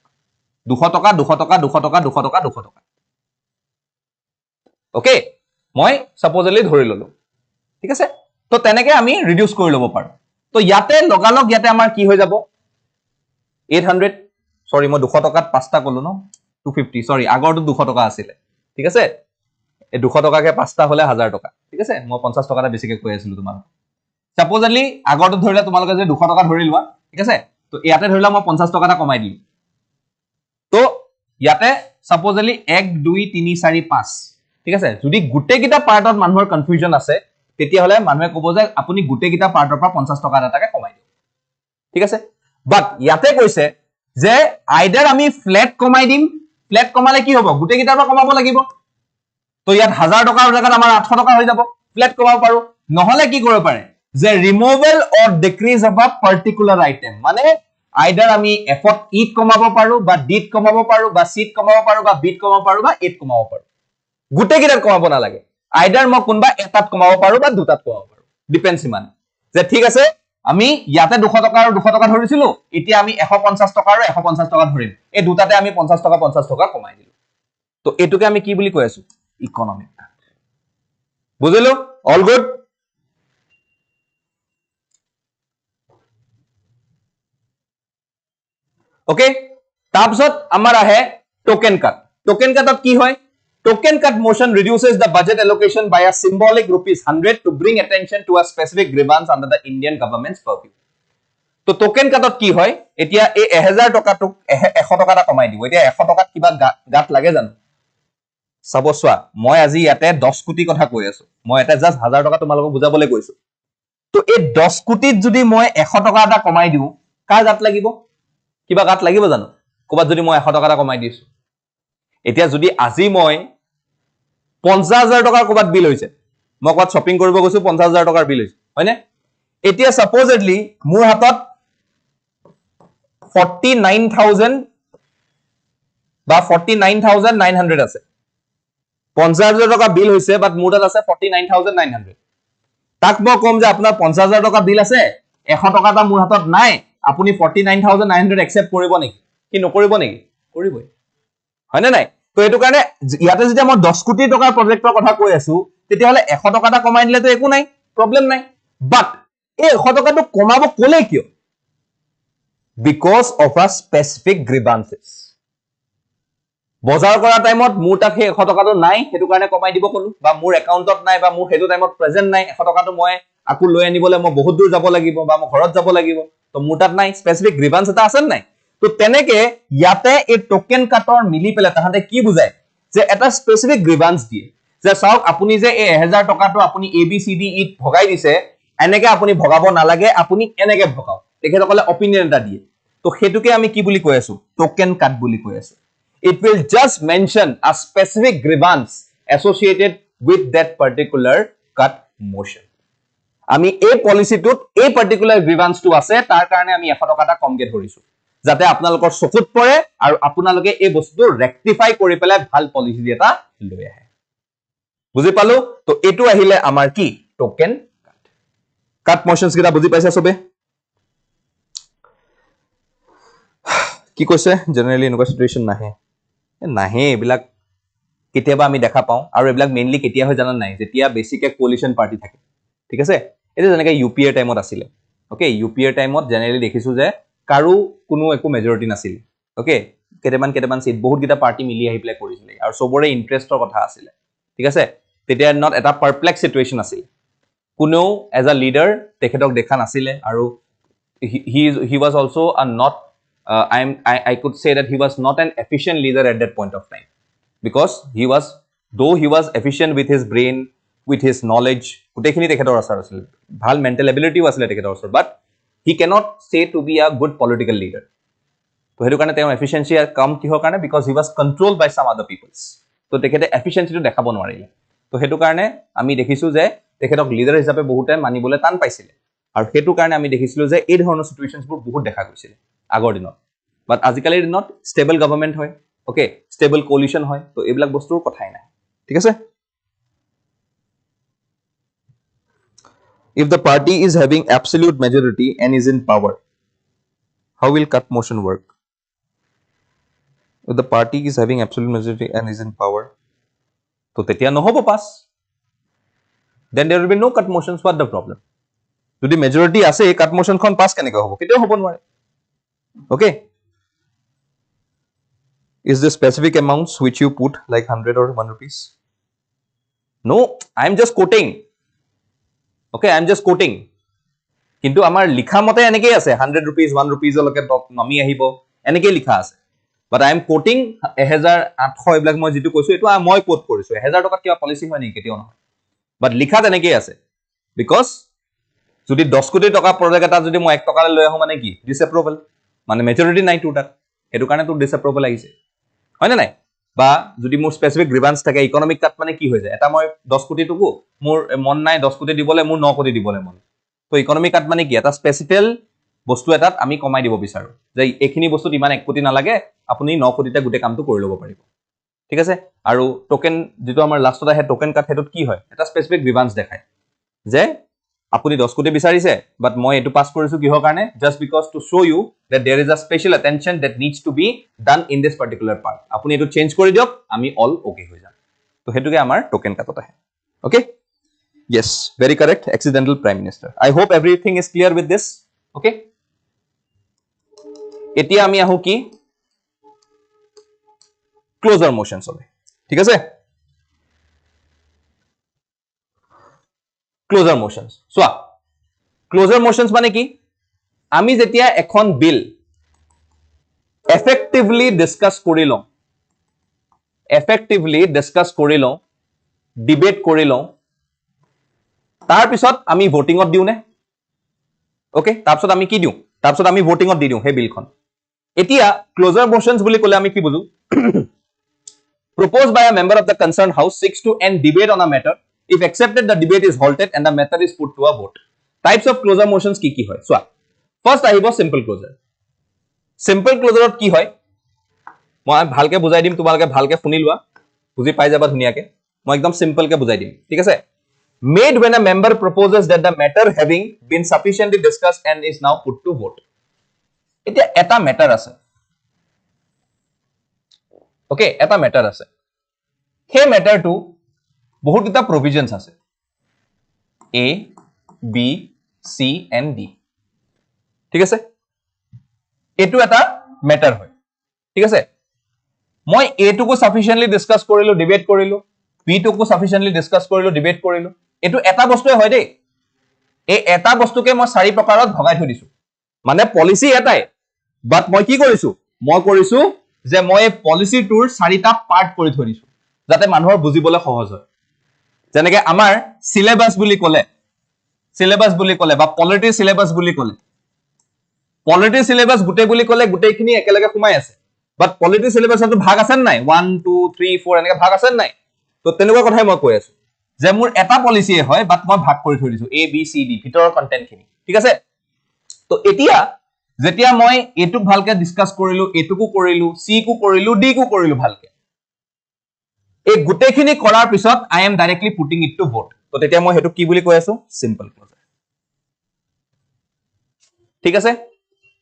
200 টকা 200 টকা 200 টকা 200 টকা 200 টকা ওকে মই সাপোজলি ধৰি ললো ঠিক আছে তো তেনেকে আমি ৰিডিউস কৰি লব পাৰো তো ইয়াতে লগালগ ইয়াতে আমাৰ কি হৈ যাব 800 সৰি মই 200 টকাত পাঁচটা কলো ন 250 সৰি আগৰটো 200 টকা আছিল ঠিক আছে এই 200 টকাকে পাঁচটা হলে 1000 টকা ঠিক আছে মই 50 টকাটা বেছিকে কৈ আছিল তোমাক সাপোজলি আগৰটো ধৰিলা তোমালোকে যে 200 টকা ধৰি লোৱা ঠিক আছে তো ইয়াতে ধৰিলা মই 50 টকাটা কমাই দিম তো ইয়াতে সাপোজলি 1 2 3 4 5 ঠিক আছে যদি গুটেকিটা পাৰ্টত মানুহৰ কনফিউজন আছে তেতিয়া হলে মানুহে কব যে আপুনি গুটেকিটা পাৰ্টৰ পৰা 50 টকা এটাকে কমাই দিও ঠিক আছে বাট ইয়াতে কৈছে যে আইদাৰ আমি ফ্ল্যাট কমাই দিম ফ্ল্যাট কমালে কি হ'ব গুটেকিটাৰ পৰা কমাব লাগিব তো ইয়াত 1000 টকাৰ জায়গাত আমাৰ 800 টকা হৈ যাব ফ্ল্যাট কমাব পাৰো নহলে কি কৰিব পাৰে যে removal or decrease of a particular item মানে আইদাৰ আমি এফত ইট কমাব পাৰো বা ডিট কমাব পাৰো বা সিট কমাব পাৰো বা বিট কমাব পাৰো বা এট কমাব পাৰো গুটেকিটাৰ কমাব না লাগে আইদাৰ মই কোনবা এটাত কমাব পাৰো বা দুটাত কমাব পাৰো ডিপেন্ডস ইমান যে ঠিক আছে আমি ইয়াতে 200 টকা আৰু 200 টকা ধৰিছিলো এতিয়া আমি 150 টকা আৰু 150 টকা ধৰিম এই দুটাতে আমি 50 টকা কমাই দিলো তো এটুকে আমি কি বুলি কৈ আছো ইকোনমিক বুজিলো অল গুড ওকে তাৰপিছত আমাৰ আহে টোকেন কাট টোকেন কাটত কি হয় token cut motion reduces the budget allocation by a symbolic ₹100 to bring attention to a specific grievance under the Indian government's purview তো টোকেন কাটত কি হয় এতিয়া এই 1000 টকাটো 100 টকাটা কমাই দিব এতিয়া 100 টকাত কিবা গাত লাগে জানো সাবসোৱা মই আজি ইয়াতে 10 কোটি কথা কৈ আছো মই এটা জাস্ট 1000 টকা তোমালোকক বুজাবলৈ কৈছো তো এই 10 কোটিত যদি মই 100 টকা এটা কমাই দিও কাৰ গাত লাগিব কিবা গাত লাগিব জানো কবাত যদি মই 100 টকা কমাই দিছো এতিয়া যদি আজি মই 50000 টকাৰ কবাত বিল হৈছে মই কবাত শপিং কৰিব গৈছো 50000 টকাৰ বিল হৈছে হয়নে এতিয়া সাপোজলি মোৰ হাতত 49000 বা 49900 আছে 50000 টকা বিল হৈছে বাট মোৰ তাত আছে 49900 তাক মই কম যে আপোনাৰ 50000 টকা বিল আছে 100 টকা এটা মোৰ হাতত নাই আপুনি 49900 একসেপ্ট কৰিব নেকি কি নকৰিব নেকি কৰিবই হয়নে নাই তো এটো কাৰণে ইয়াতে যেতিয়া মই 10 কোটি টকাৰ প্ৰজেক্টৰ কথা কৈ আছো তেতিয়া হলে 100 টকাটা কমাই দিলে তো একো নাই প্ৰবলেম নাই বাট এই 100 টকাটো কমাব কোলে কিয় because of a specific grievances বজাৰ কৰা টাইমত মোৰ তাক 100 টকাটো নাই হেতু কাৰণে কমাই দিব কলো বা মোৰ একাউন্টত নাই বা মোৰ হেতু টাইমত প্ৰেজেন্ট নাই 100 টকাটো মই আকু লৈ আনিবলৈ মই বহুত দূৰ যাব লাগিব বা মই ঘৰত যাব লাগিব তো মোৰ তাত নাই স্পেসিফিক গ্ৰিভেন্স এটা আছে নাই তো তেনেকে ইয়াতে এই টোকেন কাটৰ মিলি পেলে তাহাতে কি বুজায় যে এটা স্পেসিফিক গ্রিভেন্স দিয়ে যে চাওক আপুনি যে এই 1000 টকাটো আপুনি ABCD ইট ভগাই দিছে এনেকে আপুনি ভগাব নালাগে আপুনি এনেকে ভগাও তেখেতসকলে অপিনিয়ন এটা দিয়ে তো হেতুকে আমি কি বুলি কৈ আছো টোকেন কাট বুলি কৈ আছো it will just mention a specific grievance associated with that particular cut motion আমি এই পলিসিটোত এই পার্টিকুলার গ্রিভেন্স টু আছে তাৰ কাৰণে আমি 100 টকাটা কমকে ধৰিছো যাতে আপোনালোকৰ চকুত পৰে আৰু আপোনালোকে এই বস্তুটো ৰেক্টিফাই কৰি পেলাই ভাল পলিসি এটা লৈ আহে বুজি পালো তো এটো আহিলে আমাৰ কি টোকেন কাট কাট মোশনস কিটা বুজি পাইছা সবে কি কৈছে জেনাৰেলি এনেকুৱা সিচুৱেচন নাহে নাহে এইবিলাক কেতিয়াবা আমি দেখা পাওঁ আৰু এইবিলাক মেইনলি কেতিয়া হয় জানা নাই যেতিয়া বেছিকে কোলিশন পাৰ্টি থাকে ঠিক আছে এটা যেনেকৈ ইউপিএ টাইমত আছিল ওকে ইউপিএ টাইমত জেনেৰেলি দেখিছো যে কাৰো কোনো একো মেজৰিটি নাছিল ওকে কেটামান সিট বহুত গিটা পাৰ্টি মিলি আহি প্লে কৰিছিল আৰু সবৰে ইন্টাৰেষ্টৰ কথা আছিল ঠিক আছে তেতিয়া নট এটা পাৰপ্লেক্স সিচুৱেচন আছিল কোনো এজ আ লিডাৰ তেখেতক দেখা নাছিলে আৰু he was also a not I could say that he was not an efficient leader at that point of time because though he was efficient with his brain with his knowledge gotekhini tekhetor asar asil bhal mental ability asile tekhetor asar but he cannot say to be a good political leader to hetu karone teo efficiency kam kihor karone because he was controlled by some other peoples to tekhete efficiency to dekhabo nwarile to hetu karone ami dekhisu je tekhetok leader hisabe bahute manibole tan paisile আৰু হেতু কাৰণে আমি দেখিছিলো যে এই ধৰণৰ সিচুৱেচনছ বোৰ বহুত দেখা গৈছিল আগৰ দিনত বাট আজিকালিৰ দিনত ষ্টেবল গভৰ্ণমেন্ট হয় ওকে ষ্টেবল কোলিশন হয় তো এইবিলাক বস্তুৰ কথাই নাই ঠিক আছে if the party is having absolute majority and is in power how will cut motion work if the party is having absolute majority and is in power তো তেতিয়া নহব pass then there will be no cut motions what the problem যদি majority আছে কাট motion খন pass কেনেকৈ হ'ব কেতিয়াও হ'ব নোৱাৰে okay is the specific amounts which you put like 100 or 1 rupees no I am just quoting okay I am just quoting কিন্তু আমাৰ লিখা মতে এনেকৈ আছে 100 rupees 1 rupees লকে নামি আহিব এনেকৈ লিখা আছে but I am quoting 1800 এইবিলাক মই যেটো কৈছো এটো মই কোট কৰিছো 1000 টকা কিবা পলিসি হয় নি কেতিয়াও নহয় but লিখা তেনেকৈ আছে because যদি 10 কোটি টকা প্ৰজেক্ট এটা যদি মই 1 টকালে লৈ আহো মানে কি ডিসএপ্ৰুভেল মানে মেজৰিটি নাই টু তাত এটো কাৰণে তো ডিসএপ্ৰুভেল আহিছে হয় না নাই বা যদি মোৰ স্পেসিফিক গ্রিভান্স থাকে ইকোনমিক কাট মানে কি হৈ যায় এটা মই 10 কোটি টকু মোৰ মন নাই 10 কোটি দিবলে মোৰ 9 কোটি দিবলে মন তো ইকোনমিক কাট মানে কি এটা স্পেসিফিক বস্তু এটাত আমি কমাই দিব বিচাৰো যে এখিনি বস্তুত ইমান 1 কোটি নালাগে আপুনি 9 কোটিতে গুটে কামটো কৰি লব পাৰিব ঠিক আছে আৰু টোকেন যেটো আমাৰ লাষ্টত আহে টোকেন কাট হেতত কি হয় এটা স্পেসিফিক গ্ৰিভান্স দেখায় যে আপুনি 10 কোটি বিচাৰিছে বাট মই এটো পাস কৰিছো কিহৰ কাৰণে just because to show you that there is a special attention that needs to be done in this particular part আপুনি এটো চেঞ্জ কৰি দিয়ক আমি অল ওকে হৈ যাম তো হেতুকে আমাৰ টোকেন কাটত আহে okay yes very correct accidental prime minister I hope everything is clear with this okay এতিয়া আমি আহো কি ক্লোজার মোশনস হবে ঠিক আছে ক্লোজার মোশনস সোয়া ক্লোজার মোশনস মানে কি আমি যেতিয়া এখন বিল এফেক্টিভলি ডিসকাস কৰি লওঁ ডিবেট কৰি লওঁ তাৰ পিছত আমি ভোটিংত দিউ নে ওকে তাৰ পিছত আমি কি দিউ তাৰ পিছত আমি ভোটিংত দি দিউ হে বিলখন এতিয়া ক্লোজার মোশনস বুলি কলে আমি কি Buju proposed by a member of the concerned house seeks to end debate on a matter if accepted the debate is halted and the matter is put to a vote types of closure motions কি হয় so first আহিব simple closure কি হয় মই ভালকে বুজাই দিম তোমালকে ভালকে শুনি লোৱা বুজি পাই যাবা ধুনিয়াকে মই একদম সিম্পল কে বুজাই দিম ঠিক আছে made when a member proposes that the matter having been sufficiently discussed and is now put to vote এতিয়া এটা ম্যাটার আছে okay এটা ম্যাটার আছে হে ম্যাটার টু বহুত কিটা প্রভিজনস আছে A B C and D ঠিক আছে এটো এটা ম্যাটার হয় ঠিক আছে মই A টুকু সাফিশিয়েন্টলি ডিসকাস কৰিলো ডিবেট কৰিলো B টুকু সাফিশিয়েন্টলি ডিসকাস কৰিলো ডিবেট কৰিলো এটো এটা বস্তুৱে হয় দেই এই এটা বস্তুকে মই চাৰি প্ৰকাৰত ভগাই থৈ দিছো মানে পলিসি এটাই বাট মই কি কৰিছো মই কৰিছো যে মই পলিসি টুৰ চাৰিটা পাৰ্ট কৰি থৈ দিছো যাতে মানুহৰ বুজিবলৈ সহজ হয় যেনেকৈ আমাৰ সিলেবাস বুলি কলে বা পলিটি সিলেবাস বুলি কলে পলিটি সিলেবাস গুটে বুলি কলে গুটেখিনি একেলগে সোমাই আছে বাট পলিটি সিলেবাসটো ভাগ আছে নাই 1 2 3 4 এনেকৈ ভাগ আছে নাই তো তেনেকুৱা কথাই মই কৈ আছো যে মোৰ এটা পলিসি হয় বাট মই ভাগ কৰি থৈ দিছো A B C D ভিতৰৰ কন্টেন্টখিনি ঠিক আছে তো এতিয়া যেতিয়া মই এটুক ভালকে ডিসকাস কৰিলো এটুকু কৰিলো C কু কৰিলো D কু কৰিলো ভালকে এই গুটেখিনি কৰাৰ পিছত I am directly putting it to vote তো তেতিয়া মই হেতু কি বুলি কৈ আছো সিম্পল ক্লোজাৰ ঠিক আছে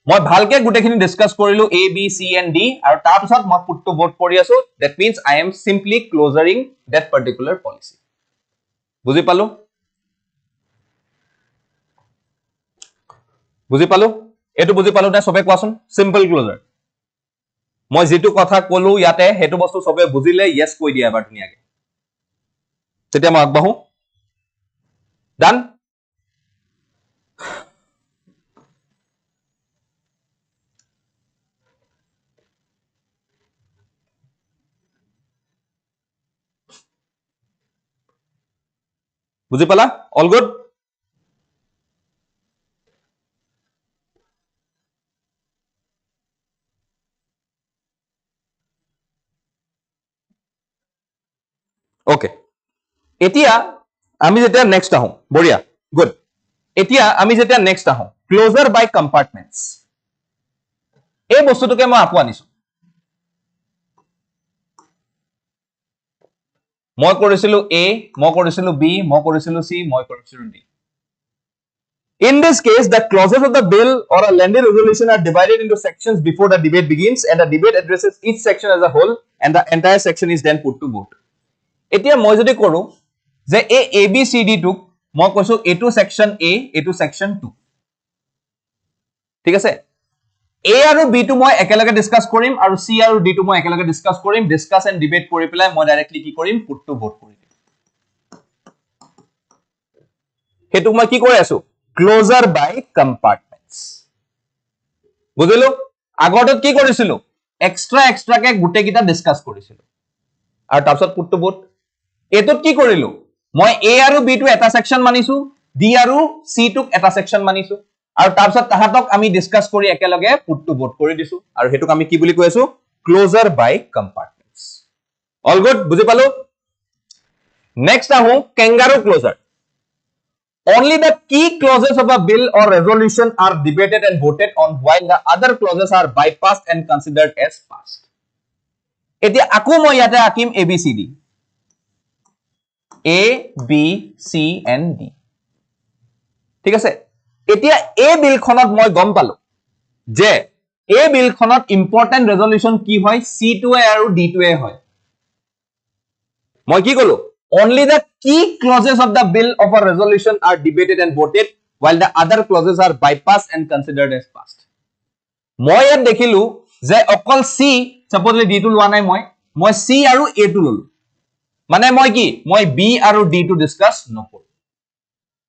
মই ভালকে গুটেখিনি ডিসকাস কৰিলো A B C and D আৰু তাৰ পিছত মই put to vote কৰি আছো that means I am simply closing that particular policy বুজি পালো এটো বুজি পালো না সবে কোৱাচোন সিম্পল ক্লোজাৰ মই যেটো কথা কলো ইয়াতে হেতু বস্তু সবে বুজিলে yes কৈ দিয়া এবাৰ ধুনিয়াকে তেতিয়া মই আগবাহু ডান বুজি পালা অল গুড ওকে এতিয়া আমি যেটা নেক্সট আহো বঢ়িয়া গুড এতিয়া আমি যেটা নেক্সট আহো ক্লোজাৰ বাই কম্পাৰ্টমেন্টস এই বস্তুটোকে মই আপু আনিছো মই কৰিছিলো A মই কৰিছিলো B মই কৰিছিলো C মই কৰিছিলো D in this case the clauses of the bill or a lengthy resolution are divided into sections before the debate begins and the debate addresses each section as a whole and the entire section is then put to vote এতিয়া মই যদি কৰো যে এই ABCD টুক মই কৈছো এটো সেকশন A এটো সেকশন 2 ঠিক আছে A আৰু B টু মই একেলগে ডিসকাস কৰিম আৰু C আৰু D টু মই একেলগে ডিসকাস কৰিম ডিসকাস এন্ড ডিবেট কৰি পেলাই মই ডাইৰেক্টলি কি কৰিম পুট টু ভোট কৰি দিম হেতু মই কি কৰি আছো ক্লোজাৰ বাই কম্পাৰ্টমেন্টস বুজিলো আগৰটোত কি কৰিছিলো এক্সট্ৰা কে গুটে কিটা ডিসকাস কৰিছিলো আৰু তাৰপিছত পুট টু ভোট এটোত কি কৰিলো মই A আৰু B টু এটা সেকশন মানিছো D আৰু C টুক এটা সেকশন মানিছো আৰু তাৰপিছত তাহাতক আমি ডিসকাস কৰি একেলগে পুট টু ভোট কৰি দিছো আৰু হেতুক আমি কি বুলি কৈ আছো ক্লোজাৰ বাই কম্পাৰ্টমেন্টস অল গুড বুজি পালো নেক্সট আহো kangaroo closure only the key clauses of a bill or resolution are debated and voted on while the other clauses are bypassed and considered as passed এতিয়া আকু মই ইয়াতে আকিম ABCD A B C and D ঠিক আছে এতিয়া এই বিলখনত মই গম পালো যে এই বিলখনত ইম্পৰ্টেন্ট ৰেজলিউশন কি হয় C2A আৰু D2A হয় মই কি কলো only the key clauses of the bill of a resolution are debated and voted while the other clauses are bypassed and considered as passed মই ইয়াত দেখিলো যে অকল C সাপোজলি D2 লোৱা নাই মই C আৰু A টু ললো মানে মই কি মই B আৰু D টু ডিসকাস নকৰো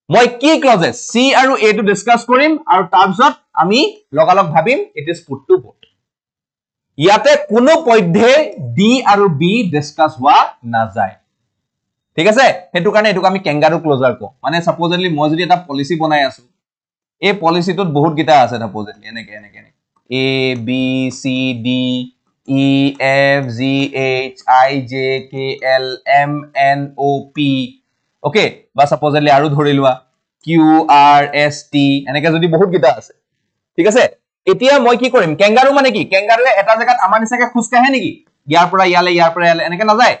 মই কি ক্লজেস C আৰু A টু ডিসকাস কৰিম আৰু তাৰপিছত আমি লগালগ ভাবিম it is put to vote ইয়াতে কোনো পধ্যে D আৰু B ডিসকাস হোৱা না যায় ঠিক আছে হেতু কাৰণে এটুক আমি kangaroo ক্লোজাৰ কো মানে সাপোজলি মই যদি এটা পলিসি বনাই আছো এই পলিসিটোত বহুত গিটা আছে সাপোজলি এনেকে A B C D E F G H I J K L M N O P okay বা সাপোজলি আৰু ধৰি লোৱা Q R S T এনেকে যদি বহুত গিটা আছে ঠিক আছে এতিয়া মই কি কৰিম kangaroo মানে কি kangaroo এটা জায়গাত আমাৰ নিচাকে খুজ কাহে নেকি ইয়াৰ পৰা ইয়ালে এনেকে না যায়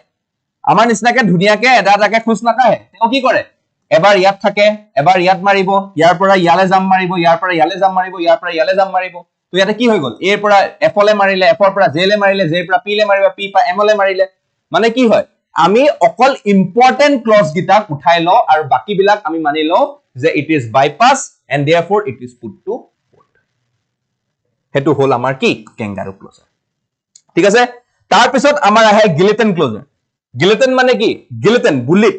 আমাৰ নিচিনাকে ধুনিয়াকে এটাকে খুজ না কাহে তেও কি কৰে এবাৰ ইয়াত থাকে এবাৰ ইয়াত মাৰিব ইয়াৰ পৰা ইয়ালে জাম মাৰিব ইয়াৰ পৰা ইয়ালে জাম মাৰিব ইয়াৰ পৰা ইয়ালে জাম মাৰিব তো ইয়াতে কি হৈ গল এ পৰা এফ লে মাৰিলে এফ পৰা জে লে মাৰিলে জে পৰা পি লে মাৰিব পি পৰা এম লে মাৰিলে মানে কি হয় আমি অকল ইম্পৰ্টেন্ট ক্লজ গিটা উঠাই ল আৰু বাকি বিলাক আমি মানি ল যে it is bypass and therefore it is put to vote হেতু হল আমাৰ কি kangaroo ক্লোজাৰ ঠিক আছে তাৰ পিছত আমাৰ আহে গিলেটন ক্লোজাৰ গিলেটন মানে কি গিলেটন বুলেট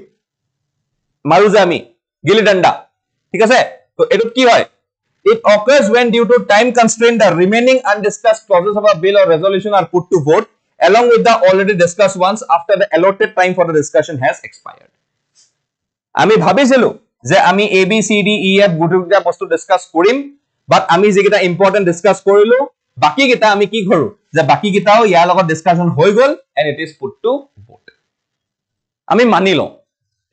মাৰু যে আমি গিলি ডান্ডা ঠিক আছে তো এটো কি হয় it occurs when due to time constraint the remaining undiscussed clauses of a bill or resolution are put to vote along with the already discussed ones after the allotted time for the discussion has expired আমি ভাবিছিলো যে আমি A B C D E F গুটুটা বস্তু discuss কৰিম বাট আমি যেকিটা important discuss কৰিলো বাকি কিটা আমি কি কৰো যে বাকি কিটাও ইয়াৰ লগত ডিসকাশন হৈ গল and it is put to vote আমি মানি লও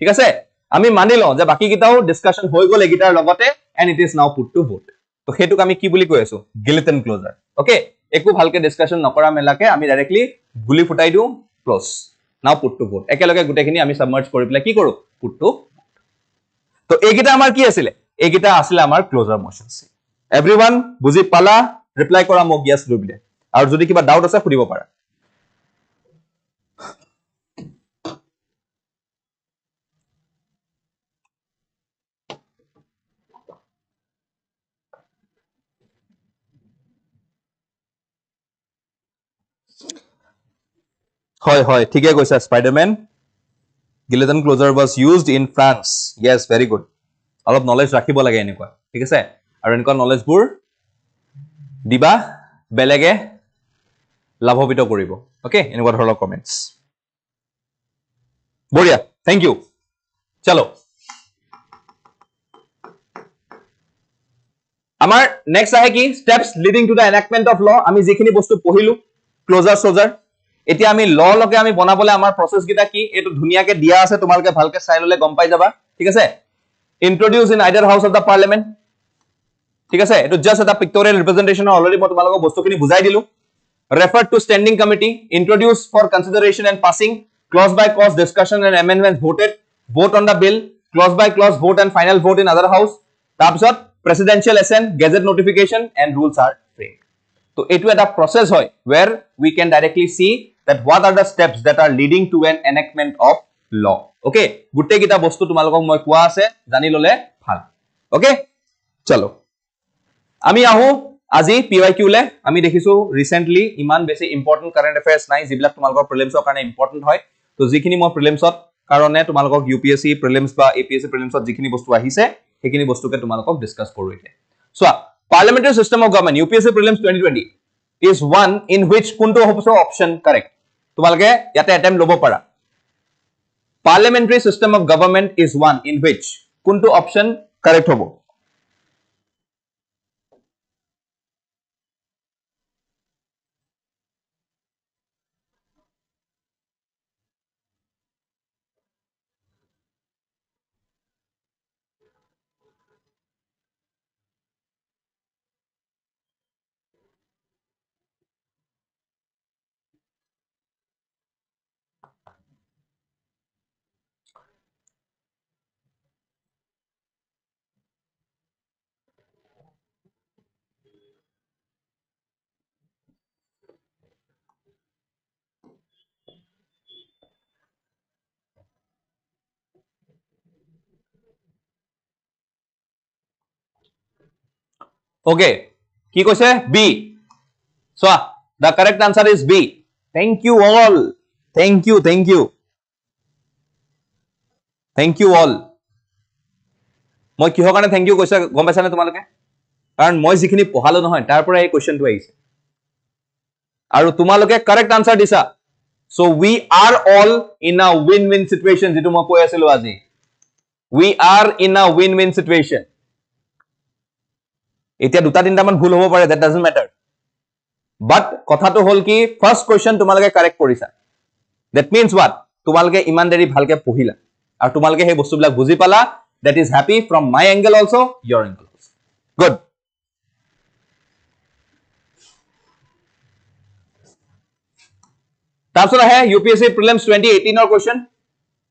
ঠিক আছে আমি মানি লও যে বাকি কিটাও ডিসকাশন হৈ গল এগিটাৰ লগতে and it is now put to vote তো হেতুক আমি কি বুলি কৈ আছো গিলেটন ক্লোজাৰ ওকে একো ভালকে ডিসকাশন নকৰা মেলাকে আমি ডাইৰেক্টলি গুলি ফুটাই দিও ক্লোজ নাও পুট টু ভোট একেলগে গুটেখিনি আমি সাবমার্জ কৰি পেলাই কি কৰো পুট টু তো এইগিটা আমাৰ কি আছিল এইগিটা আছিল আমাৰ ক্লোজাৰ মোশনস এভৰিওয়ান বুজি পালা ৰিপ্লাই কৰা মোক yes লৈ বিলে আৰু যদি কিবা ডাউট আছে সুধিব পাৰা হয় হয় ঠিকে কৈছা স্পাইডাৰম্যান Guillotine closure was used in France. Yes, very good. অলপ knowledge ৰাখিব লাগে এনেকুৱা ঠিক আছে আৰু এনেকুৱা knowledge বোৰ দিবা বেলেগে লাভবিত কৰিব ওকে এনেকুৱা ধৰণৰ কমেন্টস বঢ়িয়া থ্যাংক ইউ চলো আমাৰ নেক্সট আহে কি steps leading to the enactment of law আমি যিখিনি বস্তু পঢ়িলো ক্লোজাৰ সোজাৰ এতিয়া আমি ল লকে আমি বনাবলে আমাৰ প্ৰসেস গিটা কি এটো ধুনিয়াকে দিয়া আছে তোমালকে ভালকে চাই ললে গম পাই যাবা ঠিক আছে introduce in either house of the parliament ঠিক আছে এটো জাস্ট এটা পিক্টোৰিয়েল ৰিপ্ৰেজেন্টেচন অলৰেডি মই তোমালোকক বস্তুখিনি বুজাই দিলো refer to standing committee introduce for consideration and passing clause by clause discussion and amendments voted vote on the bill clause by clause vote and final vote in other house তাৰপিছত presidential assent gazette notification and rules are framed so etu eta process hoy where we can directly see that what are the steps that are leading to an enactment of law okay gutte kita bostu tumalok moi koa ase jani lole bhal okay chalo ami ahu আজি PYQ le ami dekhisu recently iman besi important current affairs nai jiblak tumalok prelims or karone important hoy to jikhini moi prelims ot karone tumalok UPSC prelims ba APSC prelims ot jikhini bostu ahise hekhini bostu ke tumalok discuss koru ite so parliamentary system of government UPSC prelims 2020 is one in which kunto option correct tumalke yate attempt lobo para parliamentary system of government is one in which kunto option correct hobo okay ki koise B so the correct answer is B thank you all thank you all মই কিহৰ কাৰণে thank you কৈছা গম পাইছা নে তোমালোকে কাৰণ মই যিখিনি পঢ়ালো নহয় তাৰ পৰা এই কোৱেশ্চনটো আহিছে আৰু তোমালোকে correct answer দিছা so we are all in a win win situation যেটো মই কৈ আছিলো আজি we are in a win win situation এতিয়া দুটা তিনটা মান ভুল হ'ব পাৰে that doesn't matter but কথাটো হল কি first question তোমালোকে correct কৰিছা that means what তোমালোকে ইমানদাৰি ভালকে পঢ়িলা আৰু তোমালোকে সেই বস্তুবিলাক বুজি পালা that is happy from my angle also your angle also good তাৰপিছত আহে UPSC prelims 2018 or question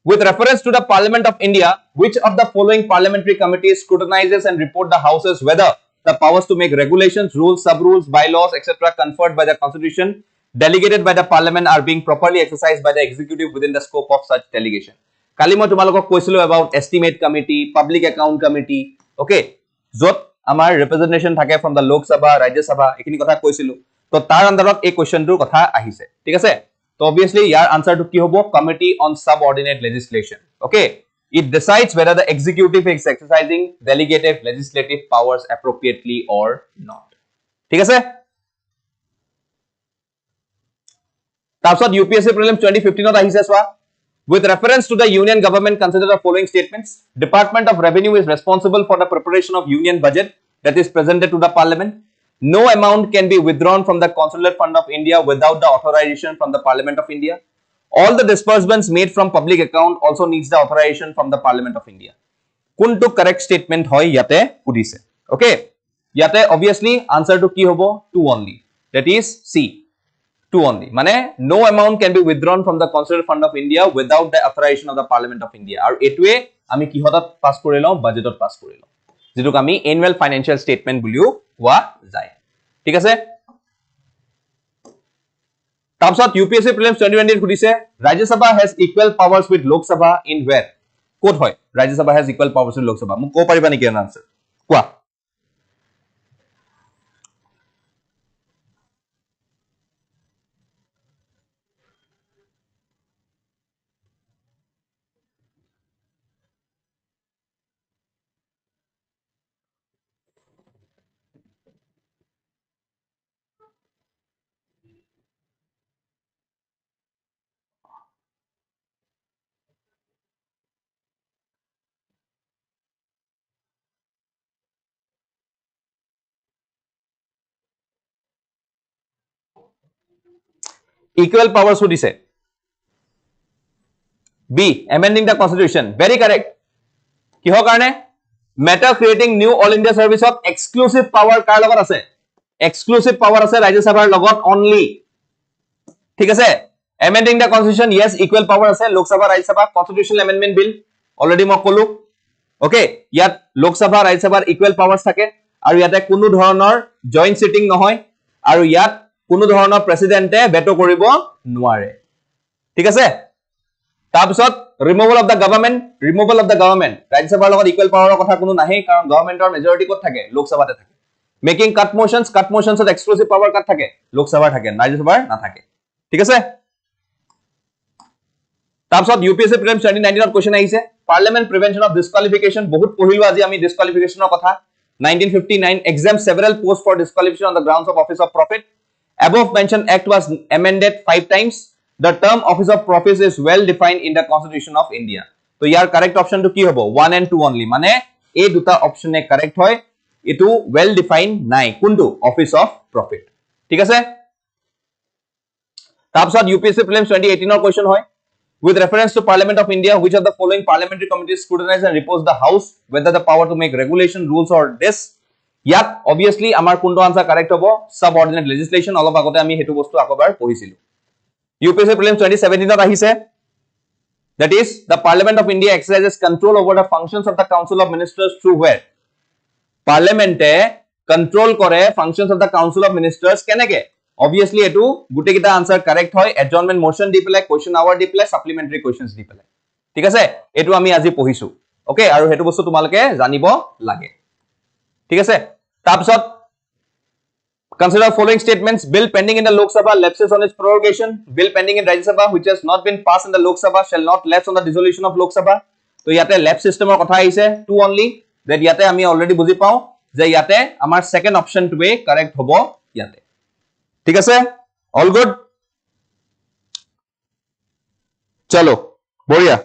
with reference to the Parliament of India which of the following parliamentary committees scrutinizes and report the houses whether the powers to make regulations rules sub rules bylaws etc conferred by the constitution delegated by the parliament are being properly exercised by the executive within the scope of such delegation kali moi tumalok koisilo about estimate committee public account committee okay jot amar representation thake from the lok sabha rajya sabha ekini kotha koisilo to tar andarot ei question dur kotha ahise thik ase so obviously your answer to ki hobo committee on subordinate legislation okay it decides whether the executive is exercising delegated legislative powers appropriately or not thik ase tarpsot UPSC prelims 2015 ot ahise swa with reference to the union government consider the following statements department of revenue is responsible for the preparation of union budget that is presented to the parliament no amount can be withdrawn from the consular fund of India without the authorization from the Parliament of India. All the disbursements made from public account also needs the authorization from the Parliament of India. Kuntu correct statement hoy yate udise. Okay. Yate obviously answer to ki hobo 2 only. That is C. 2 only. Mane no amount can be withdrawn from the consular fund of India without the authorization of the Parliament of India. Aru etue ami kihotat pass korilom budgetot pass korilom. Jituk ami annual financial statement buliu wa jay. ঠিক আছে তাৰপিছত UPSC Prelims 2020 খুদিছে Rajya Sabha has equal powers with Lok Sabha in where ক'ত হয় Rajya Sabha has equal powers with Lok Sabha মোক ক'ব পাৰিবা নেকি answer কোৱা equal powers খুদিছে B amending the constitution very correct কিহৰ কাৰণে matter creating new all India service of exclusive power কাৰ লগত আছে exclusive power আছে Rajya Sabha লগত only ঠিক আছে amending the constitution yes equal power আছে Lok Sabha Rajya Sabha constitutional amendment bill already মই কলো okay ইয়াত Lok Sabha Rajya Sabha equal powers থাকে আৰু ইয়াতে কোনো ধৰণৰ joint sitting নহয় আৰু ইয়াত কোনো ধৰণৰ প্ৰেসিডেন্টে ভেটো কৰিব নোৱাৰে ঠিক আছে তাৰপিছত removal of the government Rajya Sabha লগত equal power কথা কোনো নাহে কাৰণ গভৰ্ণমেন্টৰ মেজৰিটি ক'ত থাকে লোক সভাতে থাকে মেকিং cut motions ত exclusive power কাট থাকে লোক সভাৰ থাকে Rajya Sabha নাথাকে ঠিক আছে তাৰপিছত UPSC Prelims 2019 ত কোৱেশ্চন আহিছে পাৰ্লিয়ামেন্ট প্ৰিভেনশন অফ ডিসকুৱালিফিকেশন বহুত পঢ়িলো আজি আমি ডিসকুৱালিফিকেশনৰ কথা 1959 exempt several posts for disqualification on the grounds of office of profit above mentioned act was amended 5 times the term office of profit is well defined in the constitution of India so your correct option to ki hobo 1 and 2 only mane ei duta option e correct hoy etu well defined nai kundu office of profit ঠিক আছে তাৰপিছত UPSC Prelims 2018 ৰ question hoy with reference to Parliament of India which of the following parliamentary committees scrutinize and repose the house whether the power to make regulation rules or this yat obviously amar kunto answer correct hobo subordinate legislation olof agote ami hetu bostu akobar pohichilu UPSC Prelims 2017 ত আহিছে that is the Parliament of India exercises control over the functions of the Council of Ministers through where Parliament control কৰে functions of the Council of Ministers keneke obviously etu gute kita answer correct hoy adjournment motion di pelai question hour di pelai supplementary questions di pelai ঠিক আছে etu ami আজি পঢ়িছো okay আৰু হেতু বস্তু তোমালকে জানিব লাগে ঠিক আছে তাৰপিছত consider following statements bill pending in the Lok Sabha lapses on its prorogation bill pending in Rajya Sabha which has not been passed in the Lok Sabha shall not lapse on the dissolution of Lok Sabha to yate lapse system or kotha aise two only that yate ami already buji pao je yate amar second option to be correct hobo yate ঠিক আছে all good chalo boria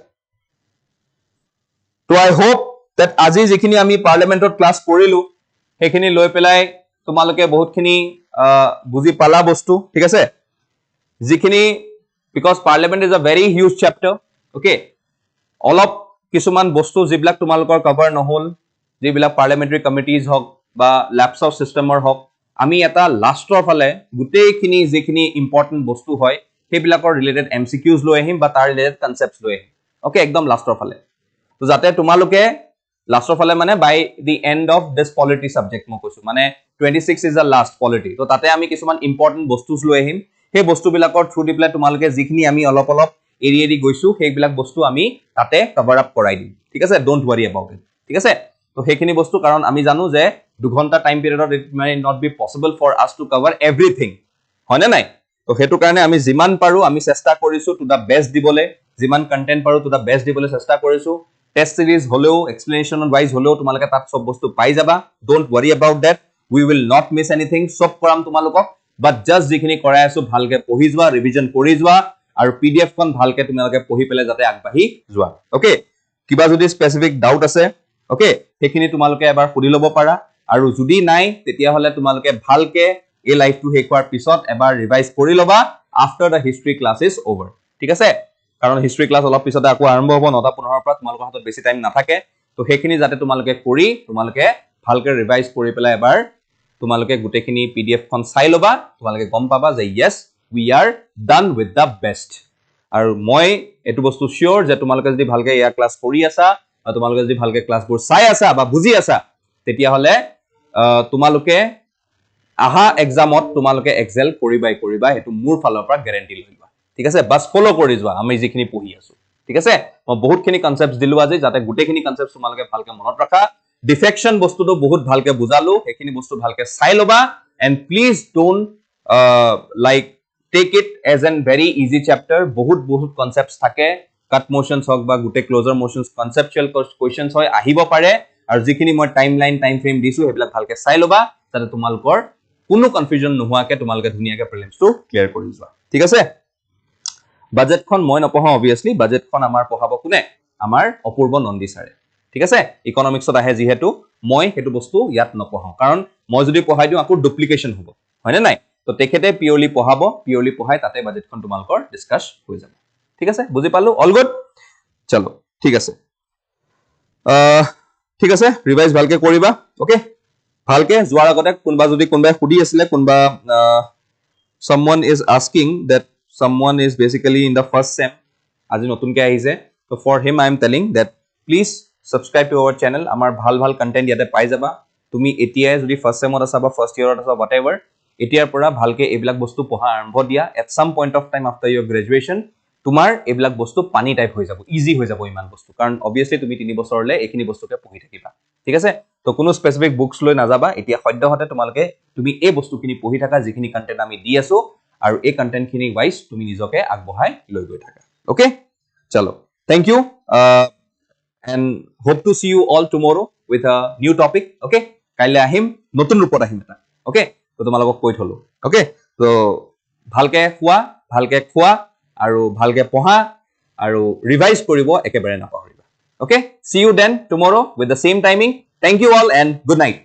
to I hope that আজি যেখিনি আমি পাৰ্লিয়ামেন্টত class কৰিলো হেখিনি লৈ পেলাই তোমালোকে বহুতখিনি বুজি পালা বস্তু ঠিক আছে যিখিনি because parliament is a very huge chapter okay all of কিছুমান বস্তু যিবিলাক তোমালোকৰ কভাৰ নহল যিবিলাক পাৰ্লিয়ামেন্টাৰী কমিটিজ হক বা ল্যাপস অফ সিস্টেমৰ হক আমি এটা লাষ্টৰ ফালে গুটেইখিনি যিখিনি ইম্পৰ্টেন্ট বস্তু হয় হেবিলাকৰ ৰিলেটেড MCQs লৈ আহিম বা তাৰ ৰিলেটেড কনসেপ্টস লৈ আহিম ওকে একদম লাষ্টৰ ফালে তো যাতে তোমালোকে লাষ্টৰ ফালে মানে by the end of this polity subject মই কৈছো মানে 26 is the last polity তো তাতে আমি কিছুমান ইম্পৰ্টেন্ট বস্তুস লৈ আহিম হে বস্তুবিলাকৰ থ্ৰু দি প্লে তোমালোকে যিখিনি আমি অলপ অলপ এৰি গৈছো হেবিলাক বস্তু আমি তাতে কভাৰ আপ কৰাই দিম ঠিক আছে ডোন্ট ওয়াৰি अबाउट ইট ঠিক আছে তো হেখিনি বস্তু কাৰণ আমি জানো যে 2 ঘন্টা টাইম পিৰিয়ডত it may not be possible for us to cover everything হয়নে নাই তো হেতু কাৰণে আমি যিমান পাৰো আমি চেষ্টা কৰিছো টু দা বেস্ট দিবলে যিমান কন্টেন্ট পাৰো টু দা বেস্ট দিবলে চেষ্টা কৰিছো টেস্ট সিৰিজ হলেও এক্সপ্লেনেশন ওয়াইজ হলেও তোমালোকে তাত সব বস্তু পাই যাবা don't worry about that we will not miss anything সব কৰাম তোমালোকক but just যিখিনি কৰাই আছো ভালকে পঢ়ি যোৱা ৰিভিজন কৰি যোৱা আৰু PDF খন ভালকে তোমালোকে পঢ়ি পেলে যাতে আগবাঢ়ি যোৱা ওকে কিবা যদি স্পেসিফিক ডাউট আছে ওকে হেখিনি তোমালোকে এবাৰ পঢ়ি লব পাৰা আৰু যদি নাই তেতিয়া হলে তোমালোকে ভালকে এই লাইভটো হেকৱাৰ পিছত এবাৰ ৰিভাইজ কৰি লবা after the history class is over ঠিক আছে কাৰণ হিষ্ট্ৰি ক্লাস অলপ পিছতে আকৌ আৰম্ভ হ'ব 9:15 পৰা তোমালোকৰ হাতত বেছি টাইম নাথাকে তো হেখিনি যাতে তোমালোকে কৰি তোমালোকে ভালকে ৰিভাইজ কৰি পেলাই এবাৰ তোমালোকে গুটেখিনি PDF খন চাই লবা তোমালোকে গম পাবা যে yes we are done with the best আৰু মই এটো বস্তু শিওৰ যে তোমালোকে যদি ভালকে ইয়া ক্লাস কৰি আছা আৰু তোমালোকে যদি ভালকে ক্লাসবোৰ চাই আছা বা বুজি আছা তেতিয়া হলে তোমালোকে আহা এক্সামত তোমালোকে এক্সেল কৰিবাই হেতু মোৰ ফালৰ পৰা গ্যাৰান্টি লৈ লোৱা ঠিক আছে বাস ফলো কৰি যোৱা আমি যিখিনি পঢ়ি আছো ঠিক আছে মই বহুতখিনি কনসেপ্টস দিলো আজি যাতে গুটেখিনি কনসেপ্টস তোমালোকে ভালকে মনত ৰাখা ডিফেকশন বস্তুটো বহুত ভালকে বুজালো সেইখিনি বস্তু ভালকে চাই লবা and please don't like take it as an very easy chapter বহুত concepts থাকে cut motions হক বা গুটে closer motions conceptual questions হয় আহিব পাৰে আৰু যিখিনি মই টাইমলাইন টাইম ফ্ৰেম দিছো হেবিলাক ভালকে চাই লবা যাতে তোমালোকৰ কোনো কনফিউজন নোহোৱাকে তোমালোকে ধুনিয়াকে প্ৰিলিমছটো ক্লিয়াৰ কৰি যোৱা ঠিক আছে বাজেটখন মই নপঢ়াও obviously বাজেটখন আমাৰ পঢ়াব কোনে আমাৰ অপূৰ্ব নন্দী ছাৰে ঠিক আছে ইকোনমিক্সত আহে যেহেতু মই হেতু বস্তু ইয়াত নপঢ়াও কাৰণ মই যদি পঢ়াই দিও আকৌ ডুপ্লিকেশন হ'ব হয়নে নাই তো তেখেতে পিওৰলি পঢ়াই তাতে বাজেটখন তোমালোকৰ ডিসকাস হৈ যাব ঠিক আছে বুজি পালো অল গুড চলো ঠিক আছে ঠিক আছে ৰিভাইজ ভালকে কৰিবা ওকে ভালকে যোৱাৰ আগতে কোনবা যদি কোনবাই খুদি আছিলে কোনবা someone is asking that someone is basically in the first sem আজি নতুনকে আহিছে so for him I am telling that please subscribe to our channel amar bhal content yate pai jaba tumi etia jodi first sem asa ba first year asa whatever etiar pora bhalke ebilak bostu poha arambho dia at some point of time after your graduation tumar ebilak bostu pani type hoi jabo easy hoi jabo iman bostu karon obviously tumi 3 bochor le ekhini bostu ke pohi thakiba ঠিক আছে তো কোনো specific books লৈ নাযাবা এতিয়া সদ্য হতে তোমালকে তুমি এই বস্তুখিনি পঢ়ি থাকা যিখিনি কন্টেন্ট আমি দি আছো আৰু এই কন্টেন্ট খিনি ওয়াইজ তুমি নিজকে আগবঢ়াই লৈ গৈ থাকা ওকে চলো thank you and hope to see you all tomorrow with a new topic okay kaile ahim notun rupot ahim eta okay to tomalok koi tholu okay to bhalke khua bhalke khua aru bhalke poha aru revise koribo ekebare na pahoriba okay see you then tomorrow with the same timing thank you all and good night